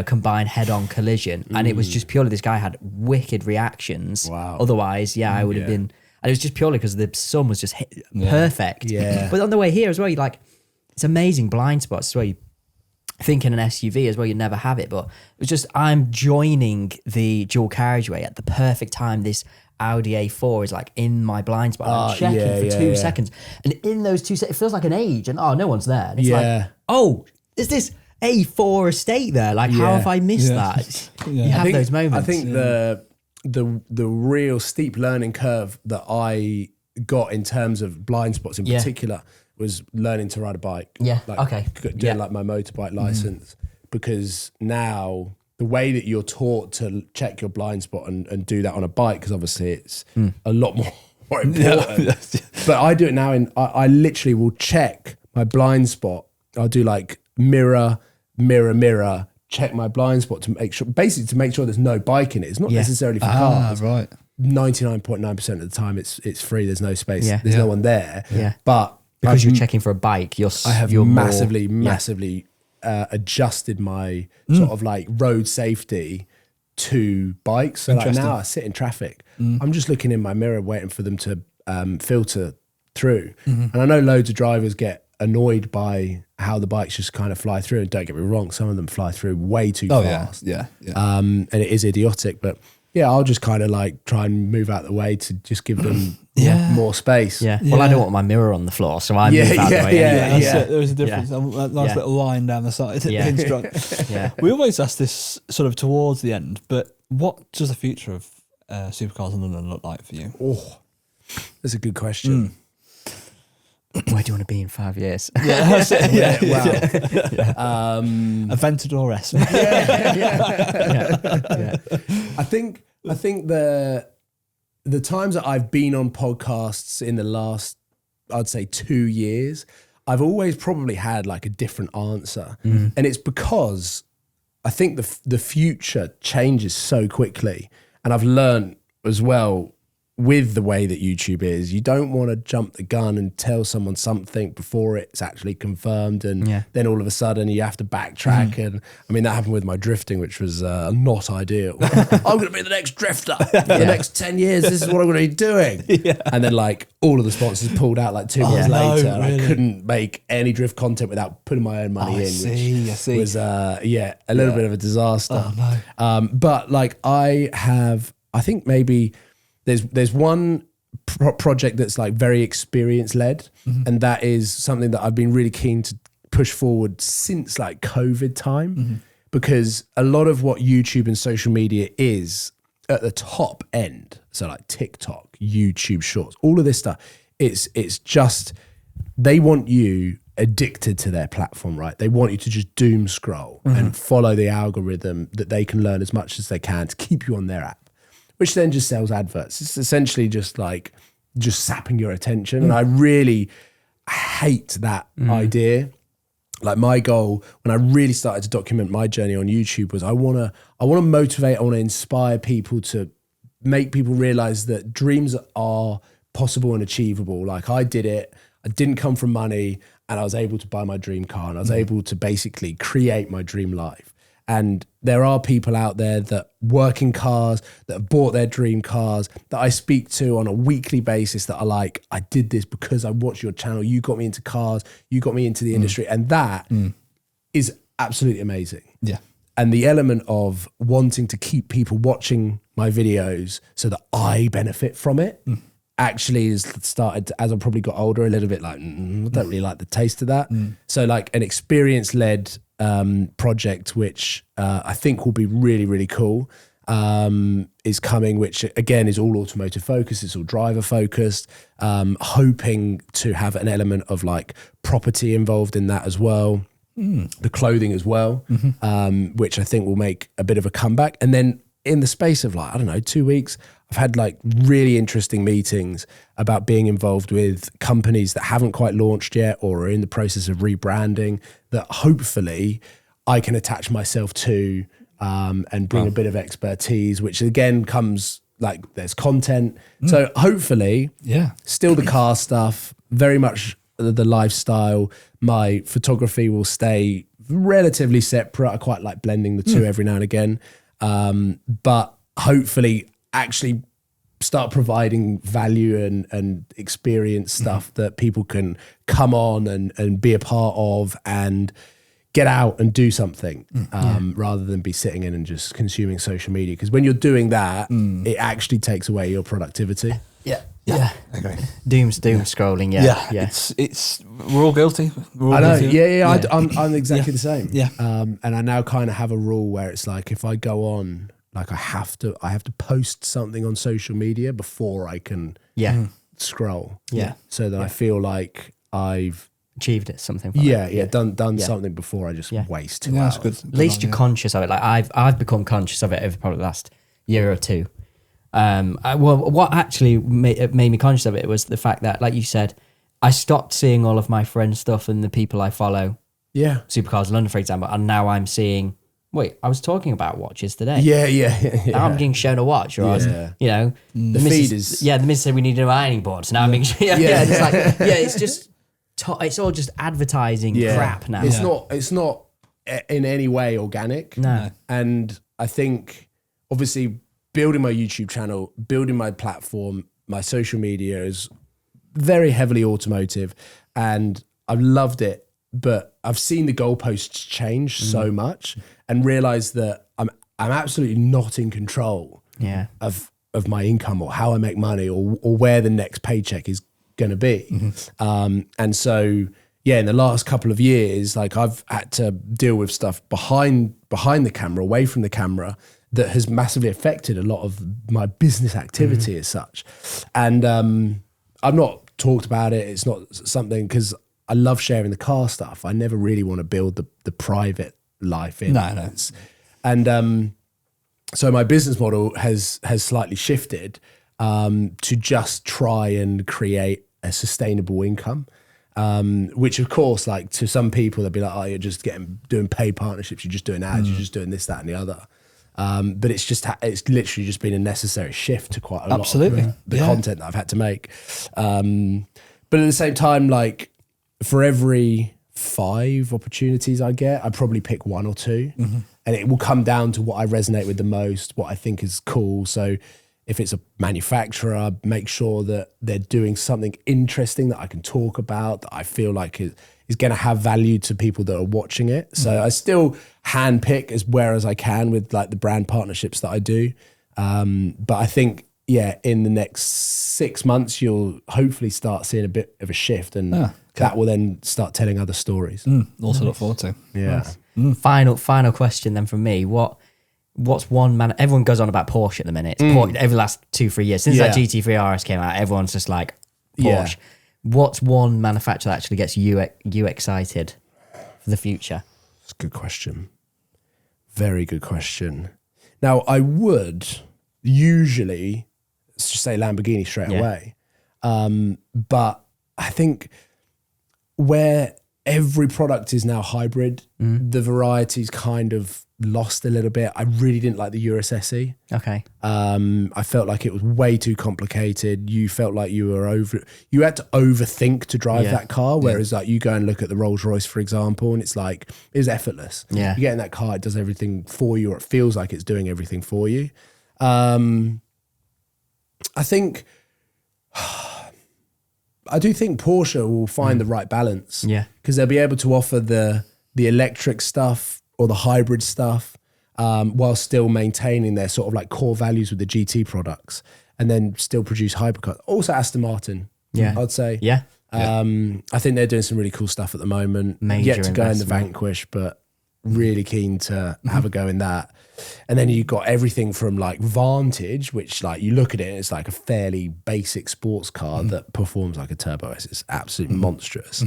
combined head-on collision. And it was just purely this guy had wicked reactions. Wow. Otherwise, I would have been. And it was just purely because the sun was just perfect. But on the way here as well, it's amazing blind spots where thinking an SUV as well, you'd never have it. But it was just, I'm joining the dual carriageway at the perfect time. This Audi A4 is like in my blind spot. I'm checking for 2 seconds. And in those 2 seconds, it feels like an age. And no one's there. And it's like, is this A4 estate there? Like, how have I missed that? You have those moments. I think the real steep learning curve that I got in terms of blind spots in particular was learning to ride a bike. Doing like my motorbike license, because now the way that you're taught to check your blind spot and do that on a bike, because obviously it's a lot more important. But I do it now I literally will check my blind spot. I'll do like mirror, check my blind spot to make sure, basically to make sure there's no bike in it. It's not necessarily for cars. Right. 99.9% of the time it's free. There's no space. There's no one there. But because you're checking for a bike, I have massively adjusted my sort of like road safety to bikes. So like now I sit in traffic. I'm just looking in my mirror waiting for them to filter through. And I know loads of drivers get annoyed by how the bikes just kind of fly through. And don't get me wrong, some of them fly through way too fast. And it is idiotic, but I'll just kind of like try and move out the way to just give them more space. Well, I don't want my mirror on the floor, so I move out the way. There's a difference. A nice little line down the side. We always ask this sort of towards the end, but what does the future of Supercars of London look like for you? Oh, that's a good question. Where do you want to be in 5 years? Aventador S. I think the times that I've been on podcasts in the last, I'd say 2 years, I've always probably had like a different answer. And it's because I think the future changes so quickly. And I've learned as well, with the way that YouTube is, you don't want to jump the gun and tell someone something before it's actually confirmed, and then all of a sudden you have to backtrack. And I mean, that happened with my drifting, which was not ideal. I'm going to be the next drifter for the next 10 years. This is what I'm going to be doing. And then like all of the sponsors pulled out like 2 months later. And I couldn't make any drift content without putting my own money in, which was a little bit of a disaster. But like I think maybe there's one project that's like very experience led, and that is something that I've been really keen to push forward since like COVID time, because a lot of what YouTube and social media is at the top end, so like TikTok, YouTube Shorts, all of this stuff, it's just, they want you addicted to their platform, right? They want you to just doom scroll and follow the algorithm that they can learn as much as they can to keep you on their app, which then just sells adverts. It's essentially just sapping your attention. And I really hate that idea. Like my goal when I really started to document my journey on YouTube was I want to motivate, I want to inspire people, to make people realize that dreams are possible and achievable. Like I did it. I didn't come from money, and I was able to buy my dream car, and I was able to basically create my dream life. And there are people out there that work in cars, that have bought their dream cars, that I speak to on a weekly basis, that are like, I did this because I watched your channel. You got me into cars. You got me into the industry. And that is absolutely amazing. Yeah. And the element of wanting to keep people watching my videos so that I benefit from it actually has started, as I probably got older, a little bit like, I don't really like the taste of that. So like an experience-led project, which I think will be really, really cool, is coming, which again is all automotive focused, it's all driver focused, hoping to have an element of like property involved in that as well, the clothing as well, which I think will make a bit of a comeback. And then in the space of like, I don't know, 2 weeks, I've had like really interesting meetings about being involved with companies that haven't quite launched yet or are in the process of rebranding, that hopefully I can attach myself to and bring a bit of expertise, which again comes like there's content. So hopefully, still the car stuff, very much the lifestyle. My photography will stay relatively separate. I quite like blending the two every now and again. But hopefully actually start providing value and experience stuff that people can come on and be a part of and get out and do something rather than be sitting in and just consuming social media. Because when you're doing that, it actually takes away your productivity. Yeah. Okay. Doom scrolling. Yeah. It's we're all guilty. We're all I know. guilty. Yeah. I'm exactly the same. Yeah. And I now kind of have a rule where it's like, if I go on, like I have to post something on social media before I can scroll. Yeah. So that I feel like I've achieved it, something. Done something before I just waste 2 hours. That's good. At least you're conscious of it. Like I've become conscious of it over probably the last year or two. What actually made me conscious of it was the fact that, like you said, I stopped seeing all of my friends' stuff and the people I follow. Yeah. Supercars of London, for example, and now I'm seeing. Wait, I was talking about watches today. Yeah. Now I'm being shown a watch, or I was, the feed is. Yeah, the missus said we need an ironing board, so now I'm being. It's like it's just. It's all just advertising crap now. It's not in any way organic. No. And I think, obviously, building my YouTube channel, building my platform, my social media is very heavily automotive, and I've loved it. But I've seen the goalposts change so much, and realised that I'm absolutely not in control of my income or how I make money or where the next paycheck is going to be. And so in the last couple of years, like I've had to deal with stuff behind the camera, away from the camera, that has massively affected a lot of my business activity as such. And I've not talked about it. It's not something, because I love sharing the car stuff. I never really want to build the private life in. No. And so my business model has slightly shifted to just try and create a sustainable income, which of course, like to some people, they'll be like, oh, you're just doing paid partnerships, you're just doing ads, you're just doing this, that, and the other. But it's literally just been a necessary shift to quite a lot of the content that I've had to make. But at the same time, like for every 5 opportunities I get, I probably pick 1 or 2, and it will come down to what I resonate with the most, what I think is cool. So if it's a manufacturer, make sure that they're doing something interesting that I can talk about, that I feel like is going to have value to people that are watching it. So I still handpick as I can with like the brand partnerships that I do. But I think, in the next 6 months, you'll hopefully start seeing a bit of a shift, and that will then start telling other stories. Also look forward to. Yeah. Nice. Final question then from me. What's one man? Everyone goes on about Porsche at the minute. Every last 2-3 years since that GT3 RS came out, everyone's just like Porsche. What's one manufacturer that actually gets you excited for the future? That's a good question. Very good question. Now, I would usually just say Lamborghini straight away, but I think where every product is now hybrid, the variety's kind of lost a little bit. I really didn't like the Urus SE. Okay. I felt like it was way too complicated. You felt like you had to overthink to drive that car, whereas like you go and look at the Rolls Royce, for example, and it's like, it's effortless. Yeah. You get in that car, it does everything for you, or it feels like it's doing everything for you. I do think Porsche will find the right balance. Yeah. Because they'll be able to offer the electric stuff or the hybrid stuff, while still maintaining their sort of like core values with the GT products, and then still produce hypercars. Also Aston Martin, I'd say. Yeah. I think they're doing some really cool stuff at the moment. Major Yet to go in the investment. Vanquish, but really keen to have a go in that. And then you've got everything from like Vantage, which like you look at it and it's like a fairly basic sports car that performs like a Turbo S. It's absolutely monstrous.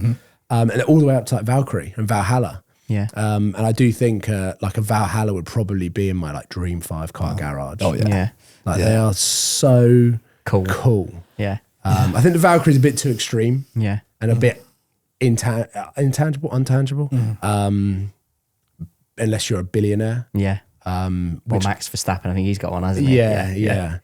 And all the way up to like Valkyrie and Valhalla. Yeah. And I do think like a Valhalla would probably be in my like dream 5 car garage. Oh yeah. Yeah. Like they are so cool. Yeah. I think the Valkyrie's a bit too extreme. Yeah. And a bit intangible, untangible. Unless you're a billionaire. Yeah. Well, Max Verstappen, I think he's got one, hasn't he? Yeah.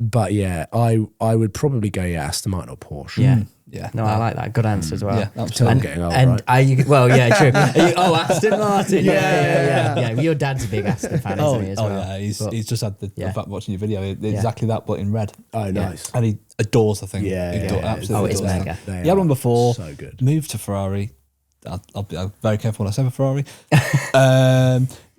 But yeah, I would probably go Aston Martin or Porsche. Yeah. Yeah. No, I like that. Good answer as well. Yeah, Until I'm getting old, and right? True. Aston Martin. Yeah. Your dad's a big Aston fan, isn't he, as well? Yeah, he's just had the fact watching your video, exactly that, but in red. Oh, nice. And he adores the thing. Yeah, He yeah. absolutely it's adores mega. it. He had one before, So good. moved to Ferrari, I'll be very careful when I say a Ferrari.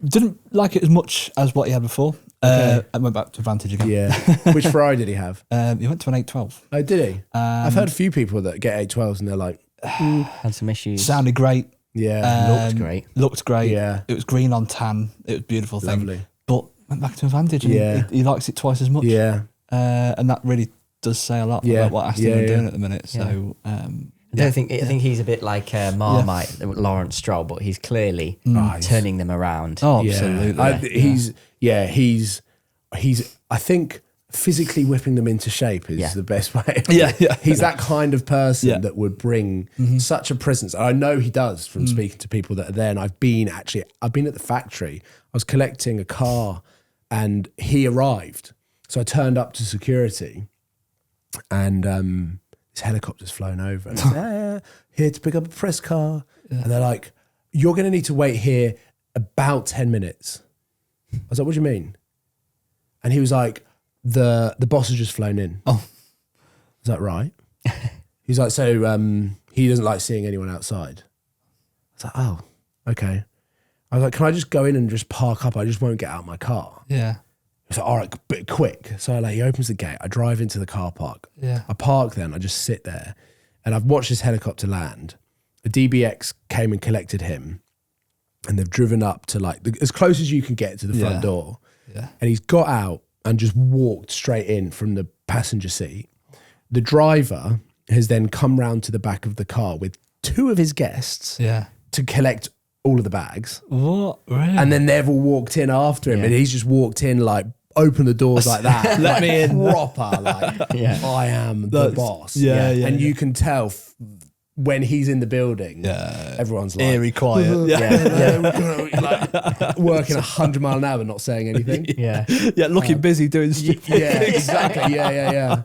Didn't like it as much as what he had before. I went back to Vantage again. Yeah. Which Ferrari did he have? He went to an 812. Oh, did he? I've heard a few people that get 812s and they're like, Had some issues. Sounded great. yeah, Looked great. Looked great. Yeah. It was green on tan. It was a beautiful thing. lovely. But went back to a Vantage and Yeah. he likes it twice as much. Yeah. And that really does say a lot Yeah. about what Aston Yeah, are yeah. doing at the minute. Yeah. So I think he's a bit like Marmite, Lawrence Stroll, but he's clearly turning them around. Oh, Yeah. absolutely. He's I think physically whipping them into shape is the best way. Yeah. He's that kind of person that would bring Mm-hmm. such a presence. And I know he does from speaking to people that are there. And I've been at the factory. I was collecting a car and he arrived. So I turned up to security and this helicopter's flown over. And I said, here to pick up a press car. And they're like, you're going to need to wait here about 10 minutes. I was like, what do you mean? And he was like, the boss has just flown in. Oh. Is that right? He's like, so he doesn't like seeing anyone outside. I was like, oh, okay. I was like, can I just go in and just park up? I just won't get out of my car. Yeah. He's like, all right, but quick. So he opens the gate. I drive into the car park. Yeah. I park there and I just sit there. And I've watched this helicopter land. A DBX came and collected him. And they've driven up to as close as you can get to the front door. Yeah. And he's got out and just walked straight in from the passenger seat. The driver has then come round to the back of the car with two of his guests to collect all of the bags. What? Really? And then they've all walked in after him and he's just walked in open the doors like that. Let me in. Proper, I am the boss. Yeah. And you can tell when he's in the building, everyone's like, eerie quiet. working 100 mile an hour, not saying anything. Looking busy doing stupid. Yeah, exactly. Yeah.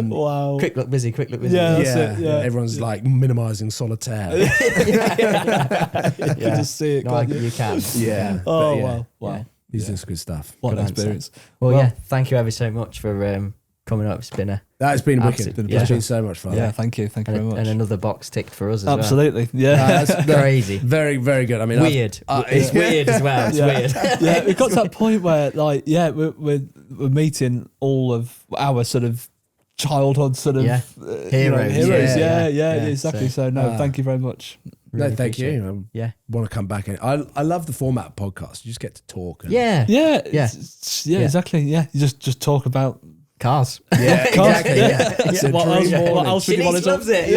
Wow. Quick look busy. Yeah, that's it, yeah. Everyone's minimizing solitaire. You can just see it. No, Can't you? you can. Yeah. Oh, But wow. Yeah. He's doing some good stuff. What Good an answer. experience. Well, thank you ever so much for coming up. It's been That's been wicked. Absolutely. It's been so much fun. Yeah, thank you. Thank you very much. and another box ticked for us as Absolutely. Yeah. That's well. Crazy. Very, very good. I mean, Weird. It's weird as well. It's weird. Yeah, we've got to that point where, we're meeting all of our sort of childhood sort of Heroes. heroes. Yeah. Yeah, exactly. So thank you very much. Really no, thank appreciate you. Yeah. Want to come back in. I love the format of podcast. You just get to talk. And Yeah. Yeah, Yeah. Exactly. Yeah, you just talk about Cars. Yeah, exactly. Yeah. That's it. What else would you want to loves it.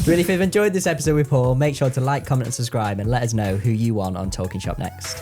Really, if you've enjoyed this episode with Paul, make sure to like, comment and subscribe and let us know who you want on Talkin Shop next.